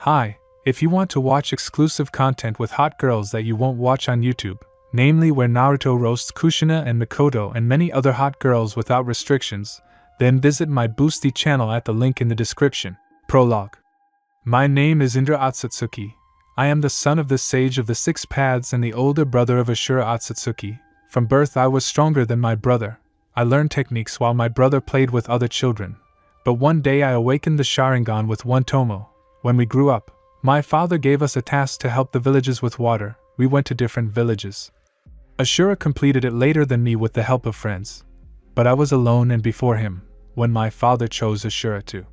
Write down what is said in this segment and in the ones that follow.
Hi, if you want to watch exclusive content with hot girls that you won't watch on YouTube, namely where Naruto roasts Kushina and Mikoto and many other hot girls without restrictions, then visit my Boosty channel at the link in the description. Prologue. My name is Indra Otsutsuki. I am the son of the Sage of the Six Paths and the older brother of Ashura Otsutsuki. From birth I was stronger than my brother. I learned techniques while my brother played with other children. But one day I awakened the Sharingan with one Tomo. When we grew up, my father gave us a task to help the villages with water. We went to different villages. Ashura completed it later than me with the help of friends. But I was alone and before him, when my father chose Ashura to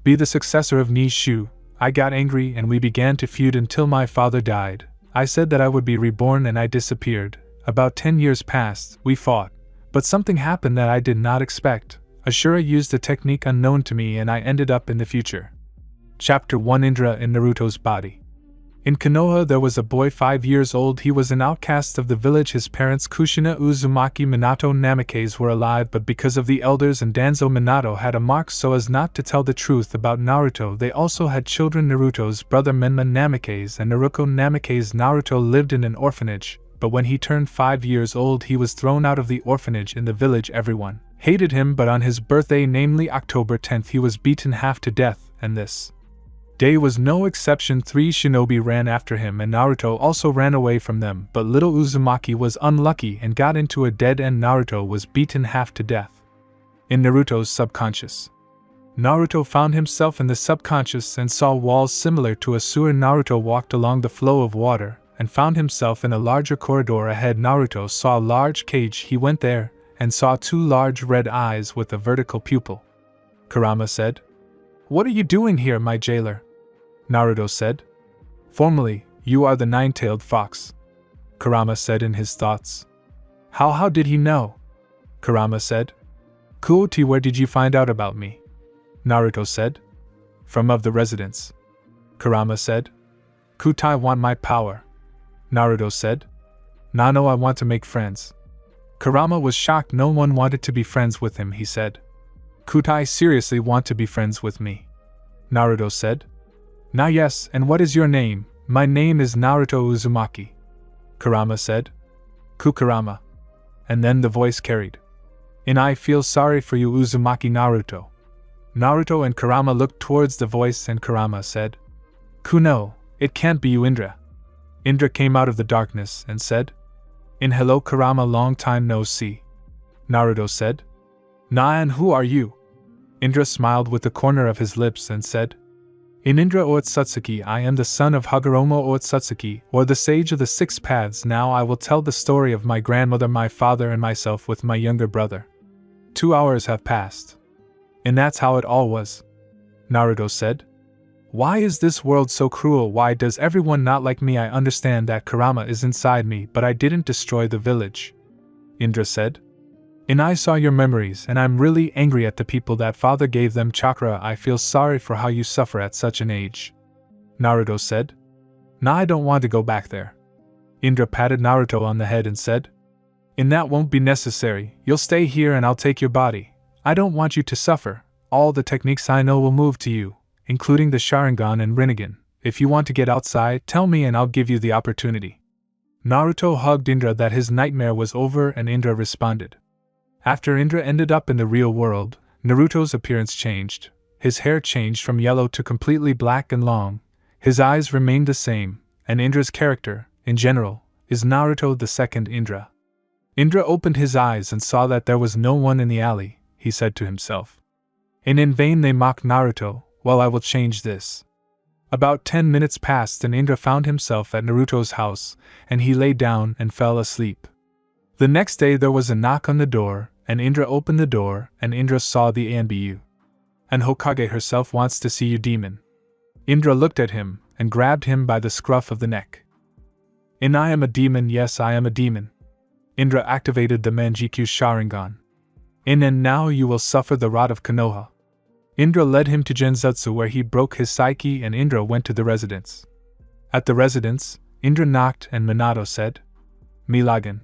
be the successor of Nishu. I got angry and we began to feud until my father died. I said that I would be reborn and I disappeared. About 10 years passed, we fought. But something happened that I did not expect. Ashura used a technique unknown to me and I ended up in the future. Chapter 1: Indra in Naruto's body. In Konoha there was a boy 5 years old. He was an outcast of the village. His parents Kushina Uzumaki Minato Namikaze were alive, but because of the elders and Danzo Minato had a mark so as not to tell the truth about Naruto, they also had children. Naruto's brother Menma Namikaze and Naruko Namikaze. Naruto lived in an orphanage, but when he turned 5 years old he was thrown out of the orphanage. In the village everyone hated him, but on his birthday, namely October 10th, he was beaten half to death, and this day was no exception. 3 shinobi ran after him and Naruto also ran away from them, but little Uzumaki was unlucky and got into a dead end. Naruto was beaten half to death. In Naruto's subconscious. Naruto found himself in the subconscious and saw walls similar to a sewer. Naruto walked along the flow of water and found himself in a larger corridor ahead. Naruto saw a large cage. He went there and saw 2 large red eyes with a vertical pupil. Kurama said, "What are you doing here, my jailer?" Naruto said, "Formally, you are the nine-tailed fox." Kurama said in his thoughts. How did he know?" Kurama said. "Kuoti, where did you find out about me?" Naruto said. "From of the residents." Kurama said. "Kutai want my power." Naruto said. "Nano, I want to make friends." Kurama was shocked. No one wanted to be friends with him. He said, "Kutai seriously want to be friends with me?" Naruto said. "Now yes, and what is your name?" "My name is Naruto Uzumaki." Kurama said. "Kurama." And then the voice carried, "And I feel sorry for you, Uzumaki Naruto." Naruto and Kurama looked towards the voice and Kurama said, "Kuno, it can't be you, Indra." Indra came out of the darkness and said, "In hello Kurama, long time no see." Naruto said, "Nah, and who are you?" Indra smiled with the corner of his lips and said, "In Indra Otsutsuki, I am the son of Hagoromo Otsutsuki, or the Sage of the Six Paths. Now I will tell the story of my grandmother, my father, and myself with my younger brother." 2 hours have passed. "And that's how it all was," Naruto said. "Why is this world so cruel? Why does everyone not like me? I understand that Kurama is inside me, but I didn't destroy the village," Indra said. "And I saw your memories, and I'm really angry at the people that father gave them chakra. I feel sorry for how you suffer at such an age," Naruto said. "Nah, I don't want to go back there." Indra patted Naruto on the head and said, "And that won't be necessary. You'll stay here and I'll take your body. I don't want you to suffer. All the techniques I know will move to you, including the Sharingan and Rinnegan. If you want to get outside, tell me and I'll give you the opportunity." Naruto hugged Indra that his nightmare was over and Indra responded. After Indra ended up in the real world, Naruto's appearance changed. His hair changed from yellow to completely black and long. His eyes remained the same, and Indra's character, in general, is Naruto the second Indra. Indra opened his eyes and saw that there was no one in the alley. He said to himself, "And in vain they mock Naruto. Well, I will change this." About 10 minutes passed and Indra found himself at Naruto's house, and he lay down and fell asleep. The next day there was a knock on the door, and Indra opened the door, and Indra saw the Anbu. "And Hokage herself wants to see you, demon." Indra looked at him, and grabbed him by the scruff of the neck. "And I am a demon, yes I am a demon." Indra activated the Manjikyu Sharingan. "And now you will suffer the rot of Konoha." Indra led him to Genjutsu where he broke his psyche and Indra went to the residence. At the residence, Indra knocked and Minato said, "Milagan."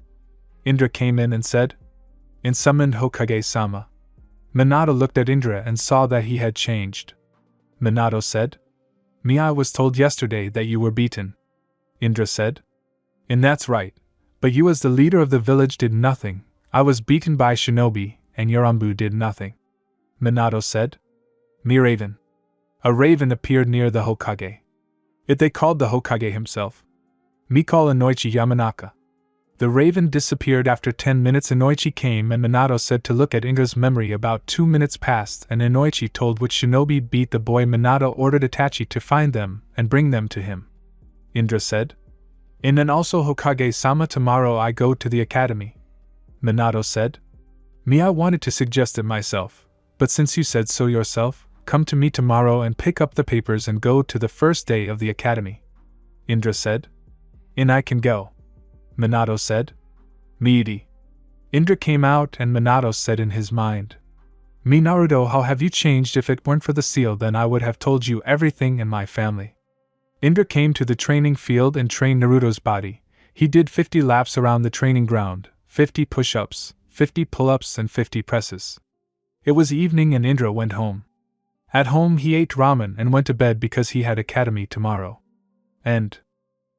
Indra came in and said, "And summoned I was told yesterday that you were beaten, Indra said. And that's right, but you as the leader of the village did nothing. I was beaten by shinobi, and Yorambu did nothing, Minato said. Me raven. A raven appeared near the Hokage. It they called the Hokage himself. Me call Inoichi Yamanaka. The raven disappeared after 10 minutes. Inoichi came and Minato said to look at Indra's memory. About 2 minutes passed and Inoichi told which shinobi beat the boy. Minato ordered Itachi to find them and bring them to him. Indra said. And also Hokage-sama, tomorrow I go to the academy, Minato said. I wanted to suggest it myself, but since you said so yourself, come to me tomorrow and pick up the papers and go to the first day of the academy, Indra said. I can go, Minato said. Meaty. Indra came out and Minato said in his mind. Naruto, how have you changed? If it weren't for the seal, then I would have told you everything in my family. Indra came to the training field and trained Naruto's body. He did 50 laps around the training ground, 50 push-ups, 50 pull-ups and 50 presses. It was evening and Indra went home. At home he ate ramen and went to bed because he had academy tomorrow. And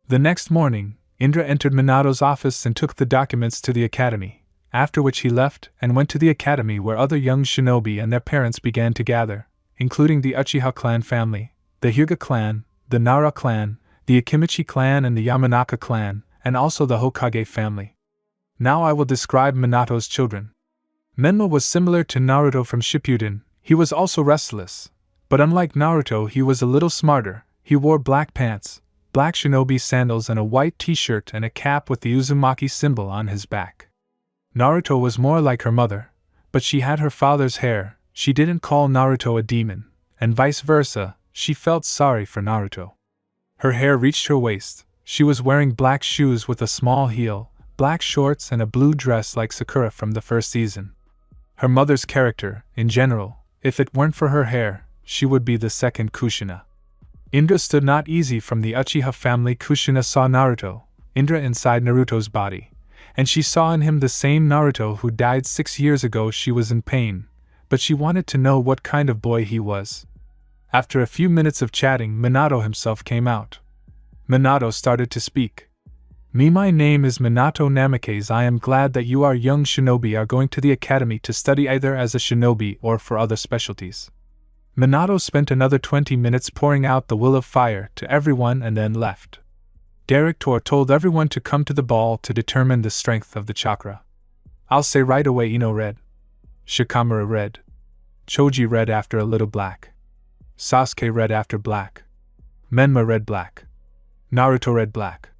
the next morning, Indra entered Minato's office and took the documents to the academy, after which he left and went to the academy where other young shinobi and their parents began to gather, including the Uchiha clan family, the Hyuga clan, the Nara clan, the Akimichi clan and the Yamanaka clan, and also the Hokage family. Now I will describe Minato's children. Menma was similar to Naruto from Shippuden. He was also restless, but unlike Naruto he was a little smarter. He wore black pants, black shinobi sandals and a white t-shirt and a cap with the Uzumaki symbol on his back. Naruto was more like her mother, but she had her father's hair. She didn't call Naruto a demon, and vice versa. She felt sorry for Naruto. Her hair reached her waist. She was wearing black shoes with a small heel, black shorts and a blue dress like Sakura from the first season. Her mother's character, in general, if it weren't for her hair, she would be the second Kushina. Indra stood not easy from the Uchiha family. Kushina saw Naruto, Indra inside Naruto's body, and she saw in him the same Naruto who died 6 years ago. She was in pain, but she wanted to know what kind of boy he was. After a few minutes of chatting, Minato himself came out. Minato started to speak. My name is Minato Namikaze. I am glad that you, our young shinobi, are going to the academy to study either as a shinobi or for other specialties. Minato spent another 20 minutes pouring out the will of fire to everyone and then left. Director told everyone to come to the ball to determine the strength of the chakra. I'll say right away. Ino red. Shikamaru red. Choji red after a little black. Sasuke red after black. Menma red black. Naruto red black.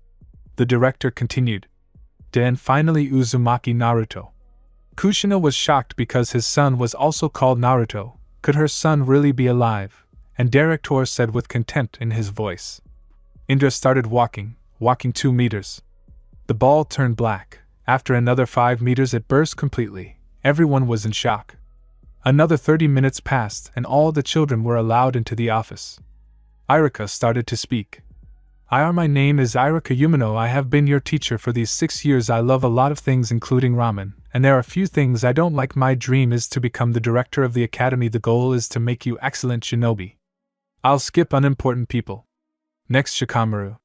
The director continued. Then finally Uzumaki Naruto. Kushina was shocked because his son was also called Naruto. Could her son really be alive? And director said with contempt in his voice. Indra started walking 2 meters. The ball turned black. After another 5 meters it burst completely. Everyone was in shock. Another 30 minutes passed and all the children were allowed into the office. Irika started to speak. My name is Irika Umino. I have been your teacher for these 6 years. I love a lot of things including ramen, and there are a few things I don't like. My dream is to become the director of the academy. The goal is to make you excellent shinobi. I'll skip unimportant people. Next Shikamaru.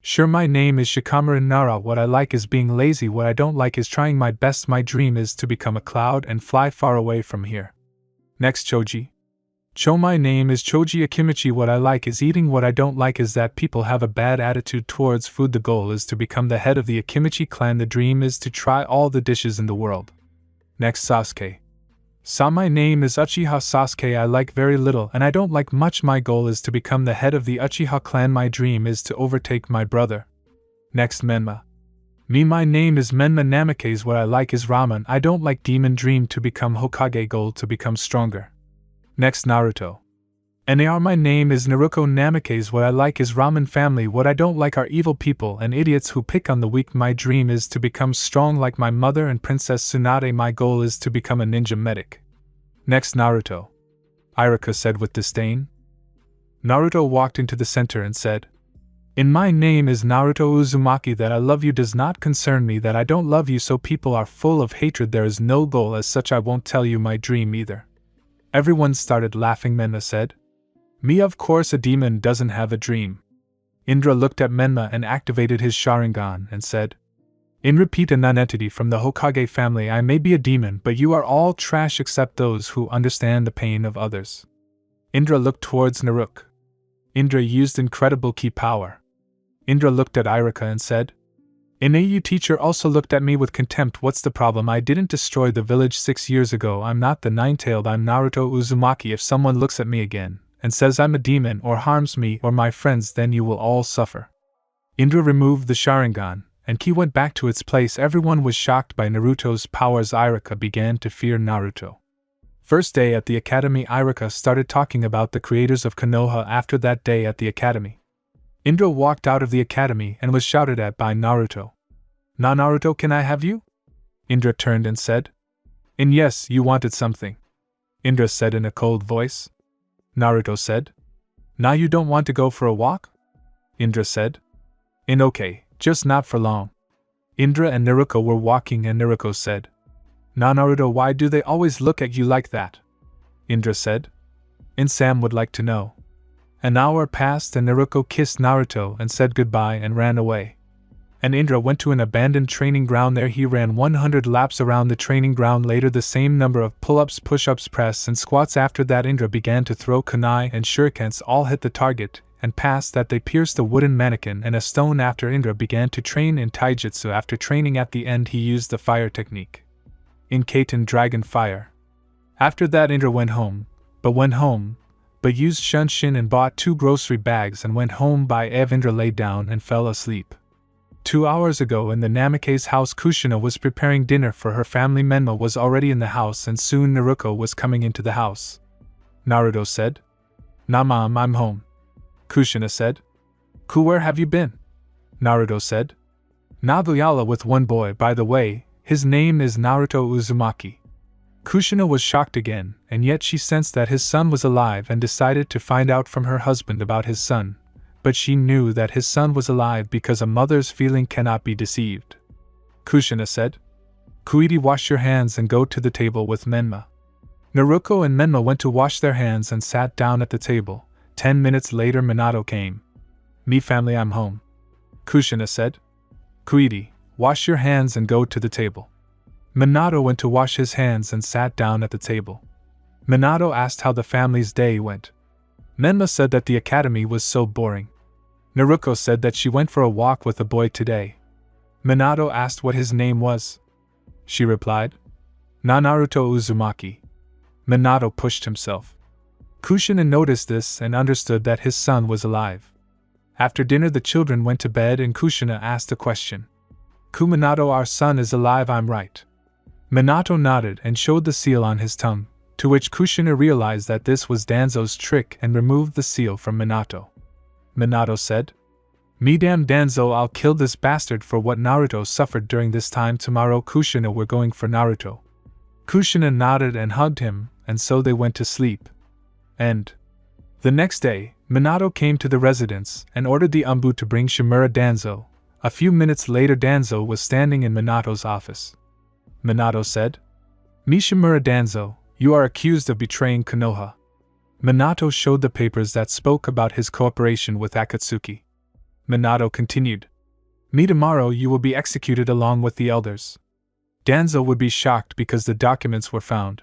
Sure, my name is Shikamaru Nara. What I like is being lazy. What I don't like is trying my best. My dream is to become a cloud and fly far away from here. Next Choji. My name is Choji Akimichi. What I like is eating. What I don't like is that people have a bad attitude towards food. The goal is to become the head of the Akimichi clan. The dream is to try all the dishes in the world. Next Sasuke. My name is Uchiha Sasuke. I like very little and I don't like much. My goal is to become the head of the Uchiha clan. My dream is to overtake my brother. Next Menma. My name is Menma Namikaze. What I like is ramen. I don't like demon. Dream to become Hokage. Goal to become stronger. Next Naruto. My name is Naruto Namikaze. What I like is ramen family. What I don't like are evil people and idiots who pick on the weak. My dream is to become strong like my mother and Princess Tsunade. My goal is to become a ninja medic. Next Naruto. Irika said with disdain. Naruto walked into the center and said, My name is Naruto Uzumaki. That I love you does not concern me. That I don't love you, so people are full of hatred. There is no goal as such. I won't tell you my dream either. Everyone started laughing. Menma said, Me, of course, a demon doesn't have a dream. Indra looked at Menma and activated his Sharingan and said, In repeat, a non-entity from the Hokage family, I may be a demon, but you are all trash except those who understand the pain of others. Indra looked towards Naruto. Indra used incredible ki power. Indra looked at Irika and said, An AU teacher also looked at me with contempt. What's the problem? I didn't destroy the village 6 years ago. I'm not the nine-tailed. I'm Naruto Uzumaki. If someone looks at me again and says I'm a demon or harms me or my friends, then you will all suffer. Indra removed the Sharingan, and ki went back to its place. Everyone was shocked by Naruto's powers. Irika began to fear Naruto. First day at the academy, Irika started talking about the creators of Konoha. After that day at the academy, Indra walked out of the academy and was shouted at by Naruto. Naruto, can I have you? Indra turned and said. And yes, you wanted something. Indra said in a cold voice. Naruto said. Now you don't want to go for a walk? Indra said. And okay, just not for long. Indra and Naruto were walking and Naruto said. Naruto, why do they always look at you like that? Indra said. And Sam would like to know. An hour passed and Naruto kissed Naruto and said goodbye and ran away. And Indra went to an abandoned training ground. There he ran 100 laps around the training ground, later the same number of pull-ups, push-ups, press and squats. After that Indra began to throw kunai and shurikens. All hit the target, and past that they pierced a wooden mannequin and a stone. After Indra began to train in taijutsu. After training at the end he used the fire technique. In Kaiten Dragon Fire. After that Indra went home, but used Shunshin and bought 2 grocery bags and went home by Ev. Indra lay down and fell asleep. 2 hours ago in the Namake's house, Kushina was preparing dinner for her family. Menma was already in the house and soon Naruto was coming into the house. Naruto said. Nah mom, I'm home. Kushina said. Ku, where have you been? Naruto said. Naguyala with one boy, by the way, his name is Naruto Uzumaki. Kushina was shocked again, and yet she sensed that his son was alive and decided to find out from her husband about his son, but she knew that his son was alive because a mother's feeling cannot be deceived. Kushina said. Kuidi, wash your hands and go to the table with Menma. Naruto and Menma went to wash their hands and sat down at the table. 10 minutes later Minato came. Me family, I'm home. Kushina said. Kuidi, wash your hands and go to the table. Minato went to wash his hands and sat down at the table. Minato asked how the family's day went. Menma said that the academy was so boring. Naruto said that she went for a walk with a boy today. Minato asked what his name was. She replied, Naruto Uzumaki. Minato pushed himself. Kushina noticed this and understood that his son was alive. After dinner the children went to bed and Kushina asked a question. Minato, our son is alive, I'm right. Minato nodded and showed the seal on his tongue, to which Kushina realized that this was Danzo's trick and removed the seal from Minato. Minato said, Me damn Danzo, I'll kill this bastard for what Naruto suffered during this time. Tomorrow Kushina, we're going for Naruto. Kushina nodded and hugged him, and so they went to sleep. And the next day, Minato came to the residence and ordered the Umbu to bring Shimura Danzo. A few minutes later Danzo was standing in Minato's office. Minato said, Me Shimura Danzo, you are accused of betraying Konoha. Minato showed the papers that spoke about his cooperation with Akatsuki. Minato continued, Me tomorrow you will be executed along with the elders. Danzo would be shocked because the documents were found.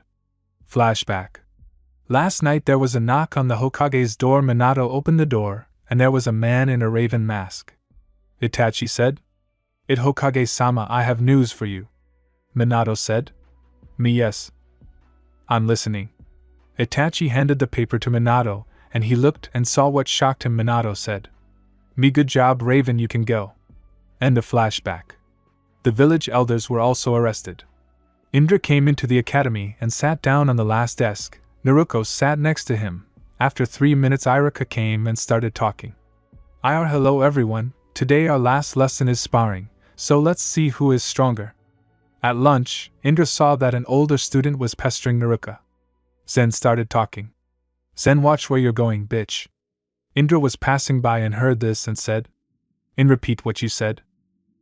Flashback. Last night there was a knock on the Hokage's door. Minato opened the door, and there was a man in a raven mask. Itachi said, It Hokage-sama, I have news for you. Minato said, Me, yes. I'm listening. Itachi handed the paper to Minato, and he looked and saw what shocked him. Minato said, Me, good job Raven, you can go. End of flashback. The village elders were also arrested. Indra came into the academy and sat down on the last desk. Naruto sat next to him. After 3 minutes Irika came and started talking. Hello everyone, today our last lesson is sparring, so let's see who is stronger. At lunch, Indra saw that an older student was pestering Naruto. Zen started talking. Zen, watch where you're going, bitch. Indra was passing by and heard this and said, repeat what you said.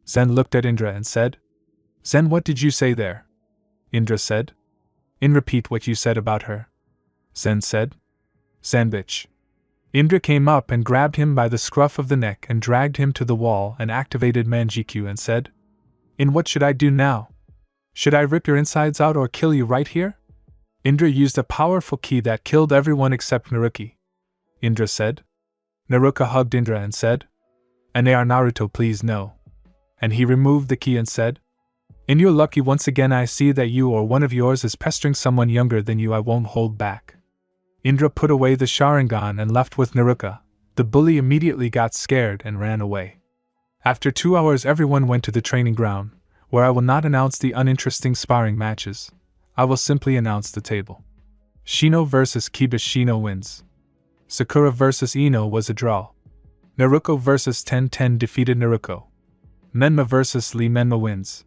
Zen looked at Indra and said, Zen, what did you say there? Indra said, repeat what you said about her. Zen said, Zen bitch. Indra came up and grabbed him by the scruff of the neck and dragged him to the wall and activated Manjikyu and said, "In what should I do now? Should I rip your insides out or kill you right here?" Indra used a powerful key that killed everyone except Naruki. Indra said. Naruka hugged Indra and said, "Anar Naruto, please no." And he removed the key and said, "In your lucky once again I see that you or one of yours is pestering someone younger than you. I won't hold back." Indra put away the Sharingan and left with Naruka. The bully immediately got scared and ran away. After 2 hours everyone went to the training ground, where I will not announce the uninteresting sparring matches. I will simply announce the table. Shino vs. Kiba. Shino wins. Sakura vs. Ino was a draw. Naruko vs. Ten defeated Naruko. Menma vs. Lee. Menma wins.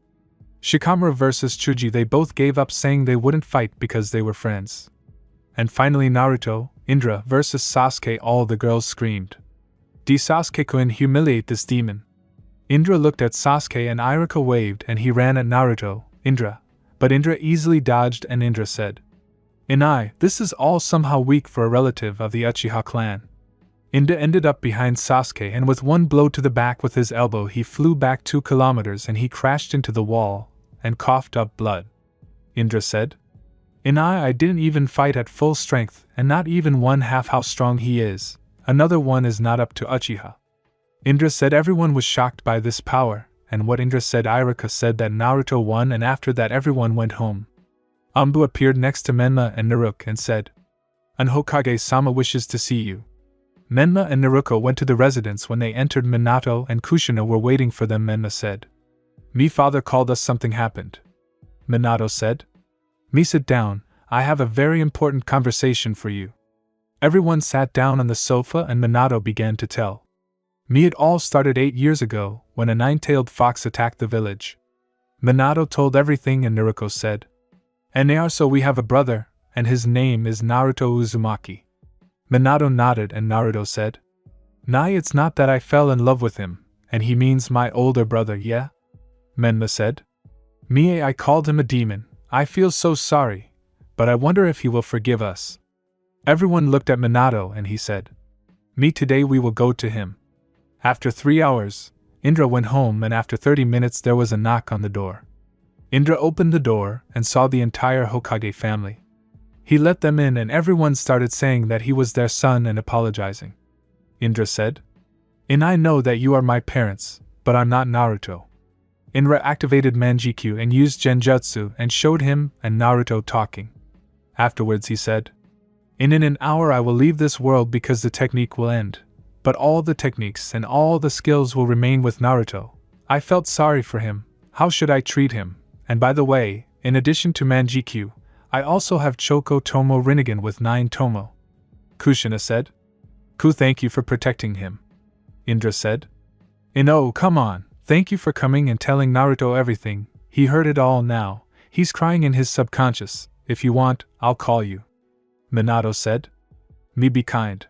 Shikamaru vs. Chuji. They both gave up saying they wouldn't fight because they were friends. And finally Naruto, Indra vs. Sasuke. All the girls screamed. "Did Sasuke-kun humiliate this demon?" Indra looked at Sasuke and Iruka waved and he ran at Naruto, Indra. But Indra easily dodged and Indra said, This is all somehow weak for a relative of the Uchiha clan." Indra ended up behind Sasuke and with one blow to the back with his elbow he flew back 2 kilometers and he crashed into the wall and coughed up blood. Indra said, I didn't even fight at full strength and not even one half how strong he is. Another one is not up to Uchiha." Indra said everyone was shocked by this power, and what Indra said Iruka said that Naruto won and after that everyone went home. Ambu appeared next to Menma and Naruto and said, "An Hokage-sama wishes to see you." Menma and Naruko went to the residence. When they entered, Minato and Kushina were waiting for them. Menma said, "Me father called us, something happened." Minato said, "Me sit down, I have a very important conversation for you." Everyone sat down on the sofa and Minato began to tell. "Me, it all started 8 years ago, when a 9-tailed fox attacked the village." Minato told everything and Naruko said, So we have a brother, and his name is Naruto Uzumaki." Minato nodded and Naruto said, It's not that I fell in love with him, and he means my older brother, yeah?" Menma said, I called him a demon, I feel so sorry, but I wonder if he will forgive us." Everyone looked at Minato and he said, Today we will go to him." After 3 hours, Indra went home and after 30 minutes there was a knock on the door. Indra opened the door and saw the entire Hokage family. He let them in and everyone started saying that he was their son and apologizing. Indra said, I know that you are my parents, but I'm not Naruto." Indra activated Manjikyu and used Genjutsu and showed him and Naruto talking. Afterwards he said, In an hour I will leave this world because the technique will end. But all the techniques and all the skills will remain with Naruto. I felt sorry for him. How should I treat him? And by the way, in addition to Manjikyu, I also have Choco Tomo Rinnegan with 9 Tomo. Kushina said, Thank you for protecting him." Indra said, Oh, come on, thank you for coming and telling Naruto everything. He heard it all now. He's crying in his subconscious. If you want, I'll call you." Minato said, "Me be kind."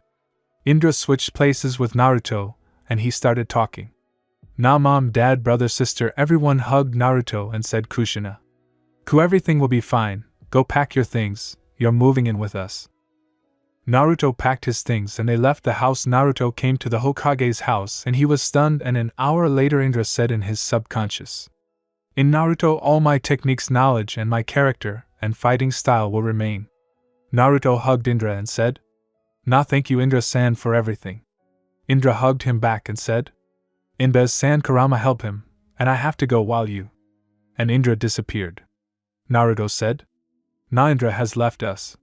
Indra switched places with Naruto, and he started talking. Now mom, dad, brother, sister, everyone hugged Naruto and said Kushina. Everything will be fine, go pack your things, you're moving in with us." Naruto packed his things and they left the house. Naruto came to the Hokage's house and he was stunned and an hour later Indra said in his subconscious, "In Naruto all my techniques, knowledge and my character and fighting style will remain." Naruto hugged Indra and said, Thank you Indra-san for everything." Indra hugged him back and said, Inbez-san, Kurama help him, and I have to go while you. And Indra disappeared. Naruto said, Indra has left us.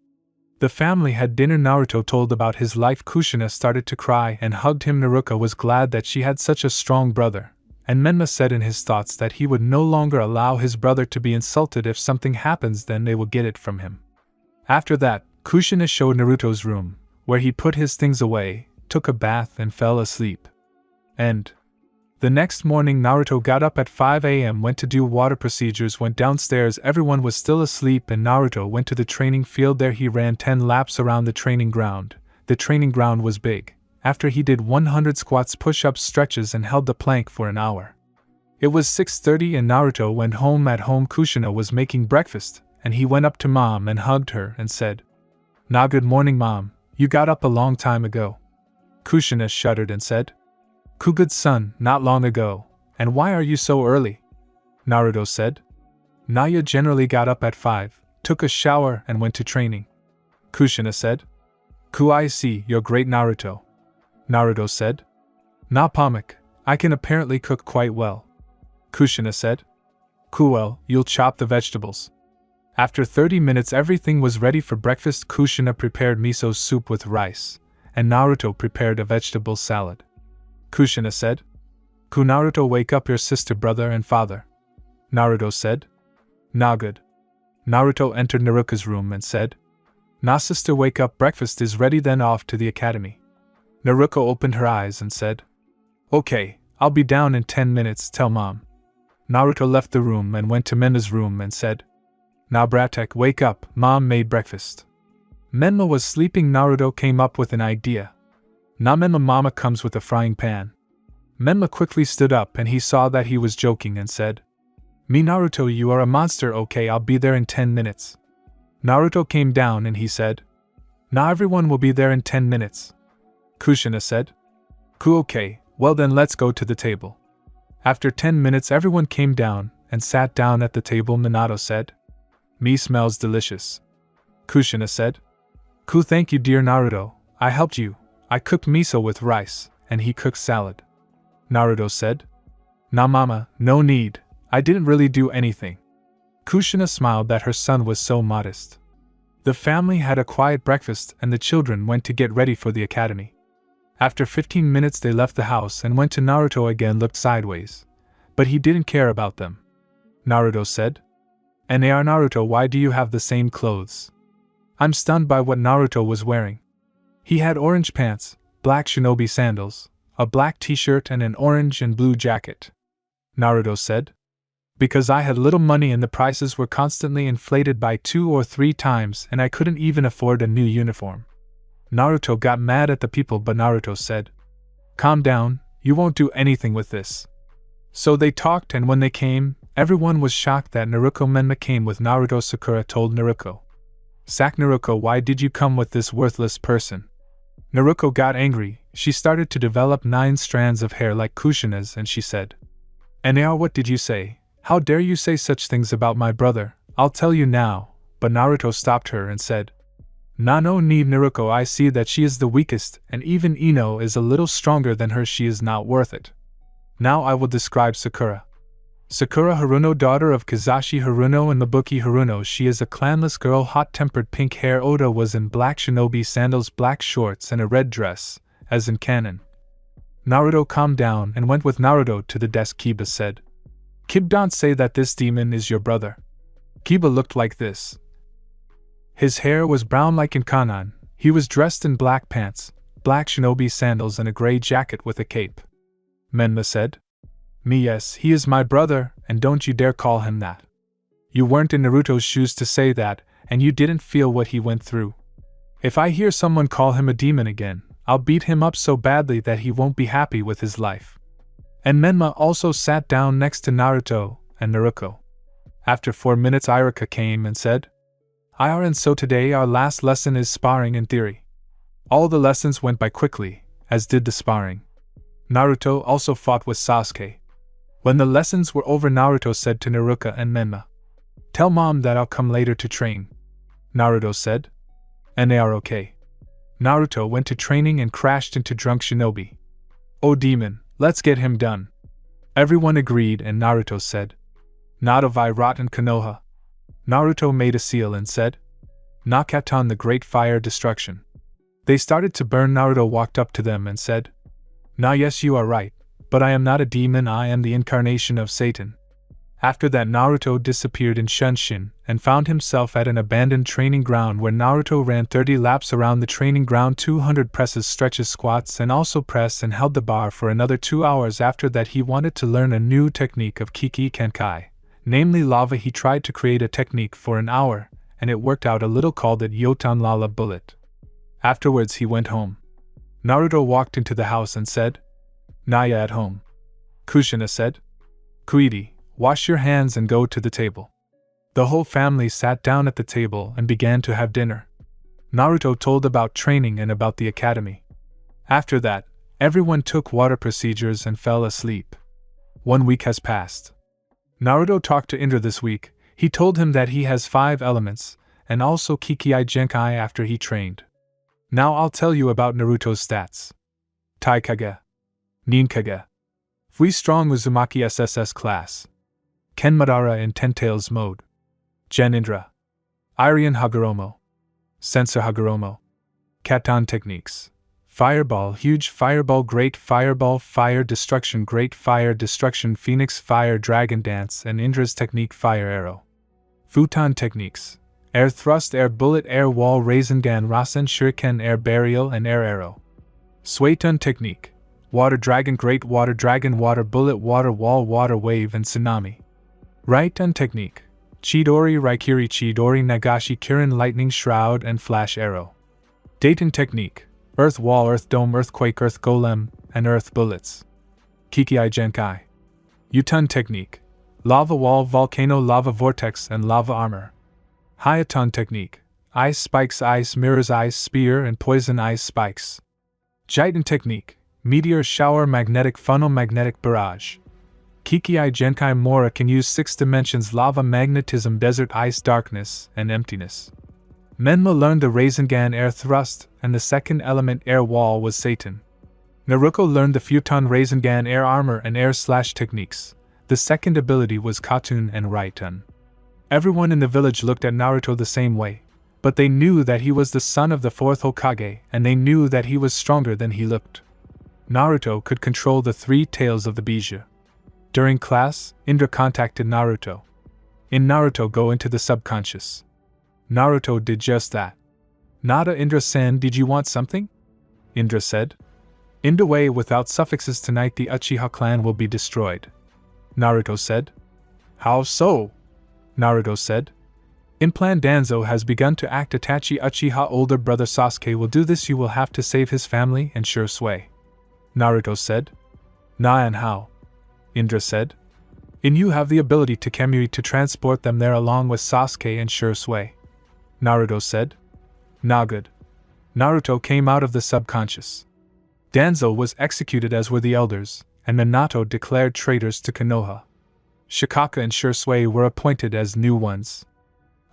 The family had dinner. Naruto told about his life. Kushina started to cry and hugged him. Naruka was glad that she had such a strong brother, and Menma said in his thoughts that he would no longer allow his brother to be insulted. If something happens then they will get it from him. After that, Kushina showed Naruto's room, where he put his things away, took a bath and fell asleep. And the next morning Naruto got up at 5 a.m., went to do water procedures, went downstairs. Everyone was still asleep and Naruto went to the training field. There he ran 10 laps around the training ground. The training ground was big. After he did 100 squats, push-ups, stretches and held the plank for an hour. It was 6:30 and Naruto went home. At home Kushina was making breakfast and he went up to mom and hugged her and said, Good morning mom, you got up a long time ago." Kushina shuddered and said, "Ku good son, not long ago, and why are you so early?" Naruto said. Naya generally got up at 5, took a shower and went to training. Kushina said. Ku I see, you're great Naruto. Naruto said. Na Pamak, I can apparently cook quite well. Kushina said. Ku well, you'll chop the vegetables. After 30 minutes everything was ready for breakfast. Kushina prepared miso soup with rice, and Naruto prepared a vegetable salad. Kushina said. Ku Naruto wake up your sister, brother and father. Naruto said. Na good. Naruto entered Naruka's room and said. Na sister wake up, breakfast is ready, then off to the academy. Naruka opened her eyes and said. Okay, I'll be down in 10 minutes, tell mom. Naruto left the room and went to Menma's room and said. Na Bratek, wake up, mom made breakfast. Menma was sleeping. Naruto came up with an idea. Na Menma, mama comes with a frying pan. Menma quickly stood up and he saw that he was joking and said. Me Naruto, you are a monster. Okay, I'll be there in 10 minutes. Naruto came down and he said. Na everyone will be there in 10 minutes. Kushina said. Ku okay, well then let's go to the table. After 10 minutes everyone came down and sat down at the table. Minato said. Me smells delicious. Kushina said. Ku thank you dear Naruto, I helped you, I cooked miso with rice, and he cooked salad. Naruto said. Na mama, no need, I didn't really do anything. Kushina smiled that her son was so modest. The family had a quiet breakfast and the children went to get ready for the academy. After 15 minutes they left the house and went to Naruto again, looked sideways. But he didn't care about them. Naruto said. And they are Naruto, why do you have the same clothes? I'm stunned by what Naruto was wearing. He had orange pants, black shinobi sandals, a black t-shirt and an orange and blue jacket. Naruto said. Because I had little money and the prices were constantly inflated by 2 or 3 times and I couldn't even afford a new uniform. Naruto got mad at the people, but Naruto said. Calm down, you won't do anything with this. So they talked, and when they came, everyone was shocked that Naruto Menma came with Naruto. Sakura told Naruto. Sack Naruto, why did you come with this worthless person? Naruto got angry, she started to develop 9 strands of hair like Kushina's and she said. Nar, what did you say? How dare you say such things about my brother? I'll tell you now. But Naruto stopped her and said. Na no need Naruto, I see that she is the weakest and even Ino is a little stronger than her, she is not worth it. Now I will describe Sakura. Sakura Haruno, daughter of Kizashi Haruno and Mabuki Haruno, she is a clanless girl, hot-tempered, pink hair. Oda was in black shinobi sandals, black shorts and a red dress, as in canon. Naruto calmed down and went with Naruto to the desk. Kiba said. Kib, don't say that this demon is your brother. Kiba looked like this. His hair was brown like in Kanan, he was dressed in black pants, black shinobi sandals and a grey jacket with a cape. Menma said. Me, yes, he is my brother, and don't you dare call him that. You weren't in Naruto's shoes to say that, and you didn't feel what he went through. If I hear someone call him a demon again, I'll beat him up so badly that he won't be happy with his life. And Menma also sat down next to Naruto and Naruto. After 4 minutes Iruka came and said. And so today our last lesson is sparring in theory. All the lessons went by quickly, as did the sparring. Naruto also fought with Sasuke. When the lessons were over, Naruto said to Naruka and Menma. Tell mom that I'll come later to train. Naruto said. And they are okay. Naruto went to training and crashed into drunk shinobi. Oh demon, let's get him done. Everyone agreed and Naruto said. Not of I rot in Konoha. Naruto made a seal and said. Nakatan, the great fire destruction. They started to burn. Naruto walked up to them and said. Nah, yes, you are right, but I am not a demon, I am the incarnation of Satan. After that Naruto disappeared in Shunshin and found himself at an abandoned training ground where Naruto ran 30 laps around the training ground, 200 presses, stretches, squats and also pressed and held the bar for another 2 hours. After that he wanted to learn a new technique of Kiki Kenkai, namely lava. He tried to create a technique for an hour, and it worked out a little, called it Yotan Lala Bullet. Afterwards he went home. Naruto walked into the house and said. Naya at home. Kushina said. Kuidi, wash your hands and go to the table. The whole family sat down at the table and began to have dinner. Naruto told about training and about the academy. After that, everyone took water procedures and fell asleep. 1 week has passed. Naruto talked to Indra this week. He told him that he has 5 elements, and also Kikei Genkai after he trained. Now I'll tell you about Naruto's stats. Taikage. Ninkage. Fui Strong Uzumaki SSS class. Ken Madara in Ten Tails mode. Gen Indra. Irian Hagoromo. Sensor Hagoromo. Katan techniques. Fireball, Huge Fireball, Great Fireball, Fire Destruction, Great Fire Destruction, Phoenix Fire, Dragon Dance, and Indra's technique Fire Arrow. Futon techniques. Air Thrust, Air Bullet, Air Wall, Rasengan, Rasen, Shuriken, Air Burial, and Air Arrow. Suiton technique. Water Dragon, Great Water Dragon, Water Bullet, Water Wall, Water Wave, and Tsunami. Raiton technique. Chidori, Raikiri, Chidori, Nagashi, Kirin, Lightning Shroud, and Flash Arrow. Dayton technique. Earth Wall, Earth Dome, Earthquake, Earth Golem, and Earth Bullets. Kikei Genkai. Utun technique. Lava Wall, Volcano, Lava Vortex, and Lava Armor. Hyaton technique. Ice Spikes, Ice Mirrors, Ice Spear, and Poison Ice Spikes. Jiton technique. Meteor Shower, Magnetic Funnel, Magnetic Barrage. Kikei Genkai Mora can use 6 dimensions: Lava, Magnetism, Desert, Ice, Darkness, and Emptiness. Menma learned the Rasengan Air Thrust, and the second element Air Wall was Satan. Naruto learned the Futon Rasengan Air Armor and Air Slash techniques. The second ability was Katun and Raiton. Everyone in the village looked at Naruto the same way, but they knew that he was the son of the 4th Hokage, and they knew that he was stronger than he looked. Naruto could control the 3 tails of the Bija. During class, Indra contacted Naruto. In Naruto go into the subconscious. Naruto did just that. Nada Indra-san, did you want something? Indra said. In the way without suffixes tonight the Uchiha clan will be destroyed. Naruto said. How so? Naruto said. In plan Danzo has begun to act Itachi Uchiha older brother Sasuke will do this, you will have to save his family and sure sway. Naruto said. Na and how? Indra said. In you have the ability to Kamui to transport them there along with Sasuke and sure sway. Naruto said. Nah good. Naruto came out of the subconscious. Danzo was executed as were the elders, and Minato declared traitors to Konoha. Shikaka and Shursui were appointed as new ones.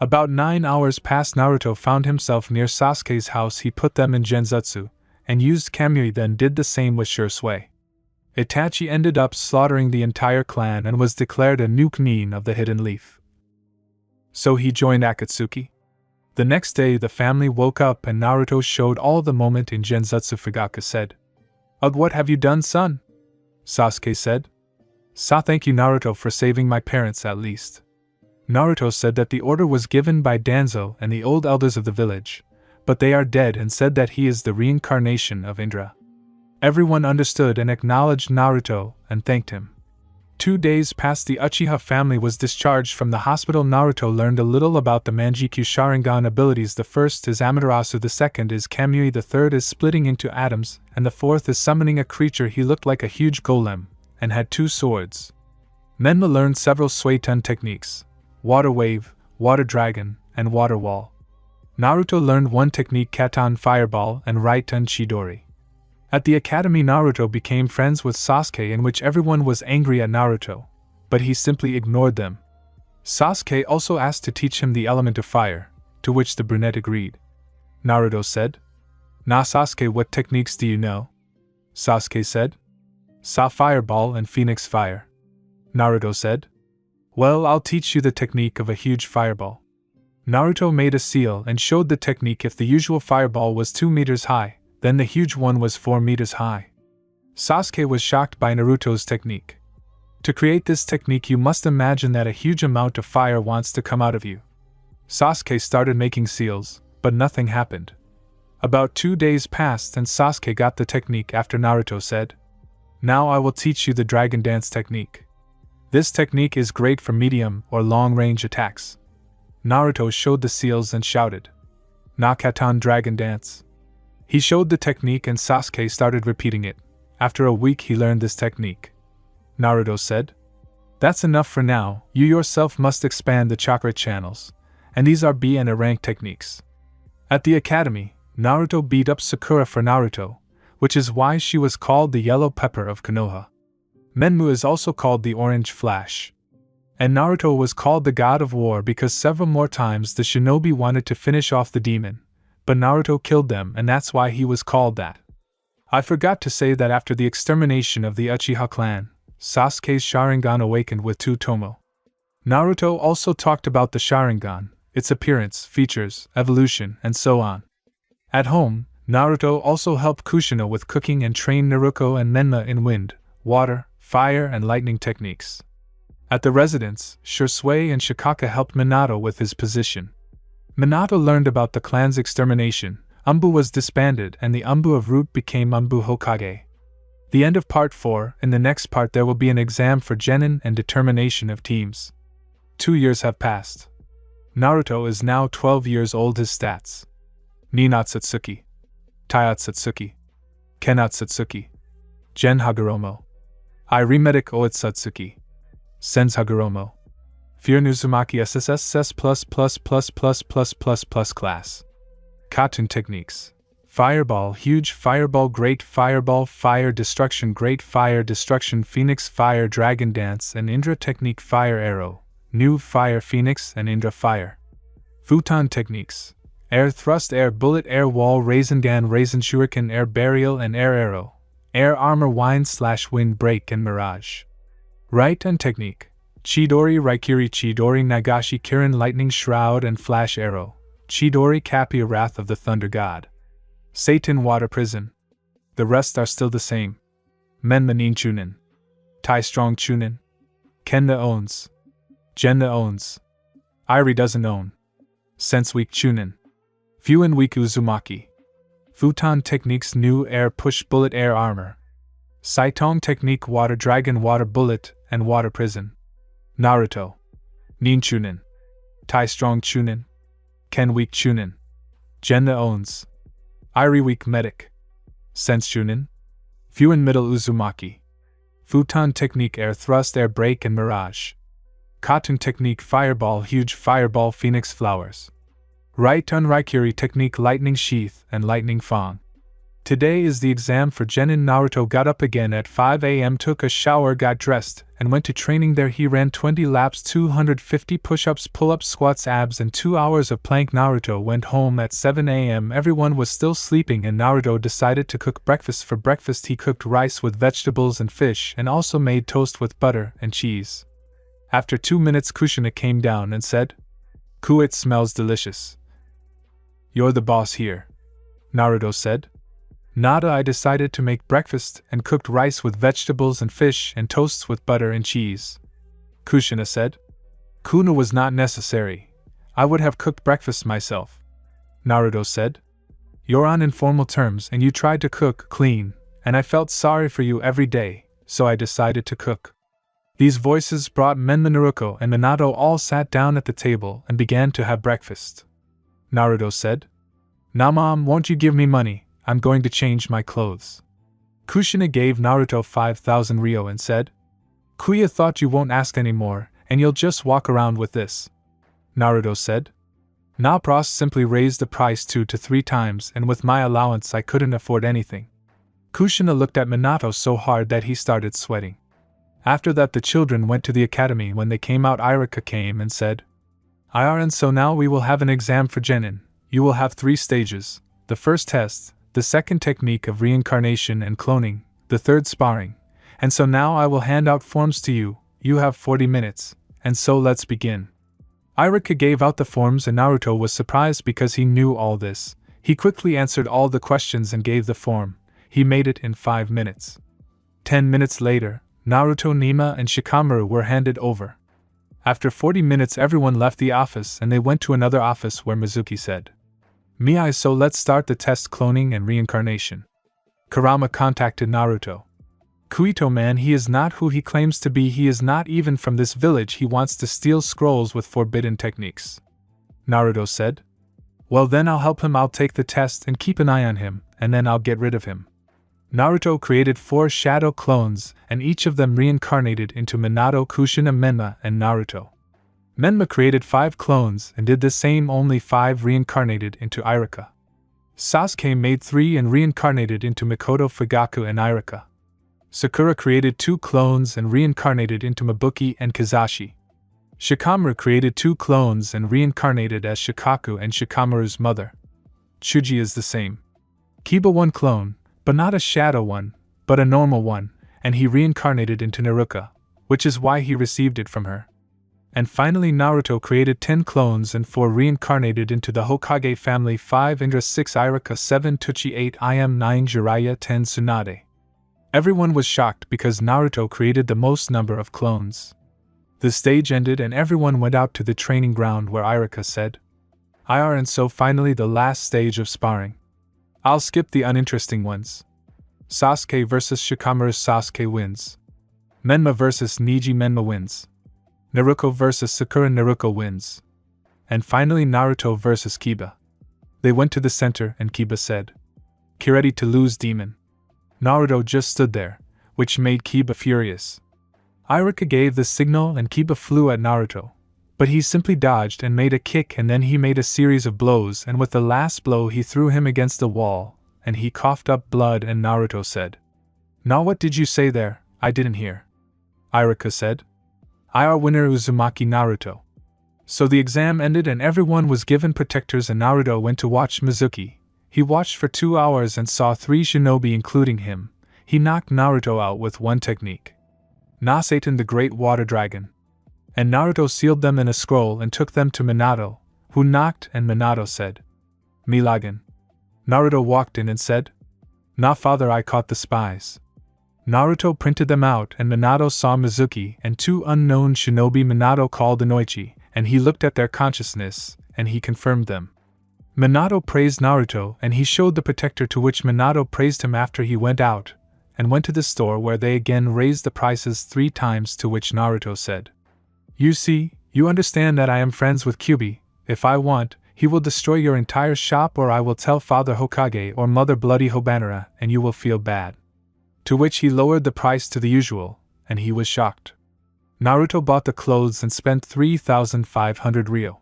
About 9 hours passed. Naruto found himself near Sasuke's house. He put them in Genjutsu, and used Kamui, then did the same with Shursui. Itachi ended up slaughtering the entire clan and was declared a new Nin of the Hidden Leaf. So he joined Akatsuki. The next day the family woke up and Naruto showed all the moment in Genjutsu. Fugaka said, Ugh, what have you done, son? Sasuke said. Thank you Naruto for saving my parents at least. Naruto said that the order was given by Danzo and the old elders of the village, but they are dead, and said that he is the reincarnation of Indra. Everyone understood and acknowledged Naruto and thanked him. 2 days passed. The Uchiha family was discharged from the hospital. Naruto learned a little about the Manjikyu Sharingan abilities. The first is Amaterasu, the second is Kamui, the third is splitting into atoms, and the fourth is summoning a creature. He looked like a huge golem, and had 2 swords. Menma learned several Suiton techniques: Water Wave, Water Dragon, and Water Wall. Naruto learned one technique, Katan Fireball, and Raiton Chidori. At the academy Naruto became friends with Sasuke, in which everyone was angry at Naruto, but he simply ignored them. Sasuke also asked to teach him the element of fire, to which the brunette agreed. Naruto said, "Na Sasuke, what techniques do you know?" Sasuke said, "Sa Fireball and Phoenix Fire." Naruto said, "Well, I'll teach you the technique of a huge fireball." Naruto made a seal and showed the technique. If the usual fireball was 2 meters high, then the huge one was 4 meters high. Sasuke was shocked by Naruto's technique. To create this technique, you must imagine that a huge amount of fire wants to come out of you. Sasuke started making seals, but nothing happened. About 2 days passed and Sasuke got the technique after Naruto said, "Now I will teach you the Dragon Dance technique. This technique is great for medium or long-range attacks." Naruto showed the seals and shouted, "Na Katan Dragon Dance." He showed the technique and Sasuke started repeating it. After a week he learned this technique. Naruto said, "That's enough for now, you yourself must expand the chakra channels, and these are B and A rank techniques." At the academy, Naruto beat up Sakura for Naruto, which is why she was called the yellow pepper of Konoha. Menmu is also called the orange flash. And Naruto was called the god of war because several more times the shinobi wanted to finish off the demon, but Naruto killed them and that's why he was called that. I forgot to say that after the extermination of the Uchiha clan, Sasuke's Sharingan awakened with two Tomo. Naruto also talked about the Sharingan, its appearance, features, evolution, and so on. At home, Naruto also helped Kushina with cooking and trained Naruto and Menma in wind, water, fire, and lightning techniques. At the residence, Shisui and Shikaka helped Minato with his position. Minato learned about the clan's extermination, Umbu was disbanded and the Umbu of Root became Umbu Hokage. The end of part 4, in the next part there will be an exam for Genin and determination of teams. 2 years have passed. Naruto is now 12 years old. His stats: Ninatsutsuki, Taiatsutsuki, Kenatsutsuki, Gen Hagoromo, Iremedic Oitsutsuki, Sens Hagoromo, Furnuzumaki SSSS +++++++ class. Cotton techniques: Fireball, Huge Fireball, Great Fireball, Fire Destruction, Great Fire Destruction, Phoenix Fire, Dragon Dance, and Indra Technique, Fire Arrow, New Fire, Phoenix, and Indra Fire. Futon techniques: Air Thrust, Air Bullet, Air Wall, Rasengan, Rasen Shuriken, Air Burial, and Air Arrow, Air Armor, Wind Break, and Mirage. Right and technique: Chidori Raikiri, Chidori Nagashi, Kirin, Lightning Shroud, and Flash Arrow, Chidori Kappia, Wrath of the Thunder God. Satan, Water Prison. The rest are still the same. Menma Ninchunin, Tai Strong Chunin, Kenda owns, Genna owns, Irie doesn't own, Sense Weak Chunin, Fuin Weak Uzumaki. Futon techniques: New Air Push, Bullet, Air Armor, Saitong technique, Water Dragon, Water Bullet, and Water Prison. Naruto: Ninchunin, Tai Strong Chunin, Ken Weak Chunin, Genna owns, Irie Weak Medic, Sense Chunin, Fuin Middle Uzumaki. Futon technique: Air Thrust, Air Break, and Mirage. Cotton technique: Fireball, Huge Fireball, Phoenix Flowers. Right Raikiri technique: Lightning Sheath and Lightning Fang. Today is the exam for Genin. Naruto got up again at 5 a.m., took a shower, got dressed, and went to training. There he ran 20 laps, 250 push-ups, pull-ups, squats, abs, and 2 hours of plank. Naruto went home at 7 a.m. Everyone was still sleeping and Naruto decided to cook breakfast. For breakfast he cooked rice with vegetables and fish and also made toast with butter and cheese. After 2 minutes Kushina came down and said, "Ku, it smells delicious." "You're the boss here," Naruto said. "Nada, I decided to make breakfast and cooked rice with vegetables and fish and toasts with butter and cheese," Kushina said. "Kuna was not necessary. I would have cooked breakfast myself," Naruto said. "You're on informal terms and you tried to cook clean, and I felt sorry for you every day, so I decided to cook." These voices brought Menma, Naruto, and Minato all sat down at the table and began to have breakfast. Naruto said, "Now mom, won't you give me money? I'm going to change my clothes." Kushina gave Naruto 5,000 ryo and said, "Kuya thought you won't ask anymore, and you'll just walk around with this." Naruto said, "Nah, Pros simply raised the price 2 to 3 times, and with my allowance I couldn't afford anything." Kushina looked at Minato so hard that he started sweating. After that the children went to the academy. When they came out, Irika came and said, "And so now we will have an exam for Genin. You will have 3 stages. The first test, the second technique of reincarnation and cloning, the third sparring. And so now I will hand out forms to you. You have 40 minutes, and so let's begin." Irika gave out the forms and Naruto was surprised because he knew all this. He quickly answered all the questions and gave the form. He made it in 5 minutes. 10 minutes later, Naruto, Nima, and Shikamaru were handed over. After 40 minutes everyone left the office and they went to another office where Mizuki said, "Miyai, so let's start the test, cloning and reincarnation." Kurama contacted Naruto. "Kuito man, he is not who he claims to be. He is not even from this village. He wants to steal scrolls with forbidden techniques." Naruto said, "Well then I'll help him. I'll take the test and keep an eye on him, and then I'll get rid of him." Naruto created 4 shadow clones, and each of them reincarnated into Minato, Kushina, Menma, and Naruto. Menma created 5 clones and did the same, only 5 reincarnated into Irika. Sasuke made 3 and reincarnated into Mikoto, Fugaku, and Irika. Sakura created 2 clones and reincarnated into Mabuki and Kizashi. Shikamaru created 2 clones and reincarnated as Shikaku and Shikamaru's mother. Chuji is the same. Kiba 1 clone, but not a shadow one, but a normal one, and he reincarnated into Naruka, which is why he received it from her. And finally Naruto created 10 clones and 4 reincarnated into the Hokage family: 5 Indra, 6 Irika, 7 Tuchi, 8 Im, 9 Jiraiya, 10 Tsunade. Everyone was shocked because Naruto created the most number of clones. The stage ended and everyone went out to the training ground where Irika said, and so finally the last stage of sparring. I'll skip the uninteresting ones. Sasuke vs Shikamaru. Sasuke wins. Menma vs Neji. Menma wins. Naruto vs Sakura. Naruto wins. And finally Naruto vs Kiba. They went to the center and Kiba said, "Get ready to lose, demon." Naruto just stood there, which made Kiba furious. Irika gave the signal and Kiba flew at Naruto, but he simply dodged and made a kick, and then he made a series of blows, and with the last blow he threw him against the wall, and he coughed up blood, and Naruto said, "Now what did you say there? I didn't hear." Irika said, Winner Uzumaki Naruto." So the exam ended and everyone was given protectors and Naruto went to watch Mizuki. He watched for 2 hours and saw 3 shinobi including him. He knocked Naruto out with one technique. Satan the Great Water Dragon. And Naruto sealed them in a scroll and took them to Minato, who knocked and Minato said, "Milagan." Naruto walked in and said, "Nah father, I caught the spies." Naruto printed them out and Minato saw Mizuki and 2 unknown shinobi Minato called Inoichi, and he looked at their consciousness, and he confirmed them. Minato praised Naruto and he showed the protector, to which Minato praised him after he went out, and went to the store where they again raised the prices 3 times, to which Naruto said, "You see, you understand that I am friends with Kyuubi. If I want, he will destroy your entire shop, or I will tell Father Hokage or Mother Bloody Hobanara and you will feel bad." To which he lowered the price to the usual, and he was shocked. Naruto bought the clothes and spent 3,500 ryo.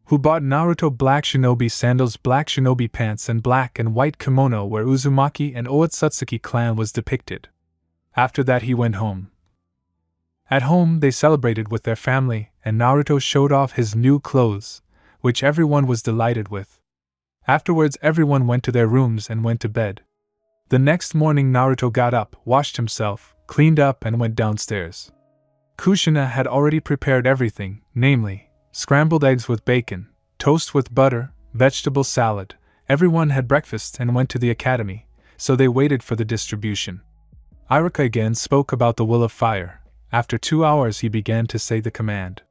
Who bought Naruto black shinobi sandals, black shinobi pants, and black and white kimono where Uzumaki and Otsutsuki clan was depicted. After that he went home. At home they celebrated with their family, and Naruto showed off his new clothes, which everyone was delighted with. Afterwards everyone went to their rooms and went to bed. The next morning Naruto got up, washed himself, cleaned up and went downstairs. Kushina had already prepared everything, namely, scrambled eggs with bacon, toast with butter, vegetable salad. Everyone had breakfast and went to the academy, so they waited for the distribution. Irika again spoke about the will of fire. After 2 hours he began to say the command.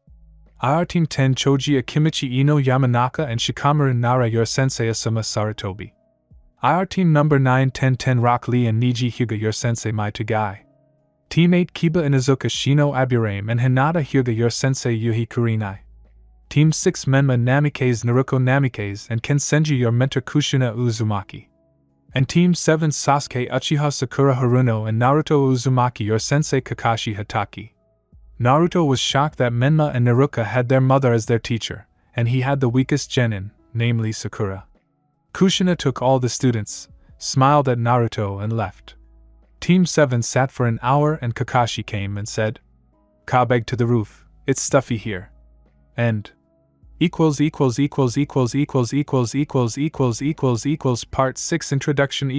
IR Team 10 Choji Akimichi Ino Yamanaka and Shikamaru Nara your sensei Asuma Saratobi. IR Team number 9 10 Rock Lee and Niji Hyuga your sensei Mai Tagai. Team 8 Kiba Inazuka Shino Aburame and Hinata Hyuga your sensei Yuhi Kurinai. Team 6 Menma Namikaze Naruko Namikaze and Ken Senju your mentor Kushina Uzumaki. And Team 7 Sasuke Uchiha Sakura Haruno and Naruto Uzumaki your sensei Kakashi Hataki. Naruto was shocked that Menma and Naruka had their mother as their teacher, and he had the weakest genin, namely Sakura. Kushina took all the students, smiled at Naruto and left. Team 7 sat for an hour and Kakashi came and said, "Kabeg to the roof, it's stuffy here." And Part 6 Introduction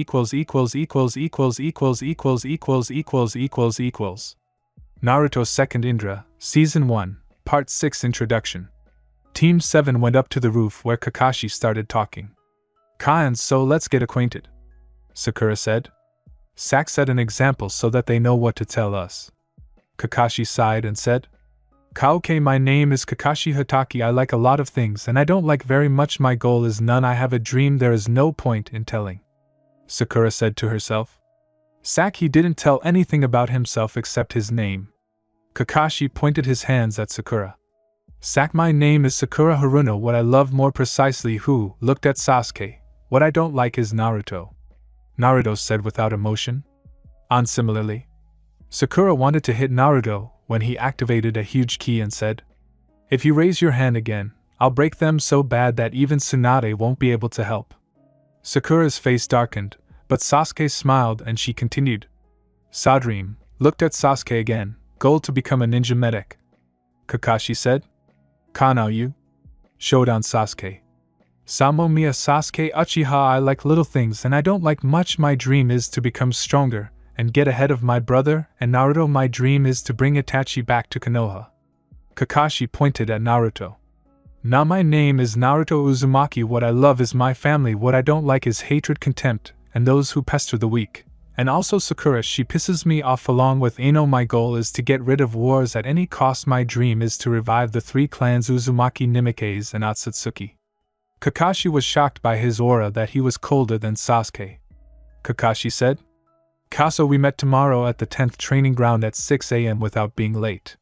Naruto Second Indra, Season 1, Part 6 Introduction. Team 7 went up to the roof where Kakashi started talking. "Kain, so let's get acquainted," Sakura said. "Sak set an example so that they know what to tell us." Kakashi sighed and said, "Kaoke, my name is Kakashi Hataki. I like a lot of things and I don't like very much. My goal is none. I have a dream. There is no point in telling," Sakura said to herself. Sak, he didn't tell anything about himself except his name. Kakashi pointed his hands at Sakura. "Sak, my name is Sakura Haruno. What I love more precisely," who looked at Sasuke. "What I don't like is Naruto," Naruto said without emotion. Similarly, Sakura wanted to hit Naruto when he activated a huge ki and said, "If you raise your hand again, I'll break them so bad that even Tsunade won't be able to help." Sakura's face darkened, but Sasuke smiled and she continued. Sadream looked at Sasuke again. Goal to become a ninja medic. Kakashi said. Kanao-yu? Shodan Sasuke. Samo Miya Sasuke Uchiha. I like little things and I don't like much. My dream is to become stronger and get ahead of my brother and Naruto. My dream is to bring Itachi back to Konoha. Kakashi pointed at Naruto. Now my name is Naruto Uzumaki. What I love is my family. What I don't like is hatred, contempt, and those who pester the weak. And also Sakura, she pisses me off along with Ino. My goal is to get rid of wars at any cost. My dream is to revive the 3 clans Uzumaki, Nimekais, and Otsutsuki. Kakashi was shocked by his aura that he was colder than Sasuke. Kakashi said. Kaso, we met tomorrow at the 10th training ground at 6 a.m. without being late.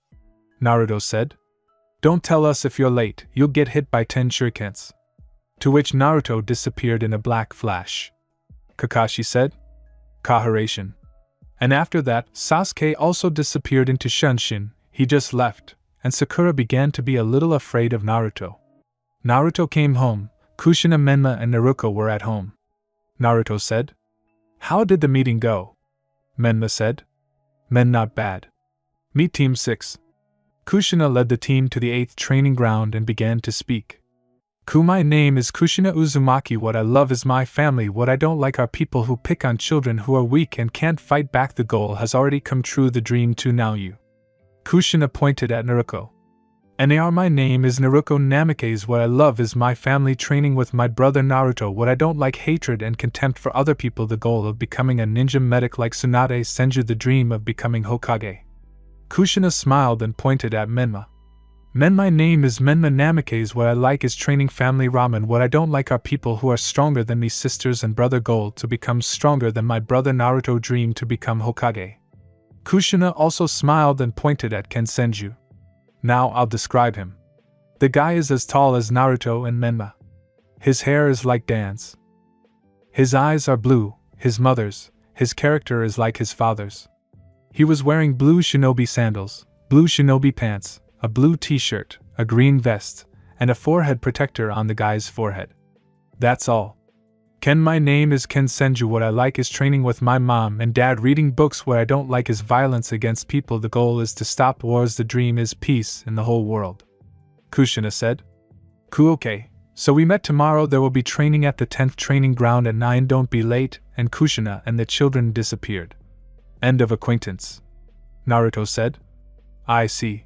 Naruto said. Don't tell us if you're late, you'll get hit by 10 shurikens. To which Naruto disappeared in a black flash. Kakashi said. Kaharation. And after that, Sasuke also disappeared into Shunshin. He just left, and Sakura began to be a little afraid of Naruto. Naruto came home. Kushina, Menma, and Naruto were at home. Naruto said. How did the meeting go? Menma said. Men, not bad. Meet Team 6. Kushina led the team to the 8th training ground and began to speak. My name is Kushina Uzumaki. What I love is my family. What I don't like are people who pick on children who are weak and can't fight back. The goal has already come true. The dream too. Now you. Kushina pointed at Naruto. My name is Naruto Namikaze. What I love is my family, training with my brother Naruto. What I don't like, hatred and contempt for other people. The goal of becoming a ninja medic like Tsunade Senju. The dream of becoming Hokage. Kushina smiled and pointed at Menma. My name is Menma Namikaze. What I like is training family ramen. What I don't like are people who are stronger than me. Sisters and brother. Goal to become stronger than my brother Naruto. Dream to become Hokage. Kushina also smiled and pointed at Ken Senju. Now I'll describe him. The guy is as tall as Naruto and Menma. His hair is like Dan's. His eyes are blue, his mother's. His character is like his father's. He was wearing blue shinobi sandals, blue shinobi pants, a blue t-shirt, a green vest, and a forehead protector on the guy's forehead. That's all. Ken. My name is Ken Senju. What I like is training with my mom and dad, reading books. What I don't like is violence against people. The goal is to stop wars. The dream is peace in the whole world. Kushina said. Okay, so we met tomorrow. There will be training at the 10th training ground at 9. Don't be late. And Kushina and the children disappeared. End of acquaintance. Naruto said. I see.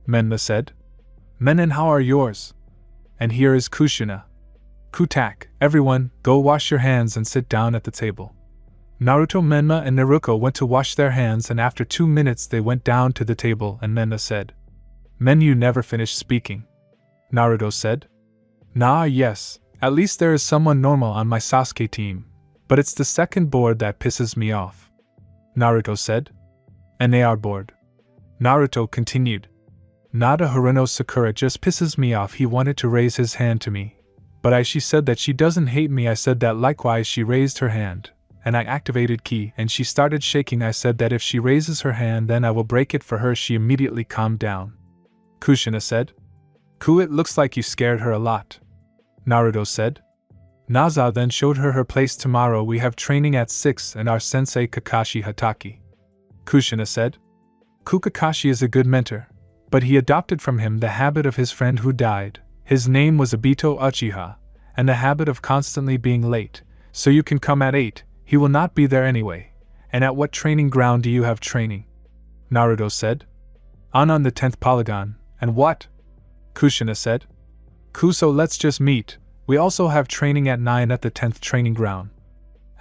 Menma said. Men, and how are yours? And here is Kushina. Kutak, everyone, go wash your hands and sit down at the table. Naruto, Menma, and Naruto went to wash their hands, and after 2 minutes they went down to the table and Menma said. Men, you never finished speaking. Naruto said. Nah, yes, at least there is someone normal on my Sasuke team, but it's the second board that pisses me off. Naruto said. And they are bored. Naruto continued. Nada Haruno Sakura just pisses me off. He wanted to raise his hand to me, but she said that she doesn't hate me. I said that likewise. She raised her hand, and I activated ki, and she started shaking. I said that if she raises her hand then I will break it for her. She immediately calmed down. Kushina said. It looks like you scared her a lot. Naruto said. Naza then showed her place. Tomorrow we have training at 6 and our sensei Kakashi Hatake. Kushina said. Kakashi is a good mentor, but he adopted from him the habit of his friend who died. His name was Obito Uchiha, and the habit of constantly being late, so you can come at 8, he will not be there anyway. And at what training ground do you have training? Naruto said. On the 10th polygon. And what? Kushina said. So let's just meet. We also have training at 9 at the 10th training ground.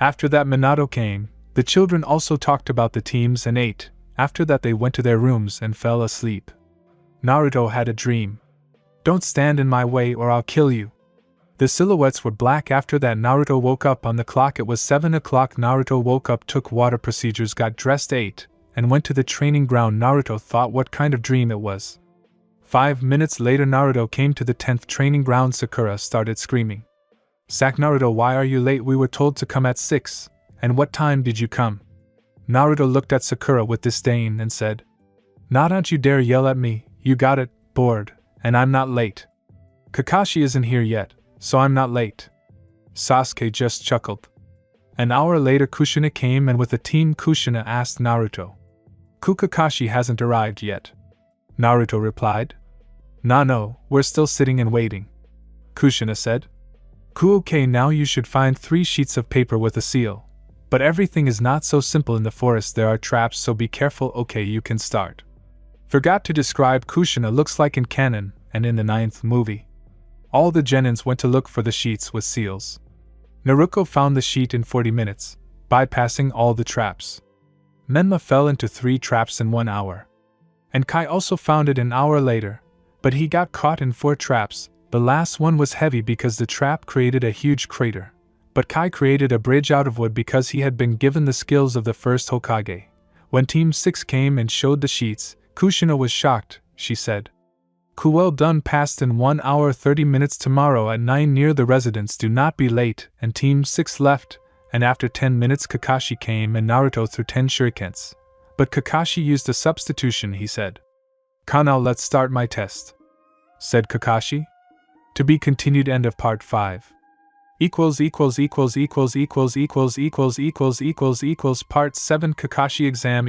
After that Minato came. The children also talked about the teams and ate. After that they went to their rooms and fell asleep. Naruto had a dream. Don't stand in my way or I'll kill you. The silhouettes were black. After that Naruto woke up on the clock. It was 7 o'clock. Naruto woke up, took water procedures, got dressed, ate, and went to the training ground. Naruto thought what kind of dream it was. 5 minutes later Naruto came to the 10th training ground. Sakura started screaming. Sack Naruto, why are you late? We were told to come at 6. And what time did you come? Naruto looked at Sakura with disdain and said. Don't you dare yell at me, you got it, bored, and I'm not late. Kakashi isn't here yet, so I'm not late. Sasuke just chuckled. An hour later Kushina came and with the team Kushina asked Naruto. Kakashi hasn't arrived yet. Naruto replied. No, we're still sitting and waiting. Kushina said. Okay, now you should find 3 sheets of paper with a seal. But everything is not so simple in the forest, there are traps, so be careful. Okay, you can start. Forgot to describe Kushina looks like in canon and in the 9th movie. All the genins went to look for the sheets with seals. Naruto found the sheet in 40 minutes, bypassing all the traps. Menma fell into 3 traps in 1 hour. And Kai also found it an hour later, but he got caught in 4 traps. The last one was heavy because the trap created a huge crater. But Kai created a bridge out of wood because he had been given the skills of the first Hokage. When Team 6 came and showed the sheets, Kushina was shocked. She said, Well done, passed in 1 hour 30 minutes tomorrow at 9 near the residence, do not be late. And Team 6 left, and after 10 minutes Kakashi came and Naruto threw 10 shurikens. But Kakashi used a substitution, he said. Now let's start my test, said Kakashi. To be continued. End of part 5. Part 7 Kakashi exam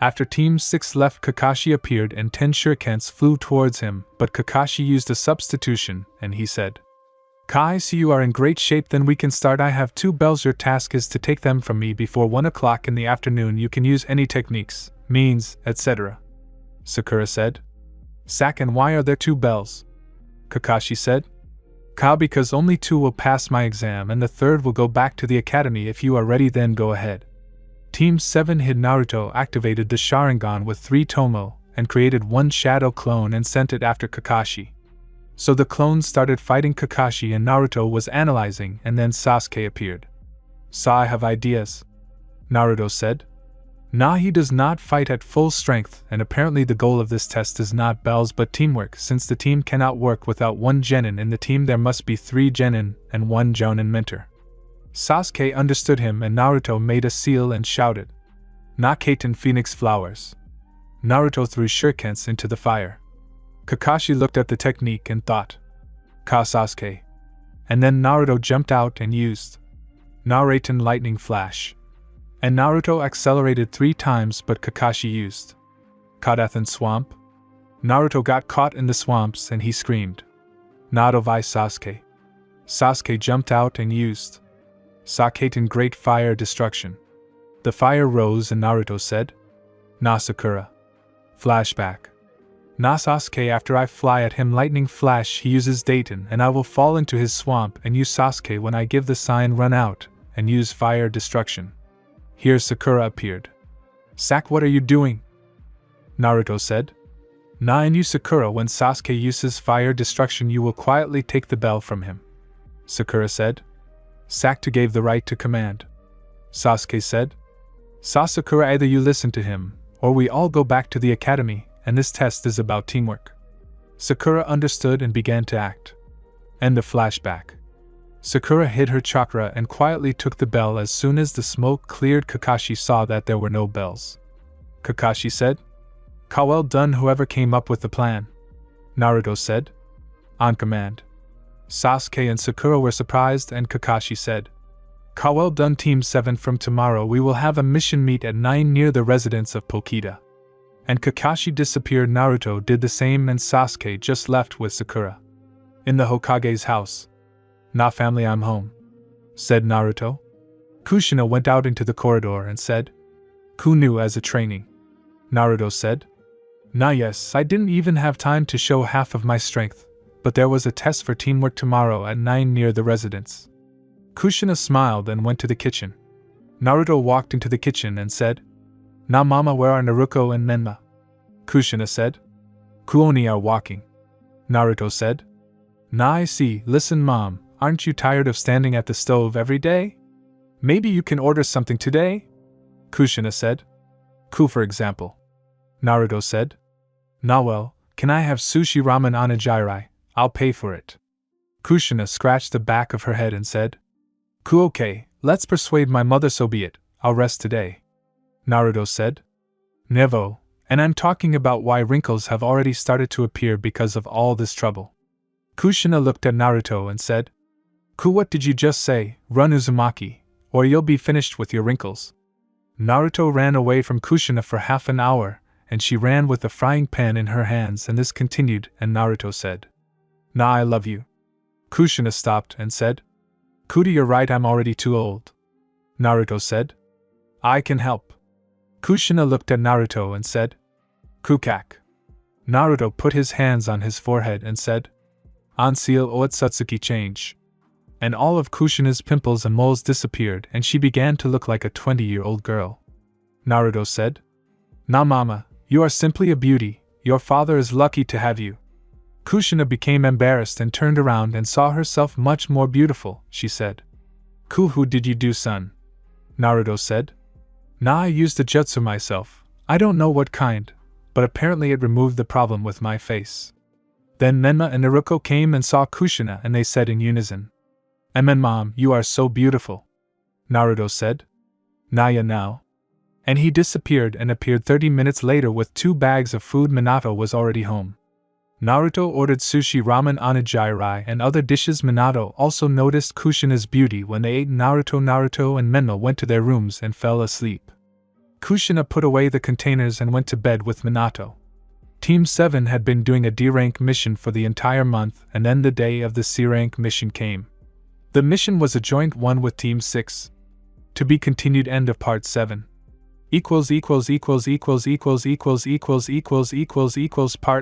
After Team 6 left, Kakashi appeared and 10 shurikens flew towards him, but Kakashi used a substitution, and he said, Kai, see you are in great shape, then we can start. I have 2 bells, your task is to take them from me before 1 o'clock in the afternoon. You can use any techniques, means, etc. Sakura said. And why are there 2 bells? Kakashi said. Because only 2 will pass my exam and the 3rd will go back to the academy. If you are ready, then go ahead. Team 7 hid. Naruto activated the Sharingan with 3 Tomo and created 1 shadow clone and sent it after Kakashi. So the clones started fighting Kakashi and Naruto was analyzing, and then Sasuke appeared. I have ideas, Naruto said. He does not fight at full strength, and apparently the goal of this test is not bells but teamwork. Since the team cannot work without 1 genin in the team, there must be 3 genin and 1 jonin mentor. Sasuke understood him and Naruto made a seal and shouted, Kaiten Phoenix Flowers. Naruto threw shurikens into the fire. Kakashi looked at the technique and thought, Sasuke. And then Naruto jumped out and used Naruto Lightning Flash. And Naruto accelerated 3 times, but Kakashi used Kadathan Swamp. Naruto got caught in the swamps and he screamed, Nadovai Sasuke. Sasuke jumped out and used Sakaten Great Fire Destruction. The fire rose and Naruto said, Sakura. Flashback. Sasuke, after I fly at him lightning flash, he uses Dayton and I will fall into his swamp, and use Sasuke when I give the sign run out and use fire destruction. Here Sakura appeared. What are you doing? Naruto said. And you Sakura, when Sasuke uses fire destruction you will quietly take the bell from him. Sakura said. To gave the right to command. Sasuke said. Sakura, either you listen to him, or we all go back to the academy, and this test is about teamwork. Sakura understood and began to act. End of flashback. Sakura hid her chakra and quietly took the bell. As soon as the smoke cleared, Kakashi saw that there were no bells. Kakashi said, Well done, whoever came up with the plan. Naruto said, On command. Sasuke and Sakura were surprised and Kakashi said, Well done, Team 7. From tomorrow we will have a mission meet at 9 near the residence of Pokita. And Kakashi disappeared. Naruto did the same and Sasuke just left with Sakura. In the Hokage's house. Family, I'm home, said Naruto. Kushina went out into the corridor and said, Kunu as a training. Naruto said, Yes, I didn't even have time to show half of my strength, but there was a test for teamwork tomorrow at 9 near the residence. Kushina smiled and went to the kitchen. Naruto walked into the kitchen and said, Mama, where are Naruto and Menma? Kushina said, Kuoni are walking. Naruto said, I see. Listen, Mom, aren't you tired of standing at the stove every day? Maybe you can order something today? Kushina said. For example. Naruto said. Well, can I have sushi ramen onigiri? I'll pay for it. Kushina scratched the back of her head and said, Okay, let's persuade my mother, so be it, I'll rest today. Naruto said. Nevo, And I'm talking about why wrinkles have already started to appear because of all this trouble. Kushina looked at Naruto and said, What did you just say? Run, Uzumaki, or you'll be finished with your wrinkles. Naruto ran away from Kushina for half an hour, and she ran with a frying pan in her hands, and this continued, and Naruto said, I love you. Kushina stopped and said, You're right, I'm already too old. Naruto said, I can help. Kushina looked at Naruto and said, Kukak. Naruto put his hands on his forehead and said, Anseal Otsutsuki change. And all of Kushina's pimples and moles disappeared, and she began to look like a 20-year-old girl. Naruto said, Mama, you are simply a beauty, your father is lucky to have you. Kushina became embarrassed and turned around and saw herself much more beautiful, she said. Who did you do, son? Naruto said, I used a jutsu myself, I don't know what kind, but apparently it removed the problem with my face. Then Menma and Naruto came and saw Kushina, and they said in unison, Mom, you are so beautiful. Naruto said, Naya now. And he disappeared and appeared 30 minutes later with 2 bags of food. Minato was already home. Naruto ordered sushi, ramen, onigiri, and other dishes. Minato also noticed Kushina's beauty when they ate. Naruto and Menma went to their rooms and fell asleep. Kushina put away the containers and went to bed with Minato. Team 7 had been doing a D-rank mission for the entire month, and then the day of the C-rank mission came. The mission was a joint one with Team 6. To be continued. End of Part 7. Part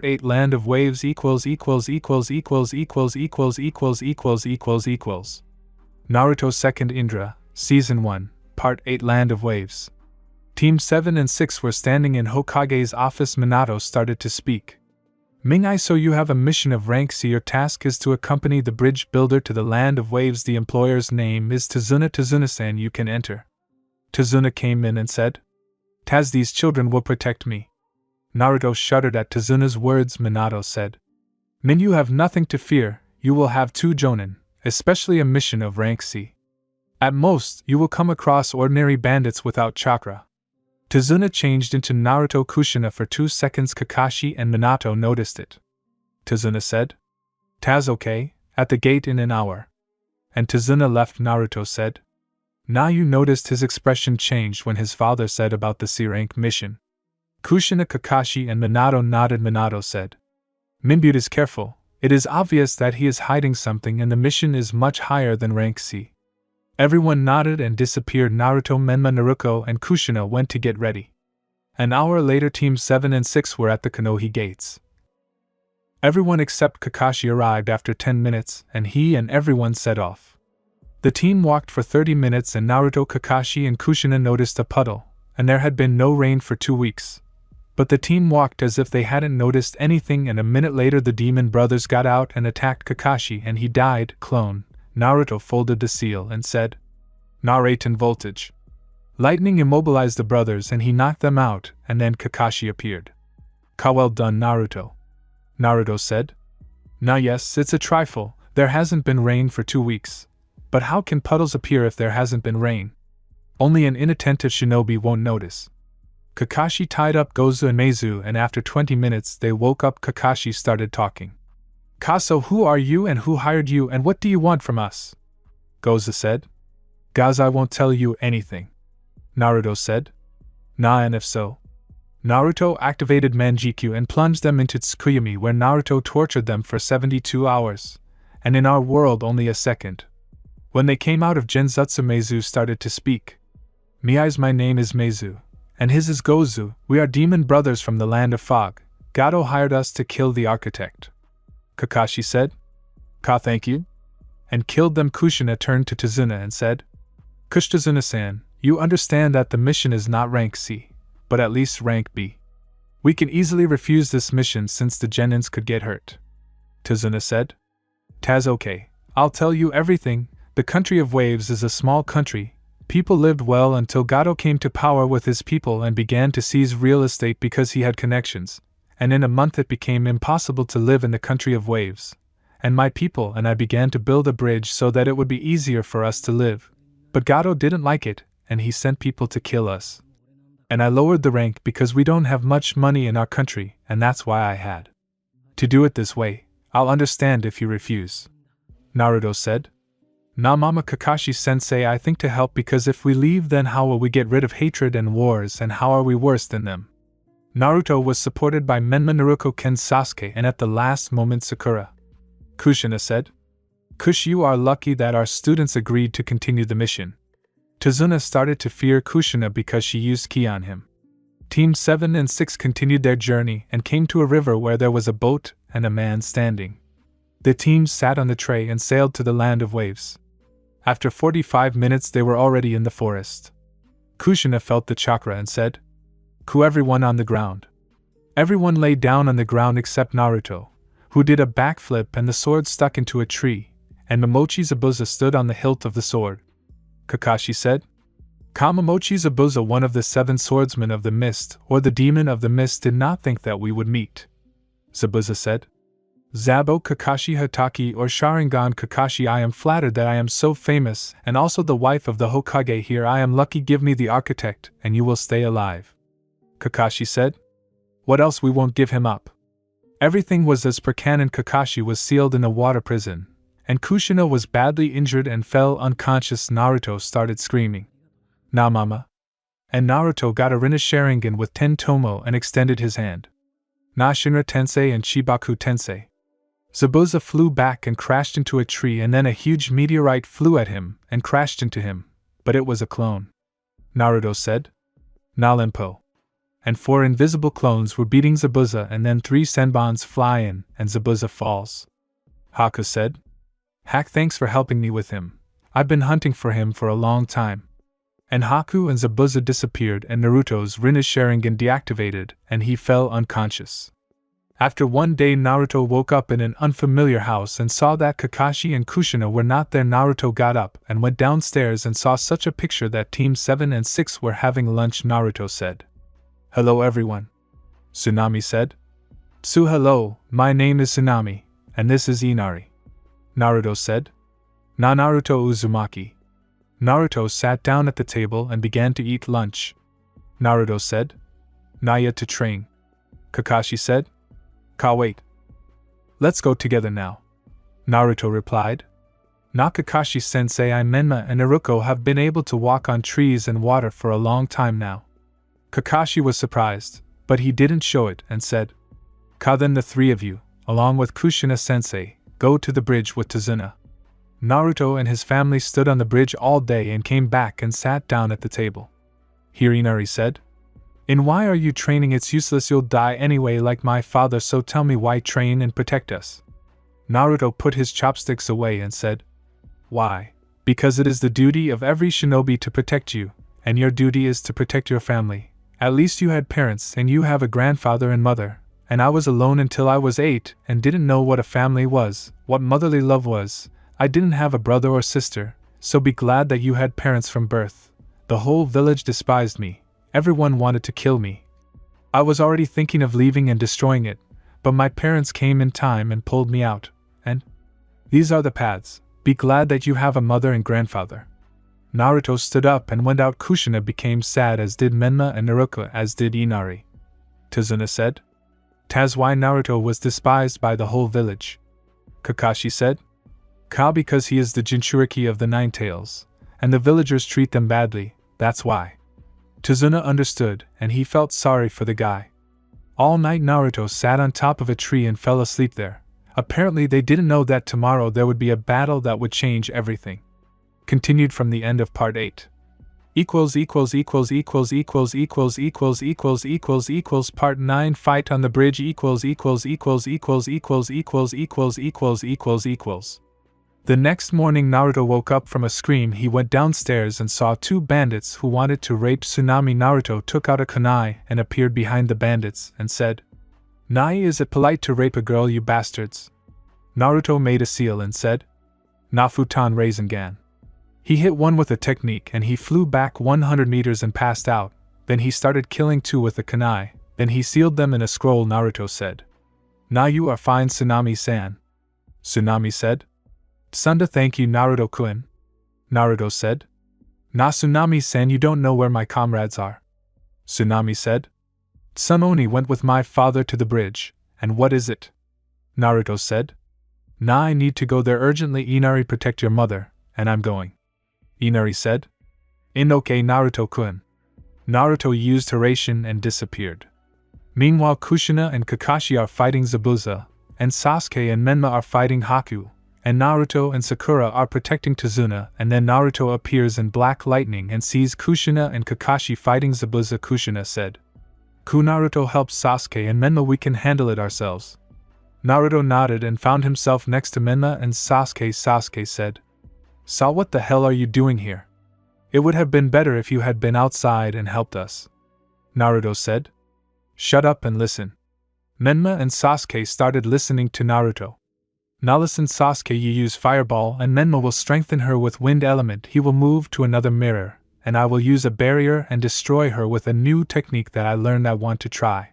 8 Land of Waves Naruto Second Indra, Season 1, Part 8 Land of Waves. Team 7 and 6 were standing in Hokage's office. Minato started to speak. So you have a mission of rank C. Your task is to accompany the bridge builder to the Land of Waves. The employer's name is Tazuna. Tazuna-san, you can enter. Tazuna came in and said, these children will protect me. Naruto shuddered at Tazuna's words. Minato said, you have nothing to fear, you will have 2 jonin, especially a mission of rank C. At most, you will come across ordinary bandits without chakra. Tazuna changed into Naruto. Kushina for 2 seconds. Kakashi and Minato noticed it. Tazuna said, okay, at the gate in an hour. And Tazuna left. Naruto said, you noticed his expression changed when his father said about the C-rank mission. Kushina, Kakashi, and Minato nodded. Minato said, Minbute is careful, it is obvious that he is hiding something and the mission is much higher than rank C. Everyone nodded and disappeared. Naruto, Menma, Naruto, and Kushina went to get ready. An hour later, Team 7 and 6 were at the Konoha gates. Everyone except Kakashi arrived after 10 minutes, and he and everyone set off. The team walked for 30 minutes, and Naruto, Kakashi, and Kushina noticed a puddle, and there had been no rain for 2 weeks. But the team walked as if they hadn't noticed anything, and a minute later the demon brothers got out and attacked Kakashi, and he died. Clone. Naruto folded the seal and said, Narratin voltage. Lightning immobilized the brothers and he knocked them out, and then Kakashi appeared. Well done, Naruto. Naruto said, yes, it's a trifle, there hasn't been rain for 2 weeks. But how can puddles appear if there hasn't been rain? Only an inattentive shinobi won't notice. Kakashi tied up Gozu and Meizu, and after 20 minutes they woke up. Kakashi started talking. Kaso, who are you and who hired you and what do you want from us? Gozu said. I won't tell you anything. Naruto said. And if so? Naruto activated Manjikyu and plunged them into Tsukuyami, where Naruto tortured them for 72 hours, and in our world only a second. When they came out of Genjutsu, Meizu started to speak. My name is Meizu, and his is Gozu. We are demon brothers from the land of fog. Gato hired us to kill the architect. Kakashi said. Thank you. And killed them. Kushina turned to Tazuna and said, Tazuna-san, you understand that the mission is not rank C, but at least rank B. We can easily refuse this mission since the genins could get hurt. Tazuna said. Okay, I'll tell you everything. The country of waves is a small country. People lived well until Gato came to power with his people and began to seize real estate because he had connections, and in a month it became impossible to live in the country of waves. And my people and I began to build a bridge so that it would be easier for us to live. But Gato didn't like it, and he sent people to kill us. And I lowered the rank because we don't have much money in our country, and that's why I had to do it this way. I'll understand if you refuse," Naruto said. "Nah, Mama Kakashi-sensei, I think to help, because if we leave, then how will we get rid of hatred and wars, and how are we worse than them?" Naruto was supported by Menma, Naruto, Ken, Sasuke, and at the last moment Sakura. Kushina said, "Kush, you are lucky that our students agreed to continue the mission." Tazuna started to fear Kushina because she used ki on him. Team 7 and 6 continued their journey and came to a river where there was a boat and a man standing. The teams sat on the tray and sailed to the land of waves. After 45 minutes they were already in the forest. Kushina felt the chakra and said, "Ku, everyone on the ground." Everyone lay down on the ground except Naruto, who did a backflip and the sword stuck into a tree, and Momochi Zabuza stood on the hilt of the sword. Kakashi said, "Momochi Zabuza, one of the 7 swordsmen of the mist, or the demon of the mist, did not think that we would meet." Zabuza said, "Zabo Kakashi Hataki or Sharingan Kakashi, I am flattered that I am so famous, and also the wife of the Hokage here. I am lucky. Give me the architect, and you will stay alive." Kakashi said, "What else? We won't give him up." Everything was as per canon. Kakashi was sealed in a water prison, and Kushina was badly injured and fell unconscious. Naruto started screaming, "Na mama!" And Naruto got a Rinne Sharingan with Tentomo and extended his hand. Na Shinra Tensei and Shibaku Tensei. Zabuza flew back and crashed into a tree, and then a huge meteorite flew at him and crashed into him, but it was a clone. Naruto said, "Na Limpo." And 4 invisible clones were beating Zabuza, and then 3 Senbons fly in, and Zabuza falls. Haku said, "Hack, thanks for helping me with him. I've been hunting for him for a long time." And Haku and Zabuza disappeared, and Naruto's Rinne Sharingan deactivated, and he fell unconscious. After one day, Naruto woke up in an unfamiliar house and saw that Kakashi and Kushina were not there. Naruto got up and went downstairs and saw such a picture that Team 7 and 6 were having lunch. Naruto said, "Hello everyone." Tsunami said, "Tsu, hello, my name is Tsunami, and this is Inari." Naruto said, "Na Naruto Uzumaki." Naruto sat down at the table and began to eat lunch. Naruto said, "Na yet to train." Kakashi said, "Ka wait. Let's go together now." Naruto replied, "Na Kakashi-sensei, I, Menma, and Naruto have been able to walk on trees and water for a long time now." Kakashi was surprised, but he didn't show it and said, "Ka, then the 3 of you, along with Kushina-sensei, go to the bridge with Tazuna." Naruto and his family stood on the bridge all day and came back and sat down at the table. Here Inari said, "In why are you training? It's useless, you'll die anyway like my father, so tell me why train and protect us." Naruto put his chopsticks away and said, "Why? Because it is the duty of every shinobi to protect you, and your duty is to protect your family. At least you had parents, and you have a grandfather and mother, and I was alone until I was 8 and didn't know what a family was, what motherly love was. I didn't have a brother or sister, so be glad that you had parents from birth. The whole village despised me. Everyone wanted to kill me. I was already thinking of leaving and destroying it, but my parents came in time and pulled me out, and these are the paths. Be glad that you have a mother and grandfather." Naruto stood up and went out. Kushina became sad, as did Menma, and Naruto, as did Inari. Tazuna said, "Taz, why Naruto was despised by the whole village?" Kakashi said, "Ka, because he is the Jinchuriki of the 9 tails, and the villagers treat them badly, that's why." Tazuna understood, and he felt sorry for the guy. All night Naruto sat on top of a tree and fell asleep there. Apparently they didn't know that tomorrow there would be a battle that would change everything. Continued from the end of part 8. Part 9 Fight on the bridge The next morning Naruto woke up from a scream. He went downstairs and saw 2 bandits who wanted to rape Tsunami. Naruto took out a kunai and appeared behind the bandits and said, "Nai, is it polite to rape a girl, you bastards?" Naruto made a seal and said, "Na futon Rasengan." He hit one with a technique and he flew back 100 meters and passed out. Then he started killing 2 with the kunai. Then he sealed them in a scroll. Naruto said, "Na, you are fine, Tsunami-san." Tsunami said, "Sunda, thank you, Naruto-kun." Naruto said, "Na, Tsunami-san, you don't know where my comrades are." Tsunami said. Son Oni went with my father to the bridge, and what is it? Naruto said. Nah, I need to go there urgently. Inari, protect your mother, and I'm going. Inari said. Okay, Naruto-kun. Naruto used Hiraishin and disappeared. Meanwhile, Kushina and Kakashi are fighting Zabuza, and Sasuke and Menma are fighting Haku, and Naruto and Sakura are protecting Tazuna, and then Naruto appears in black lightning and sees Kushina and Kakashi fighting Zabuza. Kushina said, Naruto helps Sasuke and Menma, we can handle it ourselves. Naruto nodded and found himself next to Menma and Sasuke. Sasuke said, what the hell are you doing here? It would have been better if you had been outside and helped us. Naruto said, shut up and listen. Menma and Sasuke started listening to Naruto. Now listen, Sasuke, you use Fireball and Menma will strengthen her with Wind Element. He will move to another mirror, and I will use a barrier and destroy her with a new technique that I learned I want to try.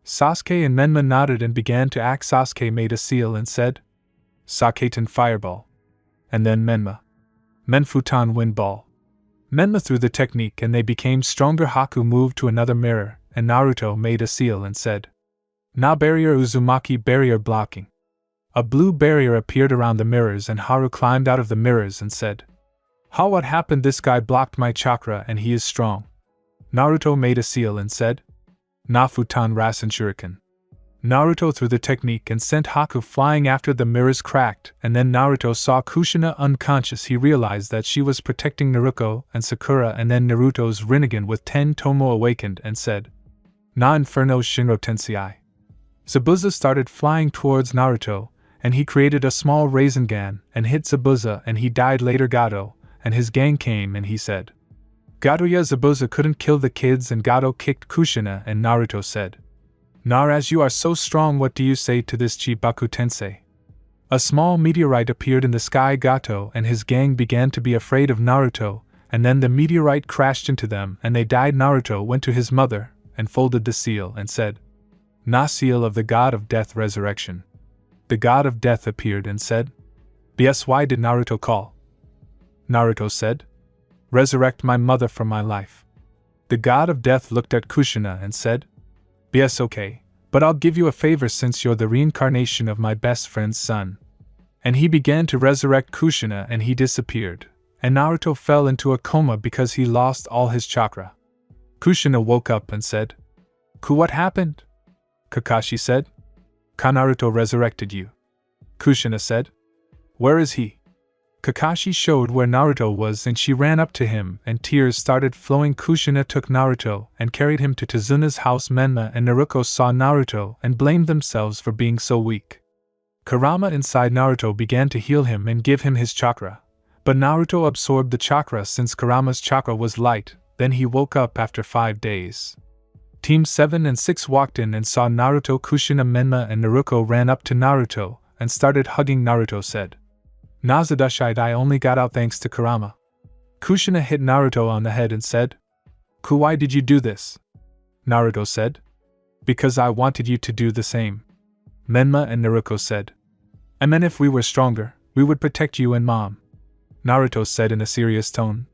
Sasuke and Menma nodded and began to act. Sasuke made a seal and said, Saketan Fireball. And then Menma. Menfutan Wind Ball. Menma threw the technique and they became stronger. Haku moved to another mirror, and Naruto made a seal and said, Na barrier Uzumaki barrier blocking. A blue barrier appeared around the mirrors and Haru climbed out of the mirrors and said, what happened? This guy blocked my chakra and he is strong. Naruto made a seal and said, Na Futan Rasen Shuriken. Naruto threw the technique and sent Haku flying after. The mirrors cracked, and then Naruto saw Kushina unconscious. He realized that she was protecting Naruto and Sakura, and then Naruto's Rinnegan with 10 Tomo awakened and said, Na Inferno Shinro Tensei. Zabuza started flying towards Naruto, and he created a small Rasengan and hit Zabuza and he died. Later Gato and his gang came and he said, Gato-ya, Zabuza couldn't kill the kids, and Gato kicked Kushina, and Naruto said, as you are so strong, what do you say to this, Chibaku Tensei? A small meteorite appeared in the sky. Gato and his gang began to be afraid of Naruto, and then the meteorite crashed into them and they died. Naruto went to his mother and folded the seal and said, Na seal of the god of death resurrection. The god of death appeared and said, BS, why did Naruto call? Naruto said, Resurrect my mother from my life. The god of death looked at Kushina and said, BS, okay, but I'll give you a favor since you're the reincarnation of my best friend's son. And he began to resurrect Kushina and he disappeared, and Naruto fell into a coma because he lost all his chakra. Kushina woke up and said, what happened? Kakashi said, Naruto resurrected you. Kushina said, where is he? Kakashi showed where Naruto was and she ran up to him and tears started flowing. Kushina took Naruto and carried him to Tazuna's house. Menma and Naruto saw Naruto and blamed themselves for being so weak. Kurama inside Naruto began to heal him and give him his chakra, but Naruto absorbed the chakra since Kurama's chakra was light. Then he woke up after 5 days. Team 7 and 6 walked in and saw Naruto. Kushina, Menma and Naruto ran up to Naruto and started hugging. Naruto said, Nazadashite, I only got out thanks to Kurama. Kushina hit Naruto on the head and said, why did you do this? Naruto said, because I wanted you to do the same. Menma and Naruto said, I meant if we were stronger, we would protect you and mom. Naruto said in a serious tone,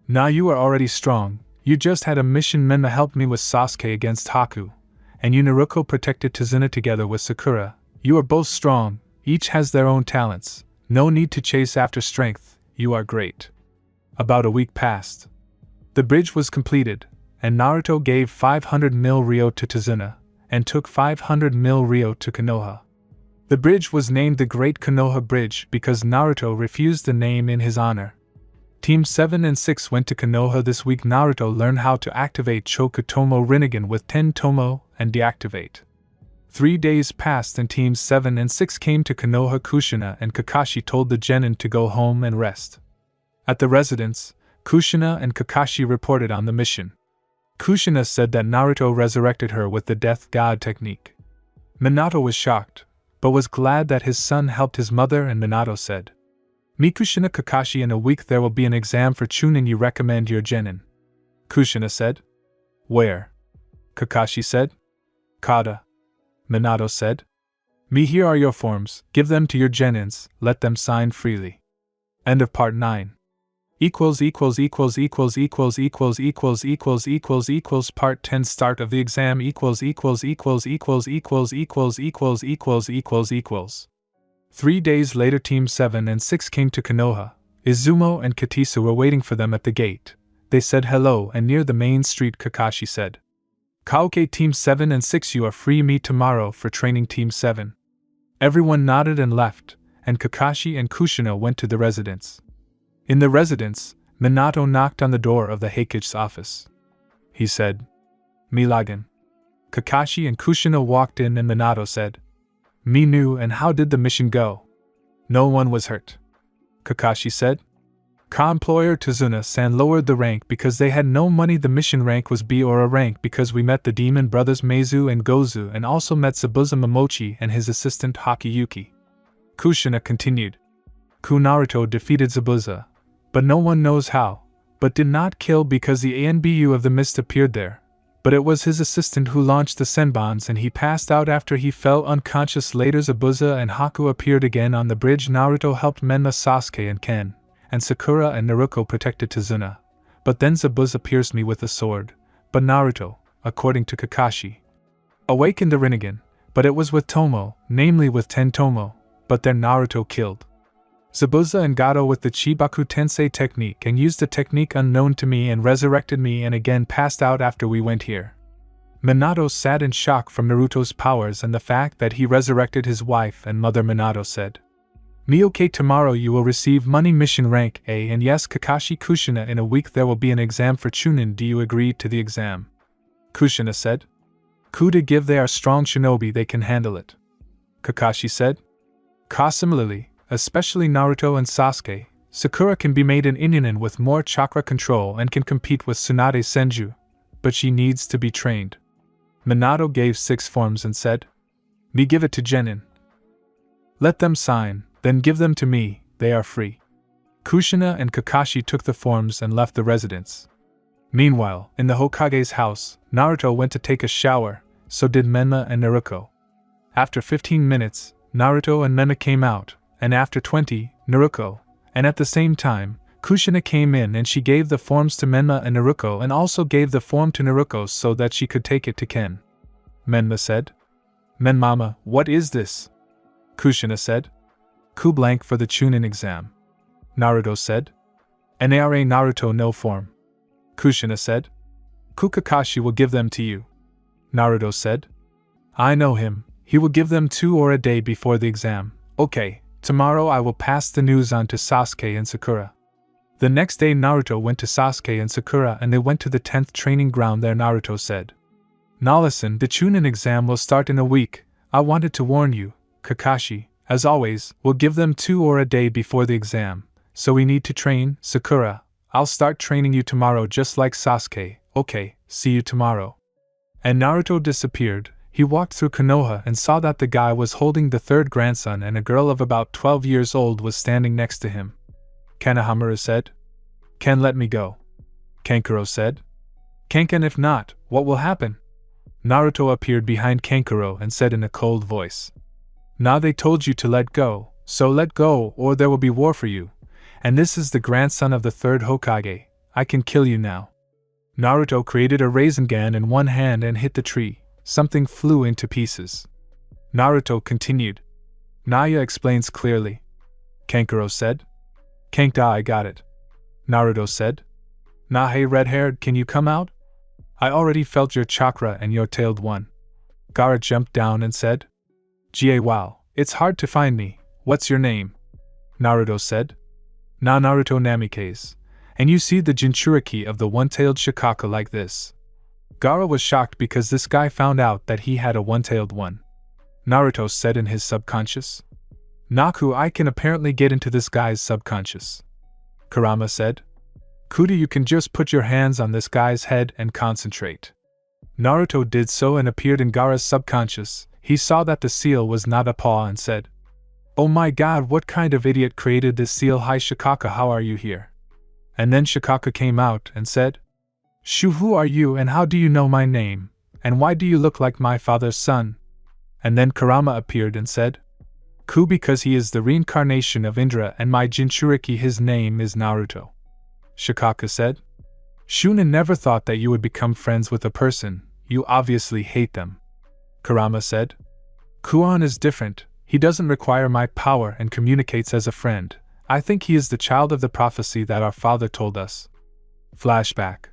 Nah, you are already strong, you just had a mission. Menma helped me with Sasuke against Haku, and you Naruto protected Tazuna together with Sakura. You are both strong, each has their own talents. No need to chase after strength, you are great. About a week passed. The bridge was completed, and Naruto gave 500 mil Ryo to Tazuna, and took 500 mil Ryo to Konoha. The bridge was named the Great Konoha Bridge because Naruto refused the name in his honor. Team 7 and 6 went to Konoha this week. Naruto learned how to activate Chokutomo Rinnegan with 10 Tomo and deactivate. 3 days passed and Teams 7 and 6 came to Konoha. Kushina and Kakashi told the genin to go home and rest. At the residence, Kushina and Kakashi reported on the mission. Kushina said that Naruto resurrected her with the death god technique. Minato was shocked, but was glad that his son helped his mother, and Minato said, Kushina, Kakashi, in a week there will be an exam for Chunin. You recommend your genin. Kushina said, Where? Kakashi said, Kata. Minato said, here are your forms, give them to your genins, let them sign freely. End of Part 9. Part 10 Start of the exam == 3 days later Team 7 and 6 came to Konoha. Izumo and Katisu were waiting for them at the gate. They said hello, and near the main street Kakashi said, "Kaoke Team 7 and 6, you are free meet tomorrow for training Team 7. Everyone nodded and left, and Kakashi and Kushina went to the residence. In the residence, Minato knocked on the door of the Heikichi's office. He said, "Milagan." Kakashi and Kushina walked in and Minato said, "Minu, and how did the mission go?" "No one was hurt," Kakashi said. "Ka-employer Tazuna-san lowered the rank because they had no money. The mission rank was B, or a rank because we met the demon brothers Meizu and Gozu and also met Zabuza Momochi and his assistant Hakiyuki." Kushina continued. "Naruto defeated Zabuza, but no one knows how, but did not kill because the ANBU of the mist appeared there. But it was his assistant who launched the Senbons and he passed out after he fell unconscious. Later Zabuza and Haku appeared again on the bridge. Naruto helped Menma, Sasuke and Ken, and Sakura and Naruto protected Tazuna. But then Zabuza pierced me with a sword. But Naruto, according to Kakashi, awakened the Rinnegan, but it was with Tomo, namely with Tentomo, but then Naruto killed Zabuza and Gato with the Chibaku Tensei technique and used a technique unknown to me and resurrected me and again passed out after we went here." Minato sat in shock from Naruto's powers and the fact that he resurrected his wife and mother. Minato said, "Okay, tomorrow you will receive money mission rank A, and yes, Kakashi Kushina, in a week there will be an exam for Chunin. Do you agree to the exam?" Kushina said. "To give they are strong shinobi, they can handle it." Kakashi said. Similarly, especially Naruto and Sasuke, Sakura can be made an Inyanin with more chakra control and can compete with Tsunade Senju, but she needs to be trained." Minato gave 6 forms and said, "Me give it to Genin. Let them sign, then give them to me, they are free." Kushina and Kakashi took the forms and left the residence. Meanwhile, in the Hokage's house, Naruto went to take a shower, so did Menma and Naruto. After 15 minutes, Naruto and Menma came out, and after 20, Naruto, and at the same time, Kushina came in and she gave the forms to Menma and Naruto and also gave the form to Naruto so that she could take it to Ken. Menma said, "Menmama, what is this?" Kushina said, "Blank for the Chunin exam." Naruto said, "Nara Naruto no form." Kushina said, "Kakashi will give them to you." Naruto said, "I know him, he will give them 2 or a day before the exam. Okay. Tomorrow I will pass the news on to Sasuke and Sakura." The next day Naruto went to Sasuke and Sakura and they went to the 10th training ground there. Naruto said, "Now listen, the Chunin exam will start in a week. I wanted to warn you, Kakashi, as always, will give them 2 or a day before the exam, so we need to train. Sakura, I'll start training you tomorrow just like Sasuke. Okay, see you tomorrow." And Naruto disappeared. He walked through Konoha and saw that the guy was holding the 3rd grandson and a girl of about 12 years old was standing next to him. Kanohamaru said, "Ken, let me go." Kankuro said, "Kanken, if not, what will happen?" Naruto appeared behind Kankuro and said in a cold voice, "Now they told you to let go, so let go or there will be war for you. And this is the grandson of the 3rd Hokage, I can kill you now." Naruto created a Rasengan in one hand and hit the tree. Something flew into pieces. Naruto continued. "Naya explains clearly." Kankuro said. "Kankda, I got it." Naruto said. "Nah, hey red-haired, can you come out? I already felt your chakra and your tailed one." Gaara jumped down and said, "Gee, wow, it's hard to find me, what's your name?" Naruto said. "Na Naruto Namikaze, and you see the Jinchuriki of the one-tailed Shikaka like this." Gaara was shocked because this guy found out that he had a one-tailed one. Naruto said in his subconscious. "Naku, I can apparently get into this guy's subconscious." Kurama said. "Kuda, you can just put your hands on this guy's head and concentrate." Naruto did so and appeared in Gaara's subconscious. He saw that the seal was not a paw and said, "Oh my god, what kind of idiot created this seal? Hi Shikaka, how are you here?" And then Shikaka came out and said, "Shu, who are you and how do you know my name, and why do you look like my father's son?" And then Kurama appeared and said, "Ku, because he is the reincarnation of Indra and my Jinchuriki, his name is Naruto." Shikaka said. Shunin never thought that you would become friends with a person, you obviously hate them. Kurama said. Kuon is different, he doesn't require my power and communicates as a friend. I think he is the child of the prophecy that our father told us. Flashback.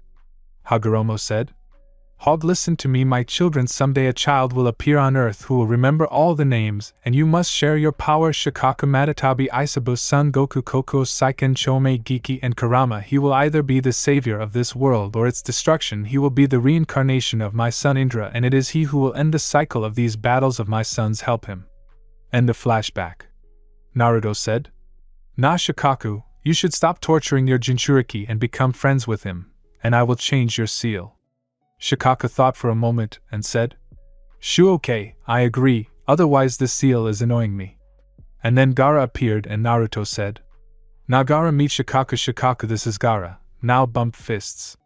Hagoromo said. Hog, listen to me, my children, someday a child will appear on earth who will remember all the names, and you must share your power. Shikaka Matatabi Isabu Son Goku Koko Saiken Chome Giki and Kurama. He will either be the savior of this world or its destruction. He will be the reincarnation of my son Indra, and it is he who will end the cycle of these battles of my sons. Help him. End of flashback. Naruto said. Na Shikaku, you should stop torturing your Jinchuriki and become friends with him, and I will change your seal. Shikaka thought for a moment and said, Shu, okay, I agree, otherwise this seal is annoying me. And then Gaara appeared and Naruto said, Now Gaara, meet Shikaka. Shikaka, this is Gaara, now bump fists.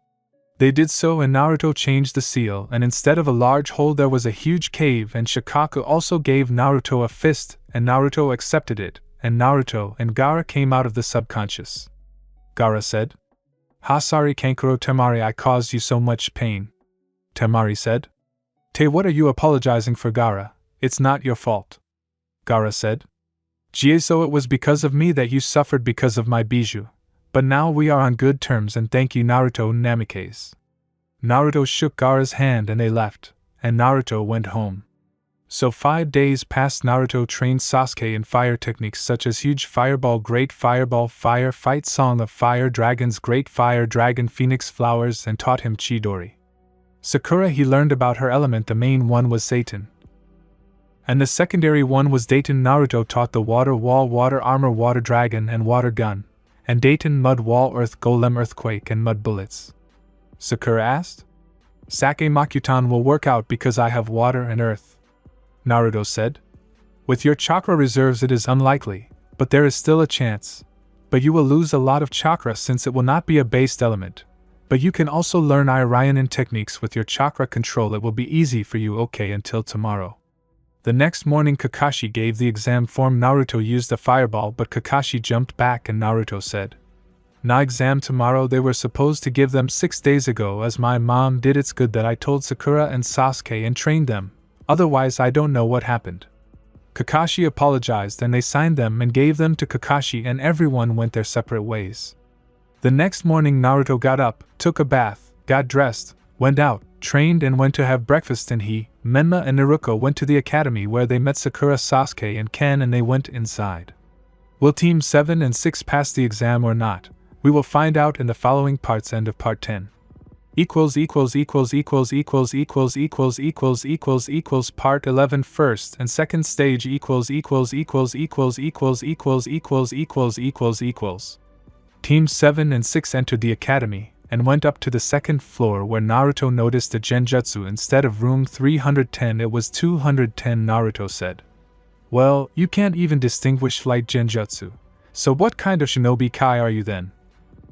They did so and Naruto changed the seal, and instead of a large hole there was a huge cave, and Shikaka also gave Naruto a fist, and Naruto accepted it, and Naruto and Gaara came out of the subconscious. Gaara said, Hasari Kankuro Temari, I caused you so much pain. Temari said. Te, what are you apologizing for, Gaara? It's not your fault. Gaara said. Jieso, it was because of me that you suffered because of my bijou. But now we are on good terms and thank you, Naruto Namikaze. Naruto shook Gaara's hand and they left, and Naruto went home. So 5 days passed. Naruto trained Sasuke in fire techniques such as Huge Fireball, Great Fireball, Fire Fight, Song of Fire Dragons, Great Fire Dragon, Phoenix Flowers, and taught him Chidori. Sakura he learned about her element. The main one was Satan, and the secondary one was Dayton. Naruto taught the Water Wall, Water Armor, Water Dragon, and Water Gun, and Dayton Mud Wall, Earth Golem, Earthquake, and Mud Bullets. Sakura asked. Sake Makutan will work out because I have water and earth. Naruto said. With your chakra reserves it is unlikely, but there is still a chance. But you will lose a lot of chakra since it will not be a based element. But you can also learn Irionin techniques with your chakra control. It will be easy for you. Okay, until tomorrow. The next morning Kakashi gave the exam form. Naruto used a fireball, but Kakashi jumped back and Naruto said, Na exam tomorrow. They were supposed to give them 6 days ago as my mom did. It's good that I told Sakura and Sasuke and trained them, otherwise I don't know what happened. Kakashi apologized and they signed them and gave them to Kakashi, and everyone went their separate ways. The next morning Naruto got up, took a bath, got dressed, went out, trained and went to have breakfast, and he, Menma and Naruto went to the academy where they met Sakura, Sasuke and Ken, and they went inside. Will Team 7 and 6 pass the exam or not? We will find out in the following parts. End of part 10. Part 11 first and second stage Team 7 and 6 entered the academy and went up to the second floor where Naruto noticed a genjutsu. Instead of room 310 it was 210. Naruto said, Well, you can't even distinguish flight genjutsu, so what kind of shinobi kai are you then?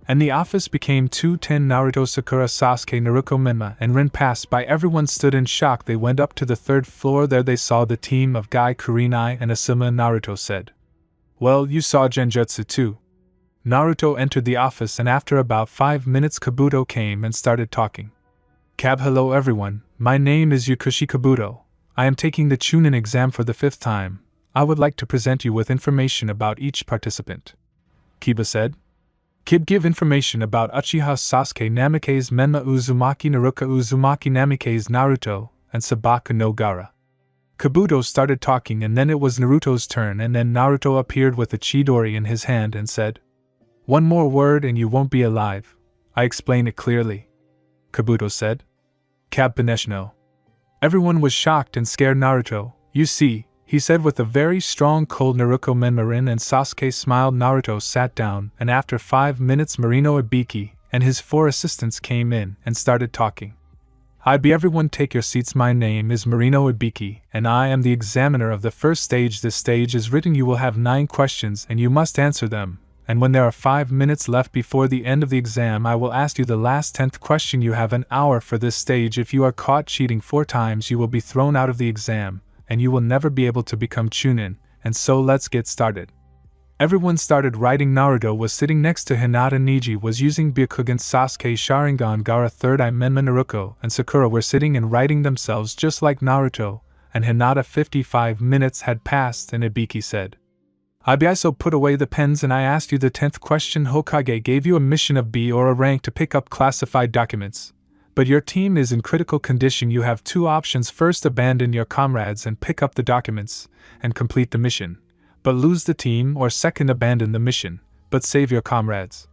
And the office became 210. Naruto, Sakura, Sasuke, Naruto, Menma, and Rin passed by. Everyone stood in shock. They went up to the third floor. There they saw the team of Guy, Kurinai, and Asuma. Naruto said, Well, you saw genjutsu too. Naruto entered the office and after about 5 minutes Kabuto came and started talking. Hello everyone, my name is Yukushi Kabuto. I am taking the Chunin exam for the 5th time. I would like to present you with information about each participant. Kiba said. Kid, give information about Uchiha Sasuke, Namikaze, Menma, Uzumaki, Naruto, Uzumaki, Namikaze, Naruto, and Sabaka no Gaara. Kabuto started talking and then it was Naruto's turn, and then Naruto appeared with a Chidori in his hand and said, One more word and you won't be alive. I explain it clearly. Kabuto said. Cab Pineshno. Everyone was shocked and scared. Naruto, you see, he said with a very strong cold. Naruto, Menmarin and Sasuke smiled. Naruto sat down and after 5 minutes Marino Ibiki and his 4 assistants came in and started talking. Everyone take your seats. My name is Marino Ibiki and I am the examiner of the first stage. This stage is written. You will have 9 questions and you must answer them. And when there are 5 minutes left before the end of the exam, I will ask you the last 10th question. You have an hour for this stage. If you are caught cheating 4 times, you will be thrown out of the exam, and you will never be able to become Chunin, and so let's get started. Everyone started writing. Naruto was sitting next to Hinata. Neji was using Byakugan. Sasuke, Sharingan, Gaara, Third Eye, Menma, Naruto, and Sakura were sitting and writing themselves just like Naruto, and Hinata. 55 minutes had passed and Ibiki said, Ibiso, put away the pens and I asked you the 10th question. Hokage gave you a mission of B or a rank to pick up classified documents. But your team is in critical condition. You have two options. First, abandon your comrades and pick up the documents and complete the mission, but lose the team, or second, abandon the mission, but save your comrades.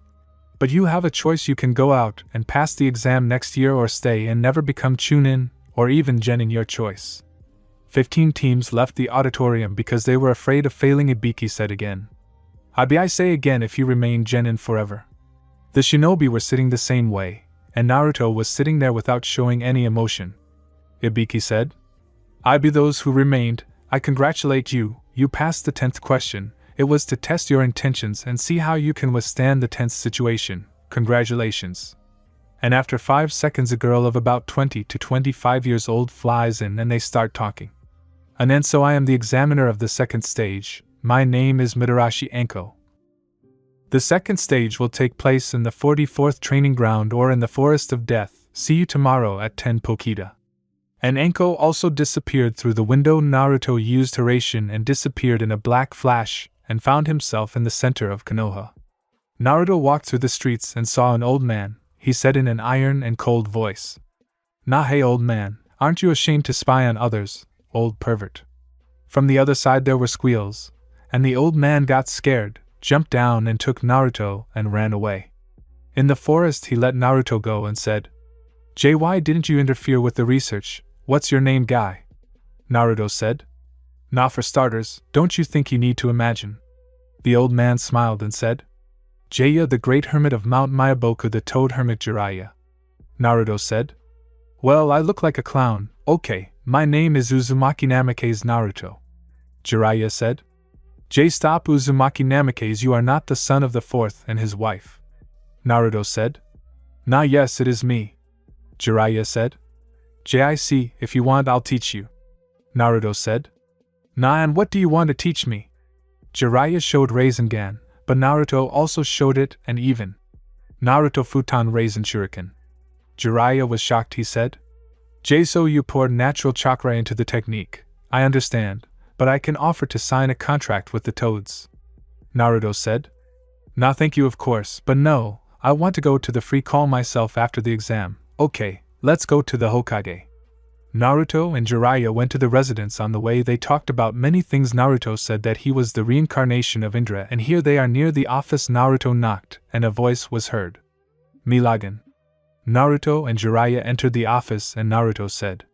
But you have a choice. You can go out and pass the exam next year or stay and never become Chunin, or even Genin, your choice. 15 teams left the auditorium because they were afraid of failing. Ibiki said again, I say again, if you remain Genin forever. The shinobi were sitting the same way, and Naruto was sitting there without showing any emotion. Ibiki said, I be those who remained, I congratulate you, you passed the 10th question. It was to test your intentions and see how you can withstand the tense situation. Congratulations. And after 5 seconds a girl of about 20 to 25 years old flies in and they start talking. And so I am the examiner of the second stage. My name is Midarashi Anko. The second stage will take place in the 44th training ground or in the Forest of Death. See you tomorrow at 10 Pokita. And Anko also disappeared through the window. Naruto used Hiraishin and disappeared in a black flash, and found himself in the center of Konoha. Naruto walked through the streets and saw an old man. He said in an iron and cold voice, Nah, hey old man, aren't you ashamed to spy on others, old pervert? From the other side there were squeals, and the old man got scared, jumped down and took Naruto and ran away. In the forest he let Naruto go and said, Jay, why didn't you interfere with the research? What's your name, guy? Naruto said, Nah, for starters, don't you think you need to imagine? The old man smiled and said, Jaya, the great hermit of Mount Myaboku, the toad hermit Jiraiya. Naruto said, Well, I look like a clown. Okay, my name is Uzumaki Namikaze Naruto. Jiraiya said, Jay, stop, Uzumaki Namikaze, you are not the son of the fourth and his wife. Naruto said, Nah, yes, it is me. Jiraiya said, Jay, if you want, I'll teach you. Naruto said, Nah, and what do you want to teach me? Jiraiya showed Rasengan, but Naruto also showed it, and even Naruto Futon Rasen Shuriken. Jiraiya was shocked. He said, Jay, so you poured natural chakra into the technique. I understand, but I can offer to sign a contract with the toads. Naruto said, Nah, thank you, of course, but no, I want to go to the free call myself after the exam. Okay, let's go to the Hokage. Naruto and Jiraiya went to the residence. On the way they talked about many things. Naruto said that he was the reincarnation of Indra, and here they are near the office. Naruto knocked, and a voice was heard. Milagan. Naruto and Jiraiya entered the office and Naruto said,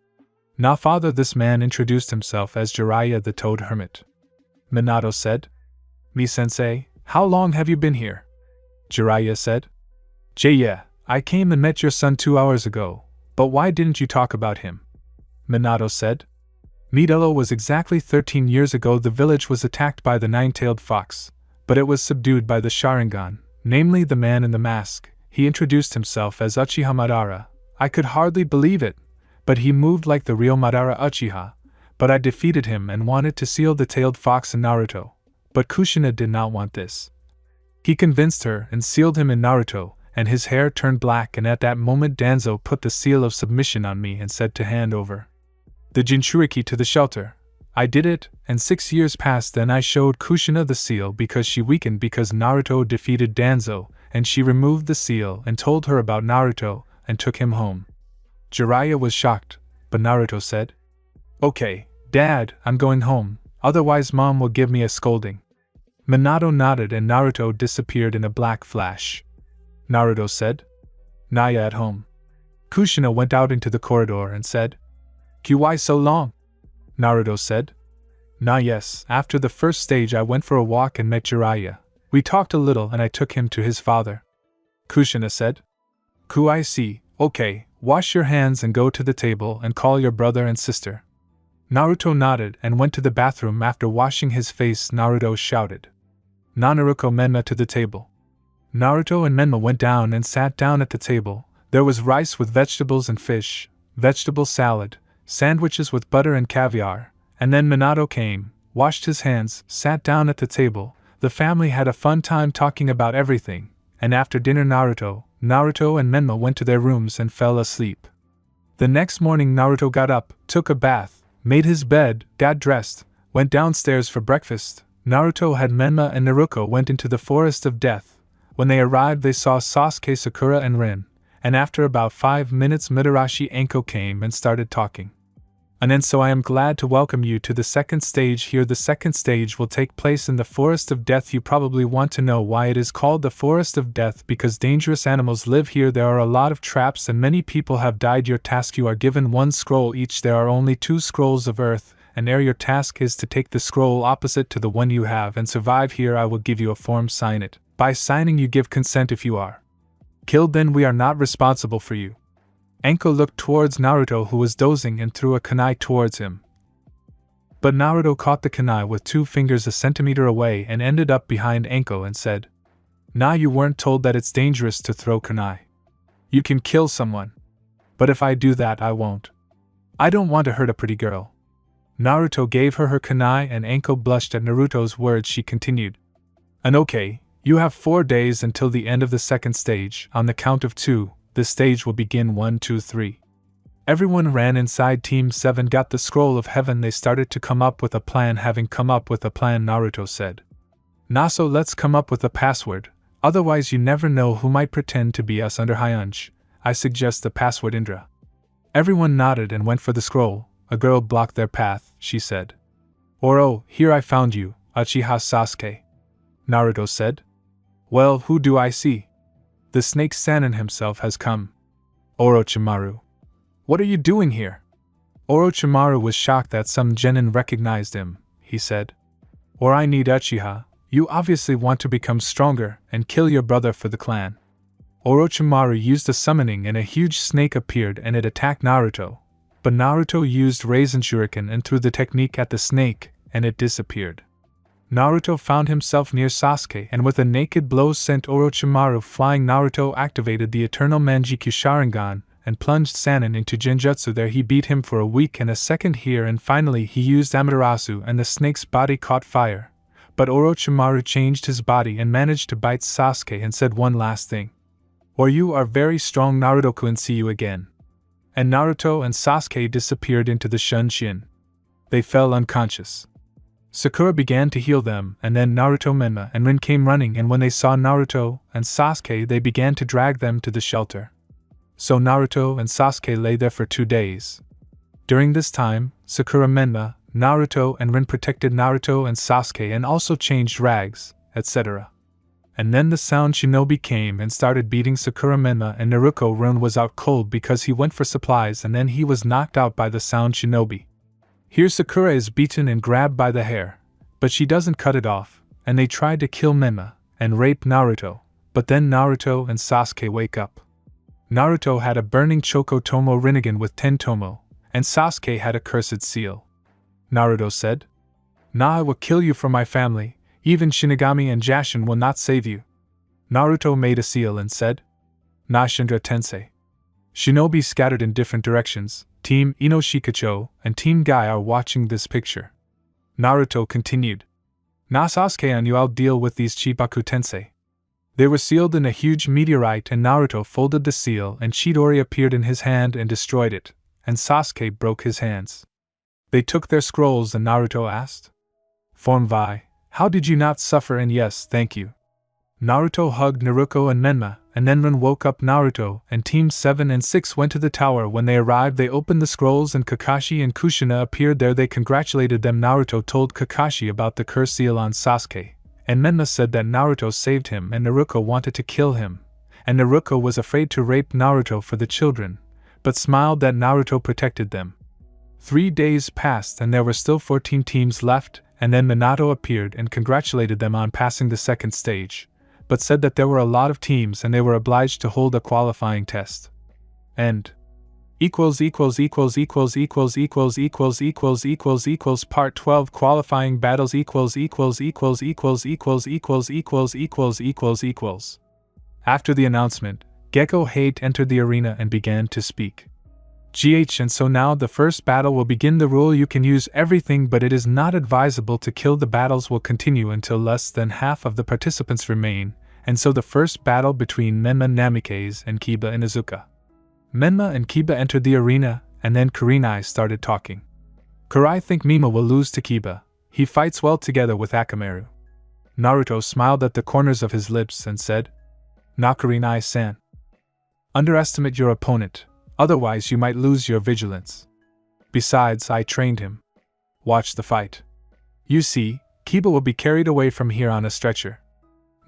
Nah, father. This man introduced himself as Jiraiya the Toad Hermit. Minato said, Mi-sensei, how long have you been here? Jiraiya said, Yeah, I came and met your son 2 hours ago, but why didn't you talk about him? Minato said, Midelo was exactly 13 years ago. The village was attacked by the nine-tailed fox, but it was subdued by the Sharingan, namely the man in the mask. He introduced himself as Uchiha Madara. I could hardly believe it, but he moved like the real Madara Uchiha, but I defeated him and wanted to seal the tailed fox in Naruto, but Kushina did not want this. He convinced her and sealed him in Naruto, and his hair turned black, and at that moment Danzo put the seal of submission on me and said to hand over the Jinchuriki to the shelter. I did it, and 6 years passed. Then I showed Kushina the seal because she weakened because Naruto defeated Danzo, and she removed the seal and told her about Naruto and took him home. Jiraiya was shocked, but Naruto said, Okay, Dad, I'm going home, otherwise Mom will give me a scolding. Minato nodded and Naruto disappeared in a black flash. Naruto said, Naya at home. Kushina went out into the corridor and said, Why so long? Naruto said, Nah, yes, after the first stage I went for a walk and met Jiraiya. We talked a little and I took him to his father. Kushina said, I see, okay, wash your hands and go to the table and call your brother and sister. Naruto nodded and went to the bathroom. After washing his face, Naruto shouted, Naruto Menma to the table. Naruto and Menma went down and sat down at the table. There was rice with vegetables and fish, vegetable salad, sandwiches with butter and caviar, and then Minato came, washed his hands, sat down at the table. The family had a fun time talking about everything, and after dinner Naruto and Menma went to their rooms and fell asleep. The next morning Naruto got up, took a bath, made his bed, got dressed, went downstairs for breakfast. Naruto had Menma and Naruto went into the forest of death. When they arrived they saw Sasuke, Sakura and Rin, and after about 5 minutes Mitarashi Anko came and started talking. And so I am glad to welcome you to the second stage here. The second stage will take place in the Forest of Death. You probably want to know why it is called the Forest of Death, because dangerous animals live here. There are a lot of traps and many people have died. Your task: you are given 1 scroll each. There are only 2 scrolls of earth and air. Your task is to take the scroll opposite to the one you have and survive here. I will give you a form, sign it. By signing you give consent. If you are killed then we are not responsible for you. Anko looked towards Naruto, who was dozing, and threw a kunai towards him. But Naruto caught the kunai with 2 fingers a centimeter away and ended up behind Anko and said, "Nah, you weren't told that it's dangerous to throw kunai. You can kill someone. But if I do that I won't. I don't want to hurt a pretty girl." Naruto gave her kunai and Anko blushed at Naruto's words. She continued, "And okay, you have 4 days until the end of the second stage. On the count of 2, the stage will begin. 1, 2, 3. Everyone ran inside. Team 7 got the scroll of heaven. They started to come up with a plan. Having come up with a plan, Naruto said, "Naso, let's come up with a password. Otherwise you never know who might pretend to be us under Hyunj. I suggest the password Indra." Everyone nodded and went for the scroll. A girl blocked their path. She said, "Oro, here I found you, Uchiha Sasuke." Naruto said, "Well, who do I see? The snake Sannin himself has come." "Orochimaru. What are you doing here?" Orochimaru was shocked that some genin recognized him. He said, "Or I need Uchiha. You obviously want to become stronger and kill your brother for the clan." Orochimaru used a summoning and a huge snake appeared and it attacked Naruto. But Naruto used Raisin Shuriken and threw the technique at the snake and it disappeared. Naruto found himself near Sasuke and with a naked blow sent Orochimaru flying. Naruto activated the Eternal Manjikyu Sharingan and plunged Sannin into Genjutsu. There he beat him for a week and a second here, and finally he used Amaterasu and the snake's body caught fire. But Orochimaru changed his body and managed to bite Sasuke and said one last thing. "Or you are very strong, Naruto-kun, see you again." And Naruto and Sasuke disappeared into the Shunshin. They fell unconscious. Sakura began to heal them, and then Naruto, Menma, and Rin came running, and when they saw Naruto and Sasuke they began to drag them to the shelter. So Naruto and Sasuke lay there for 2 days. During this time, Sakura, Menma, Naruto and Rin protected Naruto and Sasuke and also changed rags, etc. And then the sound shinobi came and started beating Sakura, Menma, and Naruto. Rin was out cold because he went for supplies and then he was knocked out by the sound shinobi. Here Sakura is beaten and grabbed by the hair, but she doesn't cut it off, and they tried to kill Menma and rape Naruto, but then Naruto and Sasuke wake up. Naruto had a burning Choco Tomo Rinnegan with 10 Tomo, and Sasuke had a cursed seal. Naruto said, "Nah, I will kill you for my family, even Shinigami and Jashin will not save you." Naruto made a seal and said, "Nah, Shindra Tensei." Shinobi scattered in different directions. Team Ino Shikacho and Team Guy are watching this picture. Naruto continued, "Na Sasuke and you, I'll deal with these Chibaku Tensei." They were sealed in a huge meteorite and Naruto folded the seal and Chidori appeared in his hand and destroyed it, and Sasuke broke his hands. They took their scrolls and Naruto asked, "Form Vi, how did you not suffer?" And yes, thank you. Naruto hugged Naruto and Menma, and then Rin woke up Naruto, and Team 7 and 6 went to the tower. When they arrived they opened the scrolls and Kakashi and Kushina appeared there. They congratulated them. Naruto told Kakashi about the curse seal on Sasuke, and Menma said that Naruto saved him and Naruto wanted to kill him, and Naruto was afraid to rape Naruto for the children, but smiled that Naruto protected them. 3 days passed and there were still 14 teams left, and then Minato appeared and congratulated them on passing the second stage, but said that there were a lot of teams and they were obliged to hold a qualifying test. And Part 12 Qualifying Battles After the announcement, Gecko Hate entered the arena and began to speak. And so now the first battle will begin. The rule: you can use everything, but it is not advisable to kill. The battles will continue until less than half of the participants remain, and so the first battle between Menma Namikaze and Kiba Inuzuka. Menma and Kiba entered the arena, and then Kurinai started talking. I think Mima will lose to Kiba. He fights well together with Akamaru. Naruto smiled at the corners of his lips and said, "Na Kurinai-san. Underestimate your opponent, otherwise you might lose your vigilance. Besides, I trained him. Watch the fight. You see, Kiba will be carried away from here on a stretcher."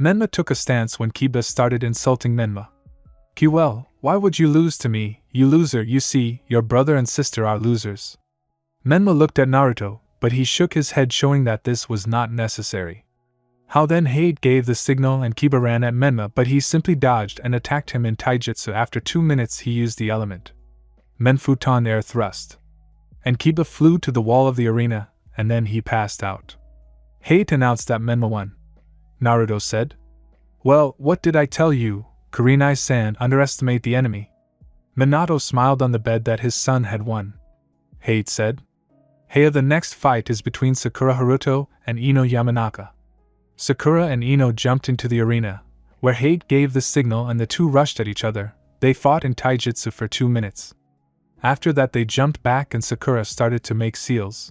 Menma took a stance when Kiba started insulting Menma. "Well, why would you lose to me, you loser? You see, your brother and sister are losers." Menma looked at Naruto, but he shook his head, showing that this was not necessary. How then? Hate gave the signal and Kiba ran at Menma, but he simply dodged and attacked him in taijutsu. After 2 minutes he used the element Menfuton air thrust. And Kiba flew to the wall of the arena, and then he passed out. Hate announced that Menma won. Naruto said, "Well, what did I tell you, Kurinai-san? Underestimate the enemy." Minato smiled on the bed that his son had won. Hate said, The next fight is between Sakura Haruto and Ino Yamanaka." Sakura and Ino jumped into the arena, where Hate gave the signal and the two rushed at each other. They fought in taijutsu for 2 minutes. After that they jumped back and Sakura started to make seals.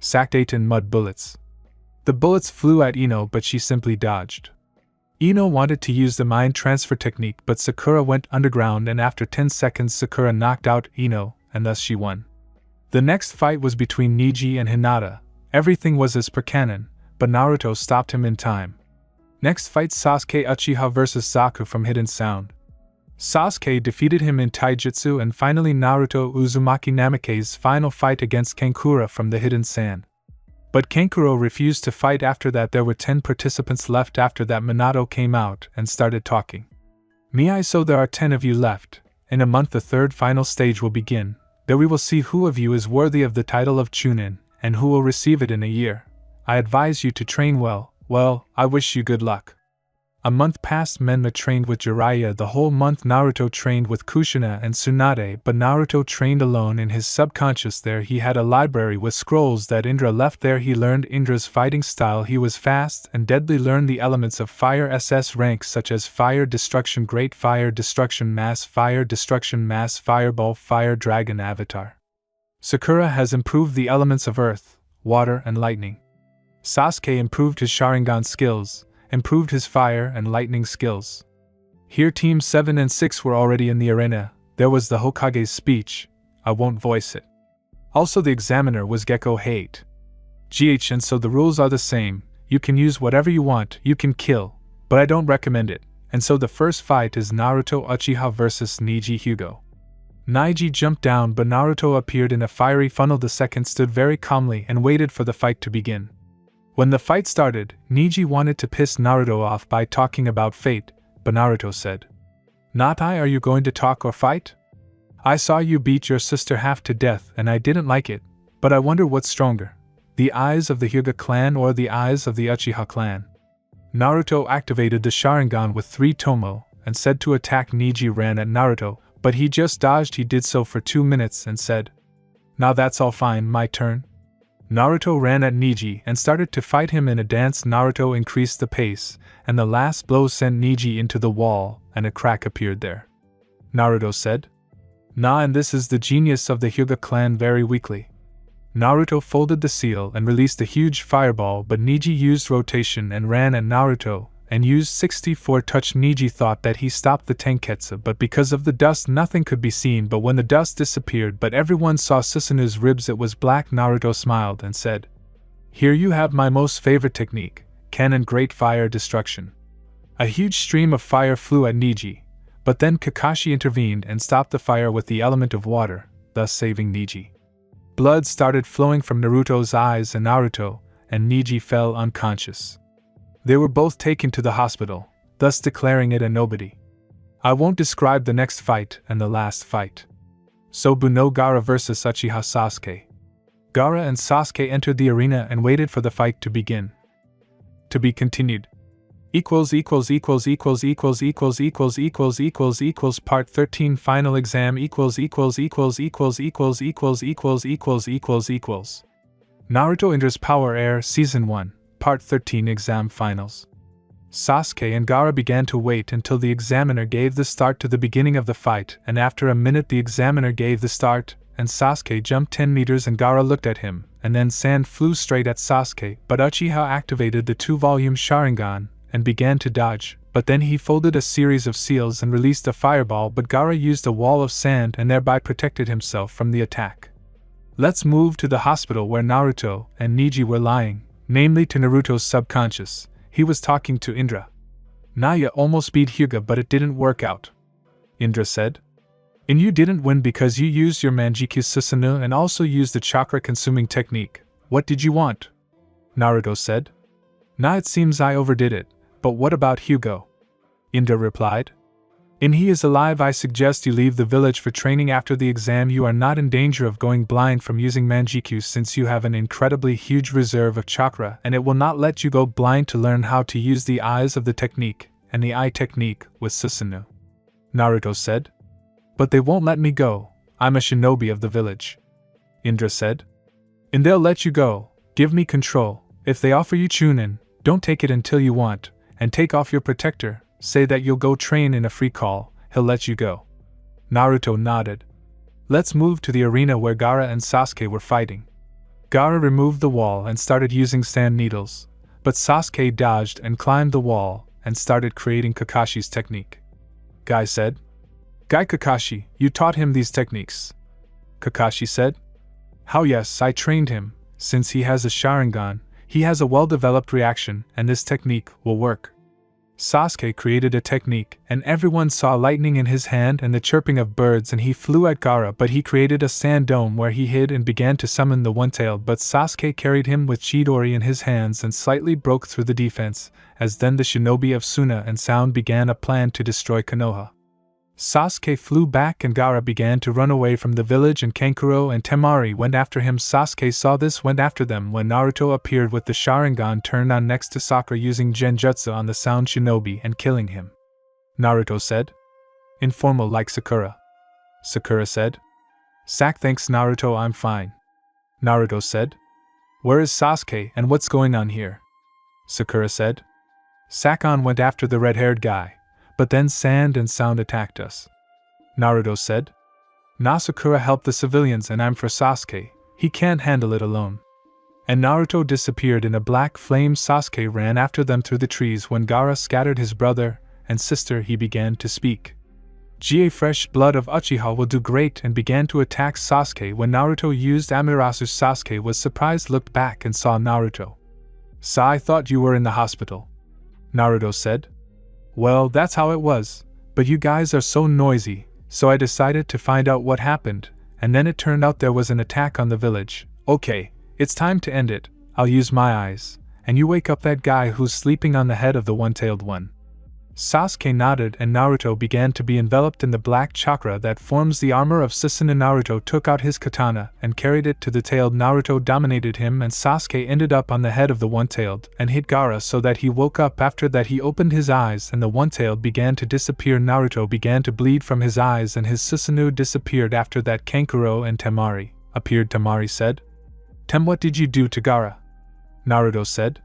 Sakdaten mud bullets. The bullets flew at Ino, but she simply dodged. Ino wanted to use the mind transfer technique, but Sakura went underground, and after 10 seconds Sakura knocked out Ino, and thus she won. The next fight was between Neji and Hinata. Everything was as per canon, but Naruto stopped him in time. Next fight: Sasuke Uchiha vs Zaku from Hidden Sound. Sasuke defeated him in taijutsu, and finally Naruto Uzumaki Namikaze's final fight against Kankuro from the Hidden Sand. But Kankuro refused to fight. After that there were 10 participants left. After that Minato came out and started talking. So there are 10 of you left. In a month the third final stage will begin. There we will see who of you is worthy of the title of Chunin, and who will receive it in a year. I advise you to train well. Well, I wish you good luck. A month passed. Menma trained with Jiraiya the whole month. Naruto trained with Kushina and Tsunade, but Naruto trained alone in his subconscious. There he had a library with scrolls that Indra left there. He learned Indra's fighting style. He was fast and deadly. Learned the elements of fire SS ranks such as fire destruction, great fire destruction, mass fireball, fire dragon, avatar. Sakura has improved the elements of earth, water and lightning. Sasuke improved his Sharingan skills, improved his fire and lightning skills. Here teams 7 and 6 were already in the arena. There was the Hokage's speech. I won't voice it. Also the examiner was Gecko Hate. And so the rules are the same. You can use whatever you want, you can kill, but I don't recommend it. And so the first fight is Naruto Uchiha vs Neji Hyuga. Neji jumped down, but Naruto appeared in a fiery funnel. The second stood very calmly and waited for the fight to begin. When the fight started, Neji wanted to piss Naruto off by talking about fate, but Naruto said, "Not I. Are you going to talk or fight? I saw you beat your sister half to death and I didn't like it, but I wonder what's stronger, the eyes of the Hyuga clan or the eyes of the Uchiha clan?" Naruto activated the Sharingan with 3 Tomo and said to attack. Neji ran at Naruto, but he just dodged. He did so for 2 minutes and said, "Now that's all fine, my turn." Naruto ran at Neji and started to fight him in a dance. Naruto increased the pace, and the last blow sent Neji into the wall, and a crack appeared there. Naruto said, "Nah, and this is the genius of the Hyuga clan." Very weakly. Naruto folded the seal and released a huge fireball, but Neji used rotation and ran at Naruto, and used 64 touch. Neji thought that he stopped the Tenketsu, but because of the dust nothing could be seen. But when the dust disappeared but everyone saw Susanu's ribs, it was black. Naruto smiled and said, "Here you have my most favorite technique, Cannon Great Fire Destruction." A huge stream of fire flew at Neji, but then Kakashi intervened and stopped the fire with the element of water, thus saving Neji. Blood started flowing from Naruto's eyes and Naruto, and Neji fell unconscious. They were both taken to the hospital, thus declaring it a nobody. I won't describe the next fight and the last fight. Sobu no Gaara vs Uchiha Sasuke. Gaara and Sasuke entered the arena and waited for the fight to begin. To be continued. Part 13 Final Exam Naruto enters Power Air Season 1, Part 13 Exam Finals. Sasuke and Gaara began to wait until the examiner gave the start to the beginning of the fight, and after a minute the examiner gave the start, and Sasuke jumped 10 meters and Gaara looked at him, and then sand flew straight at Sasuke, but Uchiha activated the 2-volume Sharingan and began to dodge, but then he folded a series of seals and released a fireball, but Gaara used a wall of sand and thereby protected himself from the attack. Let's move to the hospital where Naruto and Neji were lying, namely to Naruto's subconscious. He was talking to Indra. Naya almost beat Hyuga but it didn't work out. Indra said. And you didn't win because you used your Manjikyu Susanoo and also used the chakra-consuming technique. What did you want? Naruto said. Nah, it seems I overdid it, but what about Hugo? Indra replied. And he is alive. I suggest you leave the village for training after the exam. You are not in danger of going blind from using Manjikyu since you have an incredibly huge reserve of chakra and it will not let you go blind to learn how to use the eyes of the technique and the eye technique with Susanoo. Naruto said. But they won't let me go. I'm a shinobi of the village. Indra said. And they'll let you go. Give me control. If they offer you Chunin, don't take it until you want, and take off your protector. Say that you'll go train in a free call, he'll let you go. Naruto nodded. Let's move to the arena where Gaara and Sasuke were fighting. Gaara removed the wall and started using sand needles, but Sasuke dodged and climbed the wall and started creating Kakashi's technique. Guy said. Guy Kakashi, you taught him these techniques. Kakashi said. How yes, I trained him. Since he has a Sharingan, he has a well-developed reaction and this technique will work. Sasuke created a technique, and everyone saw lightning in his hand and the chirping of birds and he flew at Gaara, but he created a sand dome where he hid and began to summon the one-tailed, but Sasuke carried him with Chidori in his hands and slightly broke through the defense, as then the shinobi of Suna and Sound began a plan to destroy Konoha. Sasuke flew back and Gaara began to run away from the village and Kankuro and Temari went after him. Sasuke saw this, went after them when Naruto appeared with the Sharingan turned on next to Sakura using Genjutsu on the Sound shinobi and killing him. Naruto said. Informal like Sakura. Sakura said. Sak thanks Naruto, I'm fine. Naruto said. Where is Sasuke and what's going on here? Sakura said. Sakon went after the red-haired guy. But then Sand and Sound attacked us. Naruto said. Nah, Sakura helped the civilians and I'm for Sasuke, he can't handle it alone. And Naruto disappeared in a black flame. Sasuke ran after them through the trees. When Gaara scattered his brother and sister he began to speak. Ga fresh blood of Uchiha will do great and began to attack Sasuke. When Naruto used Amaterasu, Sasuke was surprised, looked back and saw Naruto. Sa, I thought you were in the hospital. Naruto said. Well, that's how it was, but you guys are so noisy, so I decided to find out what happened, and then it turned out there was an attack on the village. Okay, it's time to end it, I'll use my eyes, and you wake up that guy who's sleeping on the head of the one-tailed one. Sasuke nodded and Naruto began to be enveloped in the black chakra that forms the armor of Susanoo. Naruto took out his katana and carried it to the tailed. Naruto dominated him and Sasuke ended up on the head of the one-tailed and hit Gaara so that he woke up. After that he opened his eyes and the one-tailed began to disappear. Naruto began to bleed from his eyes and his Susanoo disappeared. After that Kankuro and Temari appeared. Temari said. Tem, what did you do to Gaara? Naruto said.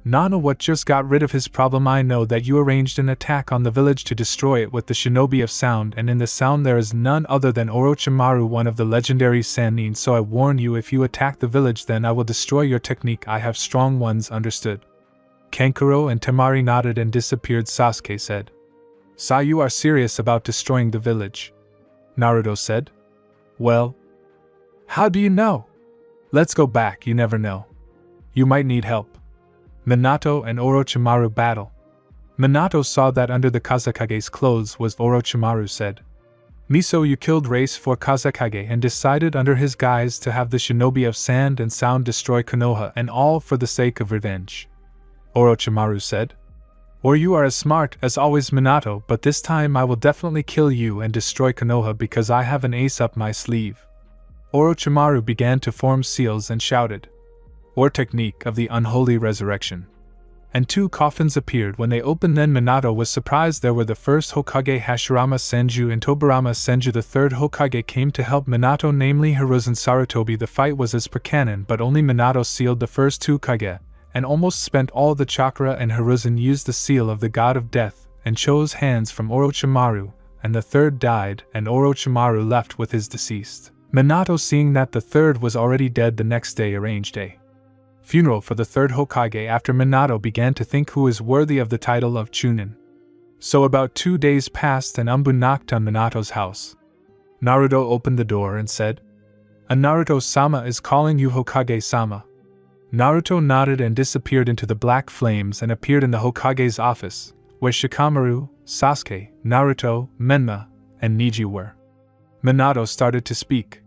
Nana, what just got rid of his problem. I know that you arranged an attack on the village to destroy it with the shinobi of Sound, and in the Sound there is none other than Orochimaru, one of the legendary Sannin, so I warn you, if you attack the village then I will destroy your technique. I have strong ones, understood? Kankuro and Temari nodded and disappeared. Sasuke said. Sa, you are serious about destroying the village? Naruto said. Well, how do you know? Let's go back, you never know. You might need help. Minato and Orochimaru battle. Minato saw that under the Kazekage's clothes was Orochimaru said. Miso, you killed race for Kazekage and decided under his guise to have the shinobi of Sand and Sound destroy Konoha, and all for the sake of revenge. Orochimaru said. Or you are as smart as always, Minato, but this time I will definitely kill you and destroy Konoha because I have an ace up my sleeve. Orochimaru began to form seals and shouted. Or technique of the unholy resurrection. and 2 coffins appeared. When they opened then Minato was surprised. There were the first Hokage Hashirama Senju and Tobirama Senju. The third Hokage came to help Minato, namely Hiruzen Sarutobi. The fight was as per canon, but only Minato sealed the first 2 Kage, and almost spent all the chakra, and Hiruzen used the seal of the god of death, and chose hands from Orochimaru, and the third died, and Orochimaru left with his deceased. Minato, seeing that the third was already dead, the next day arranged a funeral for the third Hokage. After Minato began to think who is worthy of the title of Chunin. So about 2 days passed and Umbu knocked on Minato's house. Naruto opened the door and said, "A Naruto-sama is calling you, Hokage-sama." Naruto nodded and disappeared into the black flames and appeared in the Hokage's office, where Shikamaru, Sasuke, Naruto, Menma, and Neji were. Minato started to speak.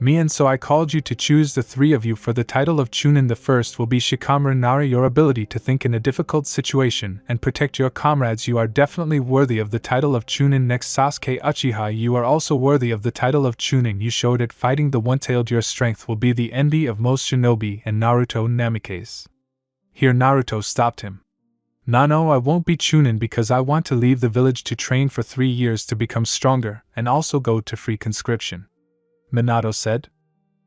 "Me, and so I called you to choose the 3 of you for the title of Chunin. The first will be Shikamaru Nara. Your ability to think in a difficult situation and protect your comrades. You are definitely worthy of the title of Chunin. Next, Sasuke Uchiha. You are also worthy of the title of Chunin. You showed it fighting the one-tailed. Your strength will be the envy of most shinobi." And Naruto Namikaze. Here Naruto stopped him. "No, I won't be Chunin because I want to leave the village to train for 3 years to become stronger and also go to free conscription." Minato said,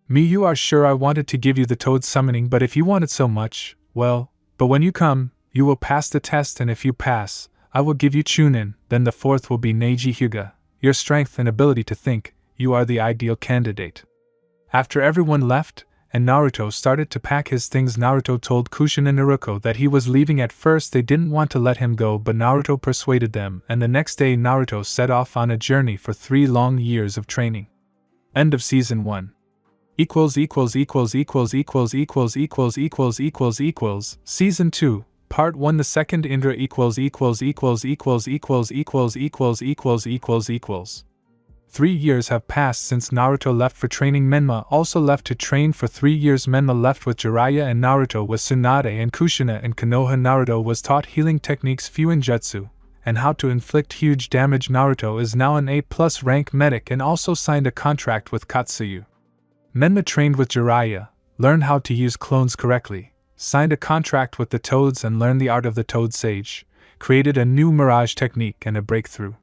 "Me, you are sure I wanted to give you the toad summoning, but if you want it so much, well, but when you come, you will pass the test, and if you pass, I will give you Chunin. Then the 4th will be Neji Hyuga. Your strength and ability to think, you are the ideal candidate." After everyone left, and Naruto started to pack his things, Naruto told Kushina and Naruto that he was leaving. At first they didn't want to let him go, but Naruto persuaded them, and the next day Naruto set off on a journey for 3 long years of training. End of Season 1. Season 2, Part 1. The second Indra == 3 years have passed since Naruto left for training. Menma also left to train for 3 years. Menma left with Jiraiya and Naruto with Tsunade and Kushina and Konoha. Naruto was taught healing techniques, Fuinjutsu, and how to inflict huge damage. Naruto is now an A+ rank medic and also signed a contract with Katsuyu. Menma trained with Jiraiya, learned how to use clones correctly, signed a contract with the Toads and learned the art of the Toad Sage, created a new Mirage technique and a breakthrough.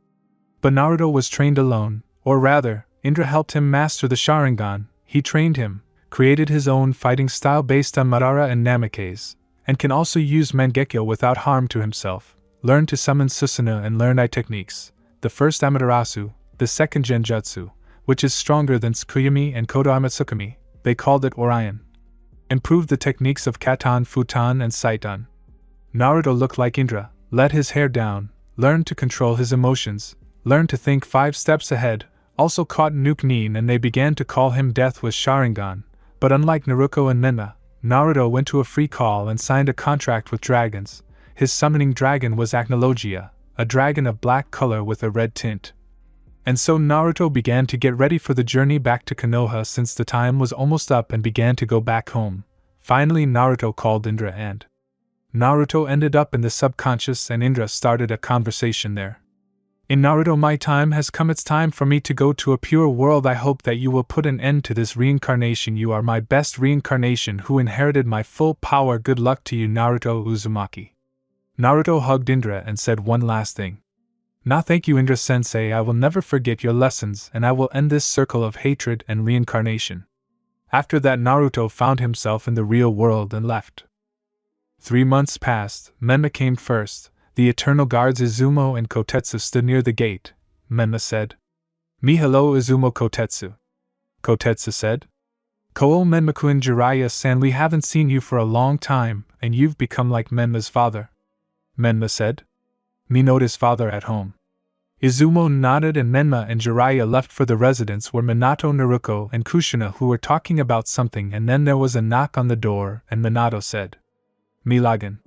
But Naruto was trained alone, or rather, Indra helped him master the Sharingan. He trained him, created his own fighting style based on Madara and Namikaze, and can also use Mangekyo without harm to himself, learned to summon Susanoo and learned I techniques, the first Amaterasu, the second Genjutsu, which is stronger than Tsukuyami and Kodo Amatsukami, they called it Orion. Improved the techniques of Katan, Futon and Saiton. Naruto looked like Indra, let his hair down, learned to control his emotions, learned to think 5 steps ahead, also caught Nuke Nin, and they began to call him Death with Sharingan. But unlike Naruto and Menma, Naruto went to a free call and signed a contract with dragons. His summoning dragon was Acnologia, a dragon of black color with a red tint. And so Naruto began to get ready for the journey back to Konoha since the time was almost up and began to go back home. Finally Naruto called Indra and Naruto ended up in the subconscious and Indra started a conversation there. "In Naruto, my time has come. It's time for me to go to a pure world. I hope that you will put an end to this reincarnation. You are my best reincarnation who inherited my full power. Good luck to you, Naruto Uzumaki." Naruto hugged Indra and said one last thing. "Nah, thank you, Indra-sensei. I will never forget your lessons and I will end this circle of hatred and reincarnation." After that Naruto found himself in the real world and left. 3 months passed. Menma came first. The eternal guards Izumo and Kotetsu stood near the gate. Menma said, "Me hello Izumo Kotetsu." Kotetsu said, "Ko Menmaku Jiraiya-san, we haven't seen you for a long time, and you've become like Menma's father." Menma said, "Me notice father at home." Izumo nodded and Menma and Jiraiya left for the residence where Minato, Naruto, and Kushina who were talking about something, and then there was a knock on the door and Minato said, "Me login."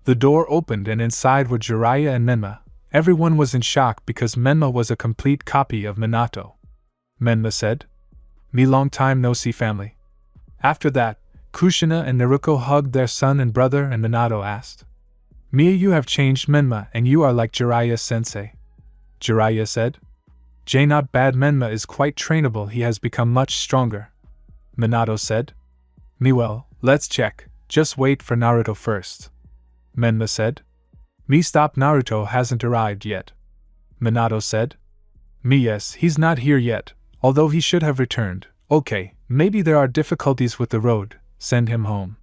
The door opened and inside were Jiraiya and Menma. Everyone was in shock because Menma was a complete copy of Minato. Menma said, "Me long time no see family." After that, Kushina and Naruto hugged their son and brother and Minato asked, "Mia, you have changed Menma and you are like Jiraiya-sensei." Jiraiya said, "Jay, not bad. Menma is quite trainable. He has become much stronger." Minato said, "Me well, let's check, just wait for Naruto first." Menma said. Me stop, Naruto hasn't arrived yet. Minato said. Me yes, he's not here yet, although he should have returned. Okay, maybe there are difficulties with the road, send him home.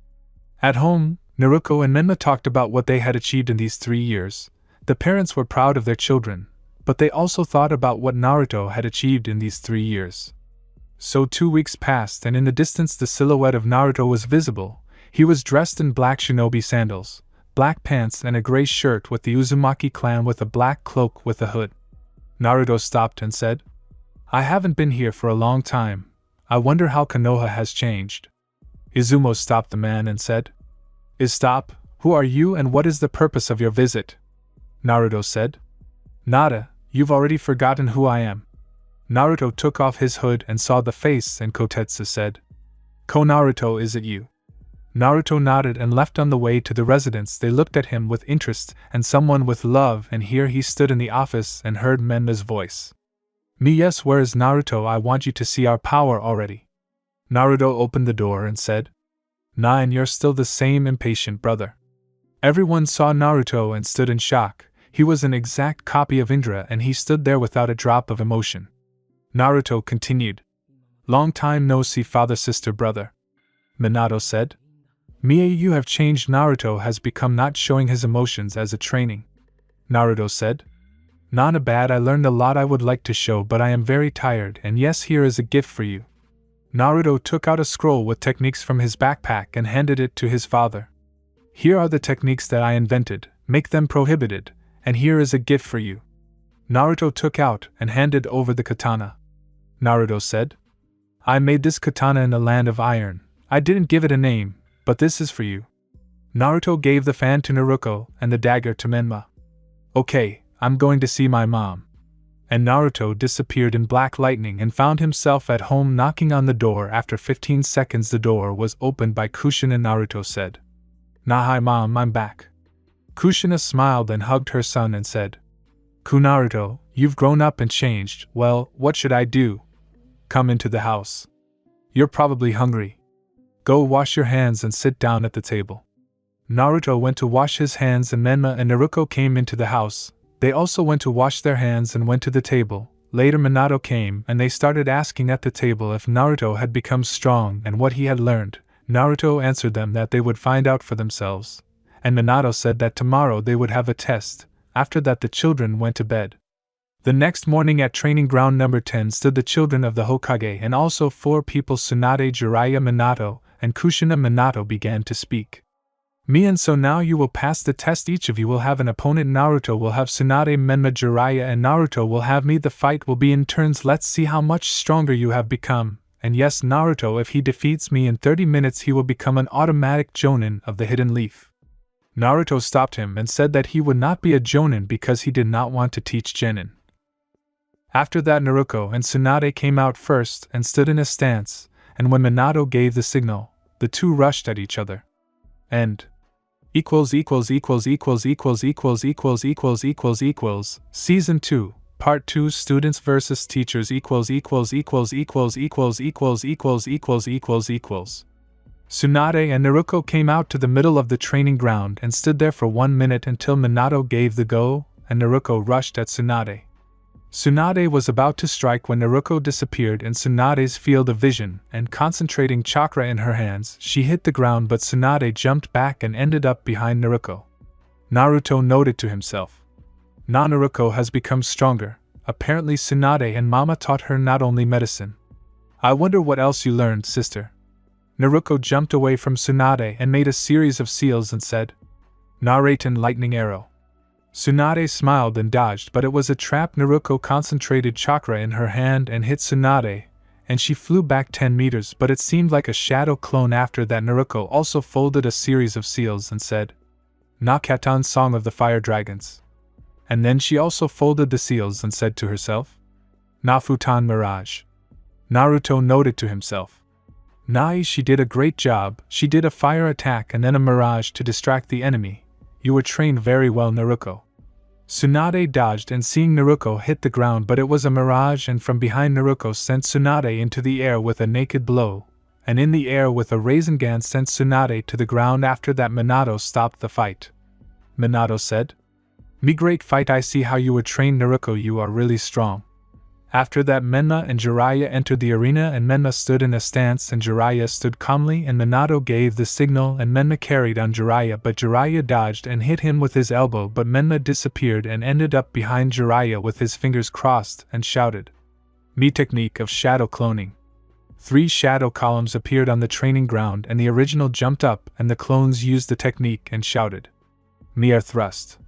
At home, Naruto and Menma talked about what they had achieved in these 3 years. The parents were proud of their children, but they also thought about what Naruto had achieved in these 3 years. So 2 weeks passed, and in the distance the silhouette of Naruto was visible. He was dressed in black shinobi sandals, black pants and a gray shirt with the Uzumaki clan with a black cloak with a hood. Naruto stopped and said, I haven't been here for a long time. I wonder how Konoha has changed. Izumo stopped the man and said, Stop, who are you and what is the purpose of your visit? Naruto said, Nada, you've already forgotten who I am. Naruto took off his hood and saw the face, and Kotetsu said, Ko Naruto, is it you? Naruto nodded and left. On the way to the residence they looked at him with interest and someone with love, and here he stood in the office and heard Menma's voice. Me yes, where is Naruto? I want you to see our power already. Naruto opened the door and said, Nah, and you're still the same impatient brother. Everyone saw Naruto and stood in shock. He was an exact copy of Indra and he stood there without a drop of emotion. Naruto continued. Long time no see, father, sister, brother. Minato said. Mie, you have changed. Naruto has become not showing his emotions as a training. Naruto said. Not bad, I learned a lot I would like to show, but I am very tired, and yes, here is a gift for you. Naruto took out a scroll with techniques from his backpack and handed it to his father. Here are the techniques that I invented, make them prohibited, and here is a gift for you. Naruto took out and handed over the katana. Naruto said, I made this katana in the land of iron. I didn't give it a name, but this is for you. Naruto gave the fan to Naruto and the dagger to Menma. Okay, I'm going to see my mom. And Naruto disappeared in black lightning and found himself at home knocking on the door. After 15 seconds the door was opened by Kushina. Naruto said, Nah, hi mom, I'm back. Kushina smiled and hugged her son and said, Naruto, you've grown up and changed. Well, what should I do? Come into the house. You're probably hungry. Go wash your hands and sit down at the table. Naruto went to wash his hands and Menma and Naruto came into the house. They also went to wash their hands and went to the table. Later Minato came and they started asking at the table if Naruto had become strong and what he had learned. Naruto answered them that they would find out for themselves. And Minato said that tomorrow they would have a test. After that the children went to bed. The next morning at training ground number 10 stood the children of the Hokage and also 4 people. Tsunade, Jiraiya, Minato, and Kushina. Minato began to speak. Me, and so now you will pass the test. Each of you will have an opponent. Naruto will have Tsunade, Menma, Jiraiya, and Naruto will have me. The fight will be in turns. Let's see how much stronger you have become. And yes, Naruto, if he defeats me in 30 minutes he will become an automatic Jonin of the Hidden Leaf. Naruto stopped him and said that he would not be a Jonin because he did not want to teach Genin. After that Naruto and Tsunade came out first and stood in a stance, and when Minato gave the signal, the two rushed at each other. And Season 2, Part 2 Students vs Teachers Tsunade and Naruto came out to the middle of the training ground and stood there for 1 minute until Minato gave the go, and Naruto rushed at Tsunade. Tsunade was about to strike when Naruto disappeared in Tsunade's field of vision, and concentrating chakra in her hands, she hit the ground, but Tsunade jumped back and ended up behind Naruto. Naruto noted to himself, Naruto has become stronger. Apparently Tsunade and Mama taught her not only medicine. I wonder what else you learned, sister. Naruto jumped away from Tsunade and made a series of seals and said, Narraten lightning arrow. Tsunade smiled and dodged, but it was a trap. Naruto concentrated chakra in her hand and hit Tsunade, and she flew back 10 meters, but it seemed like a shadow clone. After that Naruto also folded a series of seals and said, Nakatan Song of the Fire Dragons. And then she also folded the seals and said to herself, Nafutan Mirage. Naruto noted to himself, Nai, she did a great job. She did a fire attack and then a mirage to distract the enemy. You were trained very well, Naruto. Tsunade dodged and seeing Naruto hit the ground, but it was a mirage, and from behind Naruto sent Tsunade into the air with a naked blow, and in the air with a Rasengan sent Tsunade to the ground. After that Minato stopped the fight. Minato said. "Me great fight, I see how you were trained, Naruto, you are really strong." After that, Menma and Jiraiya entered the arena, and Menma stood in a stance and Jiraiya stood calmly, and Minato gave the signal and Menma carried on Jiraiya, but Jiraiya dodged and hit him with his elbow, but Menma disappeared and ended up behind Jiraiya with his fingers crossed and shouted, "Me technique of shadow cloning." 3 shadow columns appeared on the training ground and the original jumped up and the clones used the technique and shouted, "Me air thrust."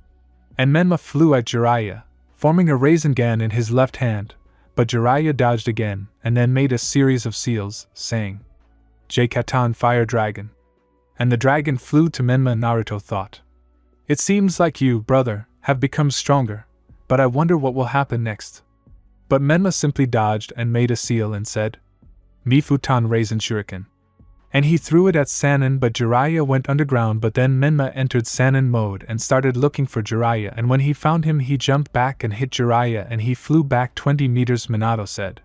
And Menma flew at Jiraiya, forming a Rasengan in his left hand, but Jiraiya dodged again and then made a series of seals, saying, "J-Katan Fire Dragon." And the dragon flew to Menma. Naruto thought, "It seems like you, brother, have become stronger, but I wonder what will happen next." But Menma simply dodged and made a seal and said, "Me Futon Raisin Shuriken." And he threw it at Sannin, but Jiraiya went underground, but then Menma entered Sannin mode and started looking for Jiraiya, and when he found him he jumped back and hit Jiraiya and he flew back 20 meters. Minato said,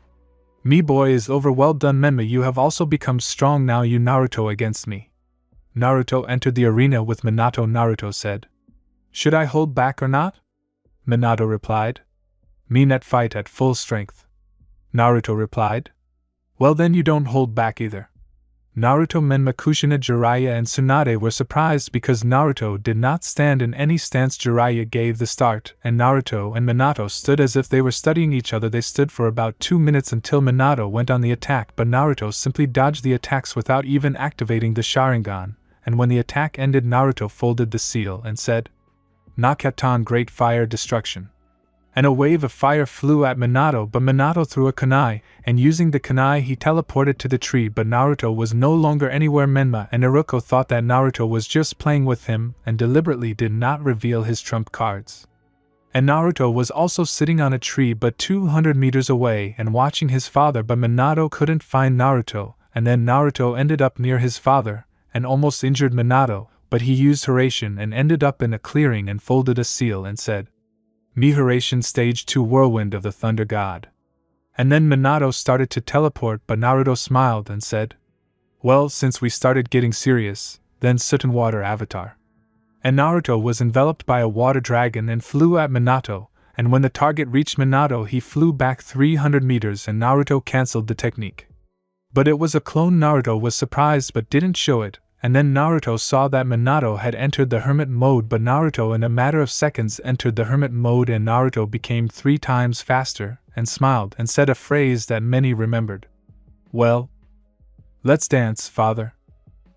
"Me boy is over, well done Menma, you have also become strong now, you Naruto against me." Naruto entered the arena with Minato. Naruto said, "Should I hold back or not?" Minato replied, "Me net fight at full strength." Naruto replied, "Well then you don't hold back either." Naruto, Menma, Kushina, Jiraiya and Tsunade were surprised because Naruto did not stand in any stance. Jiraiya gave the start, and Naruto and Minato stood as if they were studying each other. They stood for about 2 minutes until Minato went on the attack, but Naruto simply dodged the attacks without even activating the Sharingan, and when the attack ended Naruto folded the seal and said, "Nakatan Great Fire Destruction." And a wave of fire flew at Minato, but Minato threw a kunai, and using the kunai he teleported to the tree, but Naruto was no longer anywhere. Menma and Naruto thought that Naruto was just playing with him and deliberately did not reveal his trump cards. And Naruto was also sitting on a tree but 200 meters away and watching his father, but Minato couldn't find Naruto, and then Naruto ended up near his father and almost injured Minato, but he used Hiraishin and ended up in a clearing and folded a seal and said, "Me Hiraishin Stage 2 Whirlwind of the Thunder God." And then Minato started to teleport, but Naruto smiled and said, "Well, since we started getting serious, then Soot and Water Avatar." And Naruto was enveloped by a water dragon and flew at Minato, and when the target reached Minato he flew back 300 meters and Naruto cancelled the technique. But it was a clone. Naruto was surprised but didn't show it, and then Naruto saw that Minato had entered the hermit mode, but Naruto in a matter of seconds entered the hermit mode and Naruto became 3 times faster, and smiled and said a phrase that many remembered. "Well, let's dance, father."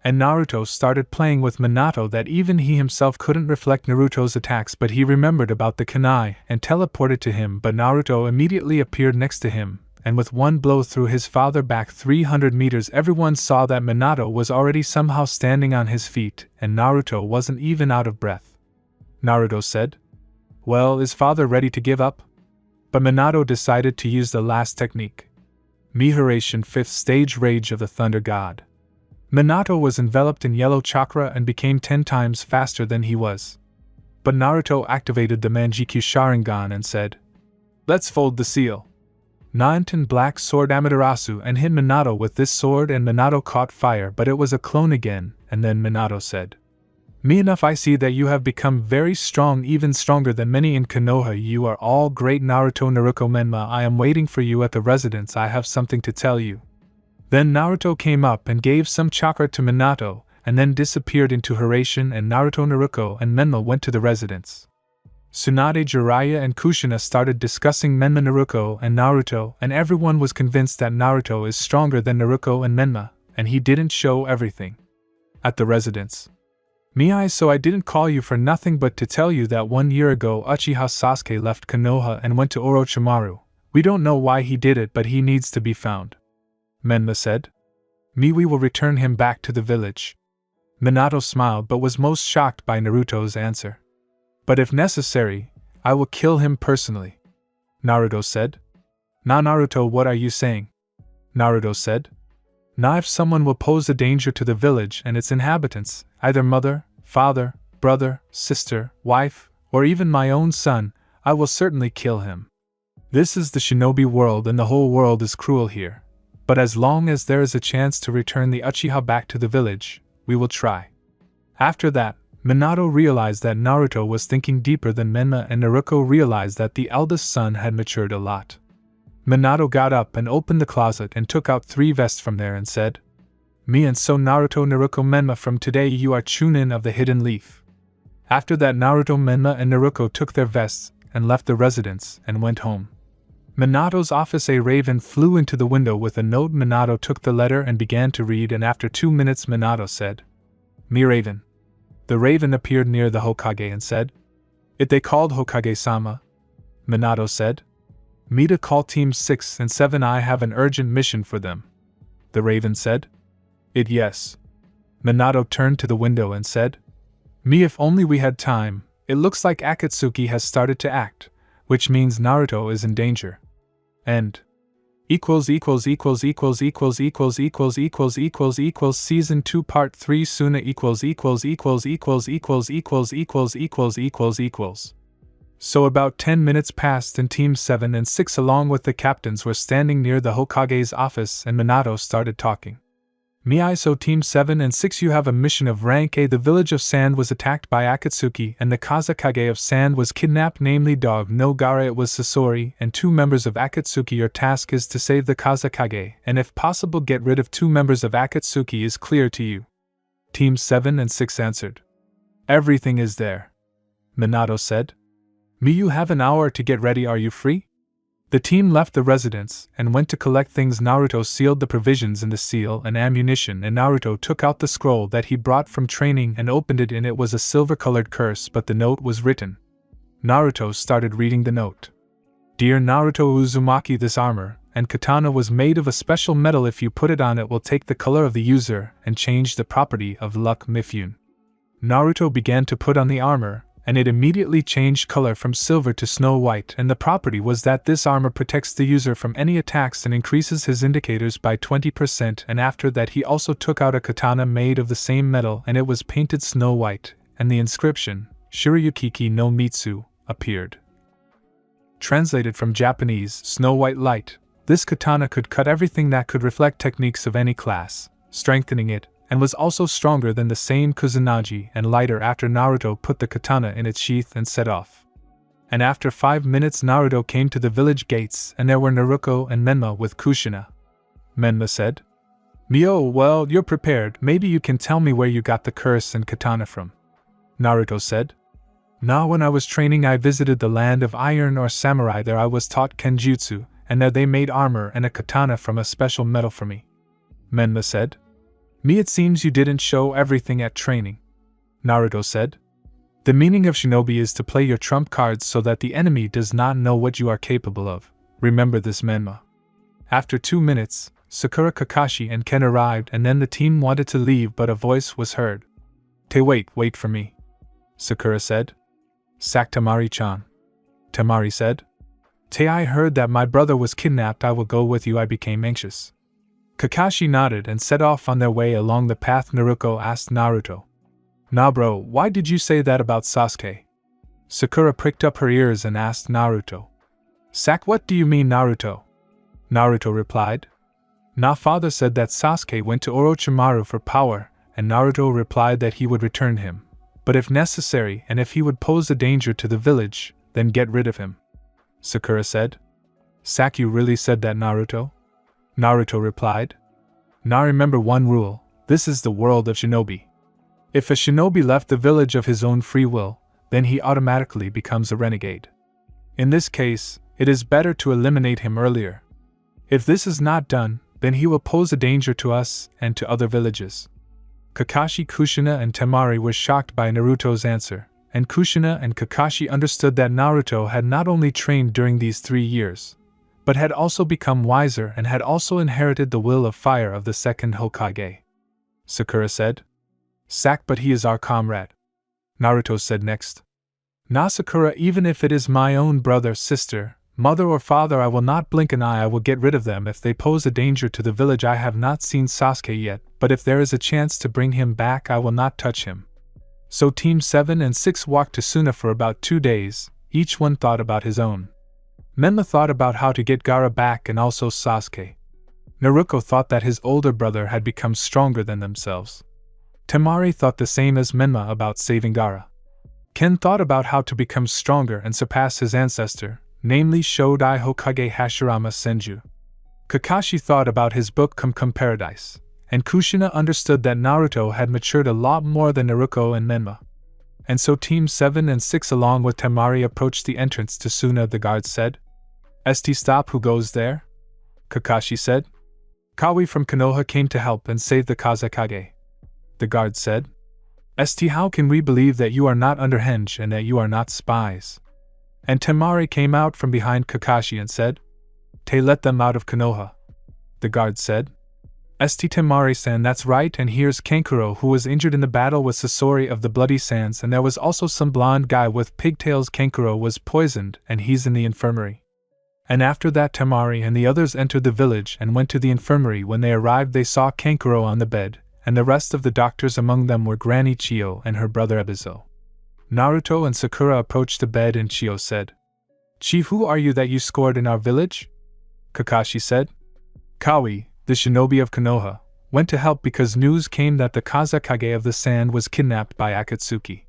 And Naruto started playing with Minato that even he himself couldn't reflect Naruto's attacks, but he remembered about the kunai and teleported to him, but Naruto immediately appeared next to him, and with one blow threw his father back 300 meters. Everyone saw that Minato was already somehow standing on his feet, and Naruto wasn't even out of breath. Naruto said, "Well, is father ready to give up?" But Minato decided to use the last technique. Mihiraishin 5th Stage Rage of the Thunder God. Minato was enveloped in yellow chakra and became 10 times faster than he was. But Naruto activated the Manjikyu Sharingan and said, "Let's fold the seal." Nainton Black Sword Amaterasu and hit Minato with this sword, and Minato caught fire, but it was a clone again, and then Minato said, "Me enough, I see that you have become very strong, even stronger than many in Konoha. You are all great Naruto." "Naruto Menma, I am waiting for you at the residence, I have something to tell you." Then Naruto came up and gave some chakra to Minato, and then disappeared into Hiraishin, and Naruto, Naruto and Menma went to the residence. Tsunade, Jiraiya and Kushina started discussing Menma, Naruto and Naruto, and everyone was convinced that Naruto is stronger than Naruto and Menma, and he didn't show everything. At the residence. So I didn't call you for nothing but to tell you that 1 year ago Uchiha Sasuke left Konoha and went to Orochimaru. We don't know why he did it, but he needs to be found. Menma said. We will return him back to the village. Minato smiled but was most shocked by Naruto's answer. But if necessary, I will kill him personally. Naruto said. Naruto, what are you saying? Naruto said. If someone will pose a danger to the village and its inhabitants, either mother, father, brother, sister, wife, or even my own son, I will certainly kill him. This is the shinobi world and the whole world is cruel here. But as long as there is a chance to return the Uchiha back to the village, we will try. After that, Minato realized that Naruto was thinking deeper than Menma, and Naruto realized that the eldest son had matured a lot. Minato got up and opened the closet and took out 3 vests from there and said, "Me and so Naruto Menma, from today you are Chunin of the Hidden Leaf." After that, Naruto, Menma, and Naruto took their vests and left the residence and went home. Minato's office. A raven flew into the window with a note. Minato took the letter and began to read, and after 2 minutes Minato said, "Me Raven." The raven appeared near the Hokage and said, "It they called Hokage-sama?" Minato said, "Me to call teams 6 and 7, I have an urgent mission for them." The raven said, "It yes." Minato turned to the window and said, "Me if only we had time, it looks like Akatsuki has started to act, which means Naruto is in danger. And Season 2 Part 3 Suna So about 10 minutes passed and Team 7 and 6 along with the captains were standing near the Hokage's office, and Minato started talking. So Team 7 and 6, you have a mission of rank A. The village of Sand was attacked by Akatsuki and the Kazakage of Sand was kidnapped, namely Dog no Gara, it was Sasori, and 2 members of Akatsuki. Your task is to save the Kazakage, and if possible get rid of 2 members of Akatsuki. Is clear to you? Team 7 and 6 answered. Everything is there. Minato said. You have an hour to get ready, are you free? The team left the residence and went to collect things. Naruto sealed the provisions in the seal and ammunition, and Naruto took out the scroll that he brought from training and opened it, and it was a silver-colored curse, but the note was written. Naruto started reading the note. Dear Naruto Uzumaki, this armor and katana was made of a special metal. If you put it on, it will take the color of the user and change the property of luck Mifune. Naruto began to put on the armor, and it immediately changed color from silver to snow white, and the property was that this armor protects the user from any attacks and increases his indicators by 20%, and after that he also took out a katana made of the same metal, and it was painted snow white, and the inscription, Shiryukiki no Mitsu, appeared. Translated from Japanese, Snow White Light, this katana could cut everything that could reflect techniques of any class, strengthening it, and was also stronger than the same Kusanagi and lighter. After Naruto put the katana in its sheath and set off. And after 5 minutes Naruto came to the village gates, and there were Naruto and Menma with Kushina. Menma said, "Mio, well, you're prepared, maybe you can tell me where you got the curse and katana from." Naruto said, When I was training I visited the land of iron or samurai. There I was taught kenjutsu, and there they made armor and a katana from a special metal for me." Menma said, It seems you didn't show everything at training." Naruto said, "The meaning of shinobi is to play your trump cards so that the enemy does not know what you are capable of. Remember this, Menma." After 2 minutes, Sakura, Kakashi, and Ken arrived, and then the team wanted to leave, but a voice was heard. Wait for me," Sakura said. "Tamari-chan." Tamari said. I heard that my brother was kidnapped. I will go with you. I became anxious." Kakashi nodded and set off on their way along the path. Naruto asked Naruto, "Nah bro, why did you say that about Sasuke?" Sakura pricked up her ears and asked Naruto, What do you mean, Naruto?" Naruto replied, Father said that Sasuke went to Orochimaru for power, and Naruto replied that he would return him, but if necessary and if he would pose a danger to the village, then get rid of him." Sakura said, "You really said that, Naruto?" Naruto replied, Remember one rule, this is the world of shinobi. If a shinobi left the village of his own free will, then he automatically becomes a renegade. In this case, it is better to eliminate him earlier. If this is not done, then he will pose a danger to us and to other villages." Kakashi, Kushina, and Temari were shocked by Naruto's answer, and Kushina and Kakashi understood that Naruto had not only trained during these 3 years, but had also become wiser and had also inherited the will of fire of the second Hokage. Sakura said, But he is our comrade." Naruto said next, Sakura, even if it is my own brother, sister, mother or father, I will not blink an eye. I will get rid of them if they pose a danger to the village. I have not seen Sasuke yet, but if there is a chance to bring him back, I will not touch him." So Team 7 and 6 walked to Suna for about 2 days, each one thought about his own. Menma thought about how to get Gaara back and also Sasuke. Naruto thought that his older brother had become stronger than themselves. Temari thought the same as Menma about saving Gaara. Ken thought about how to become stronger and surpass his ancestor, namely Shodai Hokage Hashirama Senju. Kakashi thought about his book Come Paradise, and Kushina understood that Naruto had matured a lot more than Naruto and Menma. And so Team 7 and 6 along with Temari approached the entrance to Suna. The guards said, "St. Stop, who goes there?" Kakashi said. "Kawi from Konoha came to help and save the Kazekage." The guard said, "St. How can we believe that you are not underhenge and that you are not spies?" And Temari came out from behind Kakashi and said, "Te let them out of Konoha." The guard said, "St. Temari-san, that's right, and here's Kankuro who was injured in the battle with Sasori of the Bloody Sands, and there was also some blonde guy with pigtails. Kankuro was poisoned and he's in the infirmary." And after that Temari and the others entered the village and went to the infirmary. When they arrived they saw Kankuro on the bed, and the rest of the doctors. Among them were Granny Chiyo and her brother Ebizo. Naruto and Sakura approached the bed and Chiyo said, "Chief, who are you that you scored in our village?" Kakashi said, "Kawi, the shinobi of Konoha, went to help because news came that the Kazekage of the Sand was kidnapped by Akatsuki."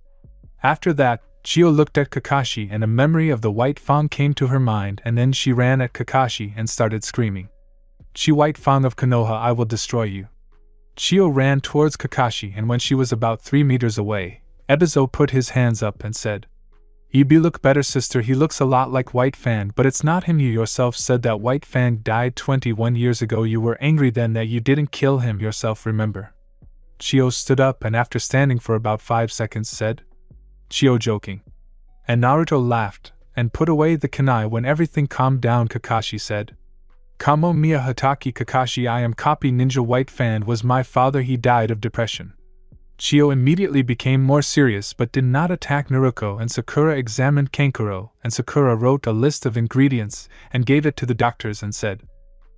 After that, Chiyo looked at Kakashi and a memory of the White Fang came to her mind, and then she ran at Kakashi and started screaming, "Chi White Fang of Konoha, I will destroy you." Chiyo ran towards Kakashi, and when she was about 3 meters away, Ebizo put his hands up and said, "Ibi look better, sister, he looks a lot like White Fang, but it's not him. You yourself said that White Fang died 21 years ago. You were angry then that you didn't kill him yourself, remember?" Chiyo stood up and after standing for about 5 seconds said, "Chiyo joking." And Naruto laughed, and put away the kunai. When everything calmed down, Kakashi said, "Kamo Miya Hataki Kakashi, I am copy ninja. White Fang was my father, he died of depression." Chiyo immediately became more serious but did not attack Naruto, and Sakura examined Kankuro, and Sakura wrote a list of ingredients and gave it to the doctors and said,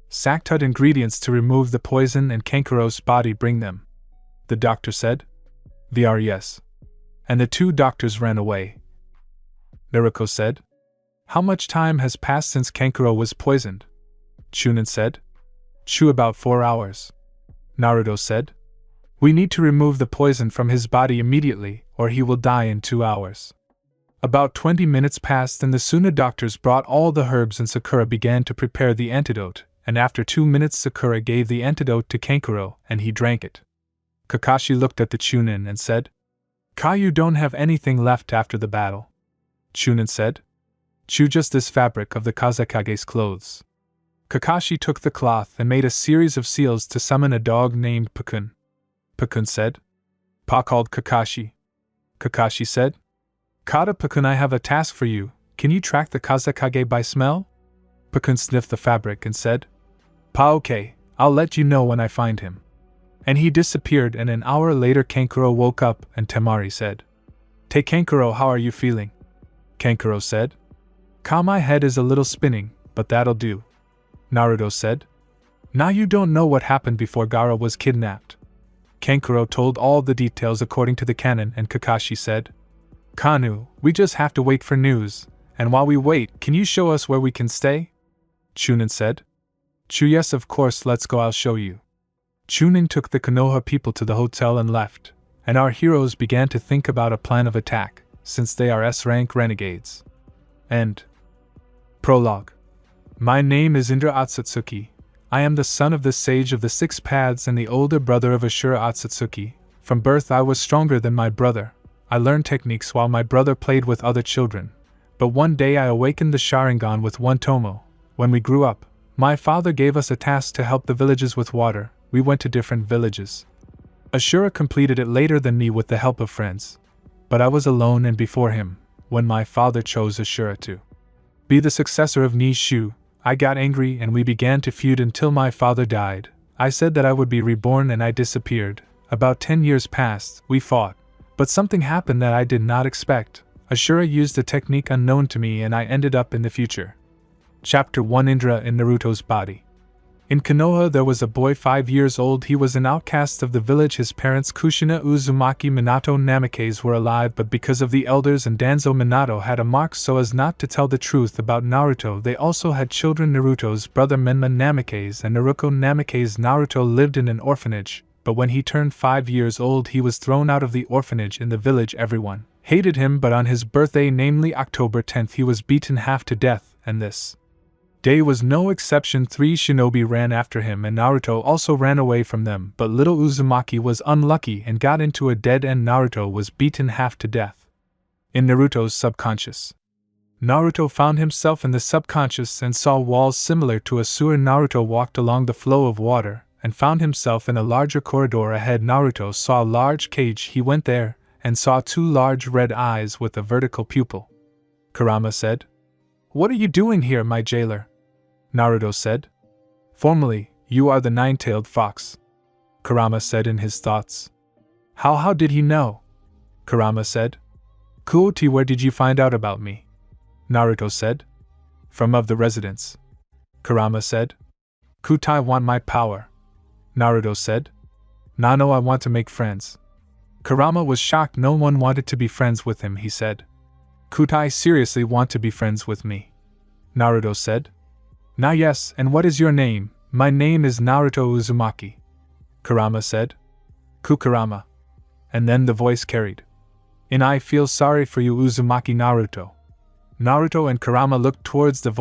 "Sactut ingredients to remove the poison and Kankuro's body, bring them." The doctor said, "VR yes." And the 2 doctors ran away. Naruto said, "How much time has passed since Kankuro was poisoned?" Chunin said, "Chu, about 4 hours." Naruto said, "We need to remove the poison from his body immediately, or he will die in 2 hours." About 20 minutes passed and the Suna doctors brought all the herbs and Sakura began to prepare the antidote, and after 2 minutes Sakura gave the antidote to Kankuro and he drank it. Kakashi looked at the Chunin and said, "Ka, you don't have anything left after the battle." Chunin said, "Chu, just this fabric of the Kazekage's clothes." Kakashi took the cloth and made a series of seals to summon a dog named Pakun. Pakun said. Pa called Kakashi. Kakashi said, "Kata Pakun, I have a task for you. Can you track the Kazekage by smell?" Pakun sniffed the fabric and said, "Pa, okay, I'll let you know when I find him." And he disappeared, and an hour later Kankuro woke up and Temari said, "Hey Kankuro, how are you feeling?" Kankuro said, "Ka, my head is a little spinning, but that'll do." Naruto said, "Now you don't know what happened before Gaara was kidnapped." Kankuro told all the details according to the canon, and Kakashi said, "Kanu, we just have to wait for news, and while we wait, can you show us where we can stay?" Chunin said, "Chu, yes of course, let's go, I'll show you." Chunin took the Konoha people to the hotel and left, and our heroes began to think about a plan of attack, since they are S-rank renegades. End. Prologue. My name is Indra Otsutsuki. I am the son of the sage of the 6 paths and the older brother of Ashura Otsutsuki. From birth I was stronger than my brother. I learned techniques while my brother played with other children. But one day I awakened the Sharingan with one Tomo. When we grew up, my father gave us a task to help the villages with water. We went to different villages. Ashura completed it later than me with the help of friends. But I was alone and before him, when my father chose Ashura to be the successor of Nishu. I got angry and we began to feud until my father died. I said that I would be reborn and I disappeared. About 10 years passed, we fought. But something happened that I did not expect. Ashura used a technique unknown to me and I ended up in the future. Chapter 1, Indra in Naruto's body. In Konoha there was a boy 5 years old. He was an outcast of the village. His parents Kushina Uzumaki Minato Namikaze were alive, but because of the elders and Danzo Minato had a mark so as not to tell the truth about Naruto, they also had children. Naruto's brother Menma Namikaze and Naruko Namikaze. Naruto lived in an orphanage, but when he turned 5 years old he was thrown out of the orphanage in the village. Everyone hated him, but on his birthday, namely October 10th, he was beaten half to death, and this day was no exception. 3 shinobi ran after him and Naruto also ran away from them, but little Uzumaki was unlucky and got into a dead end. Naruto was beaten half to death. In Naruto's subconscious, Naruto found himself in the subconscious and saw walls similar to a sewer. Naruto walked along the flow of water and found himself in a larger corridor ahead. Naruto saw a large cage. He went there and saw 2 large red eyes with a vertical pupil. Kurama said, "What are you doing here, my jailer?" Naruto said, "Formally, you are the 9-tailed fox," Kurama said in his thoughts. How did he know?" Kurama said. "Kuti, where did you find out about me?" Naruto said. "From of the residents." Kurama said. "Kutai want my power." Naruto said. "Nano, I want to make friends." Kurama was shocked. No one wanted to be friends with him, he said. "Kutai seriously want to be friends with me?" Naruto said. "Now yes, and what is your name?" "My name is Naruto Uzumaki," Kurama said. "Kurama." And then the voice carried, "And I feel sorry for you, Uzumaki Naruto." Naruto and Kurama looked towards the voice.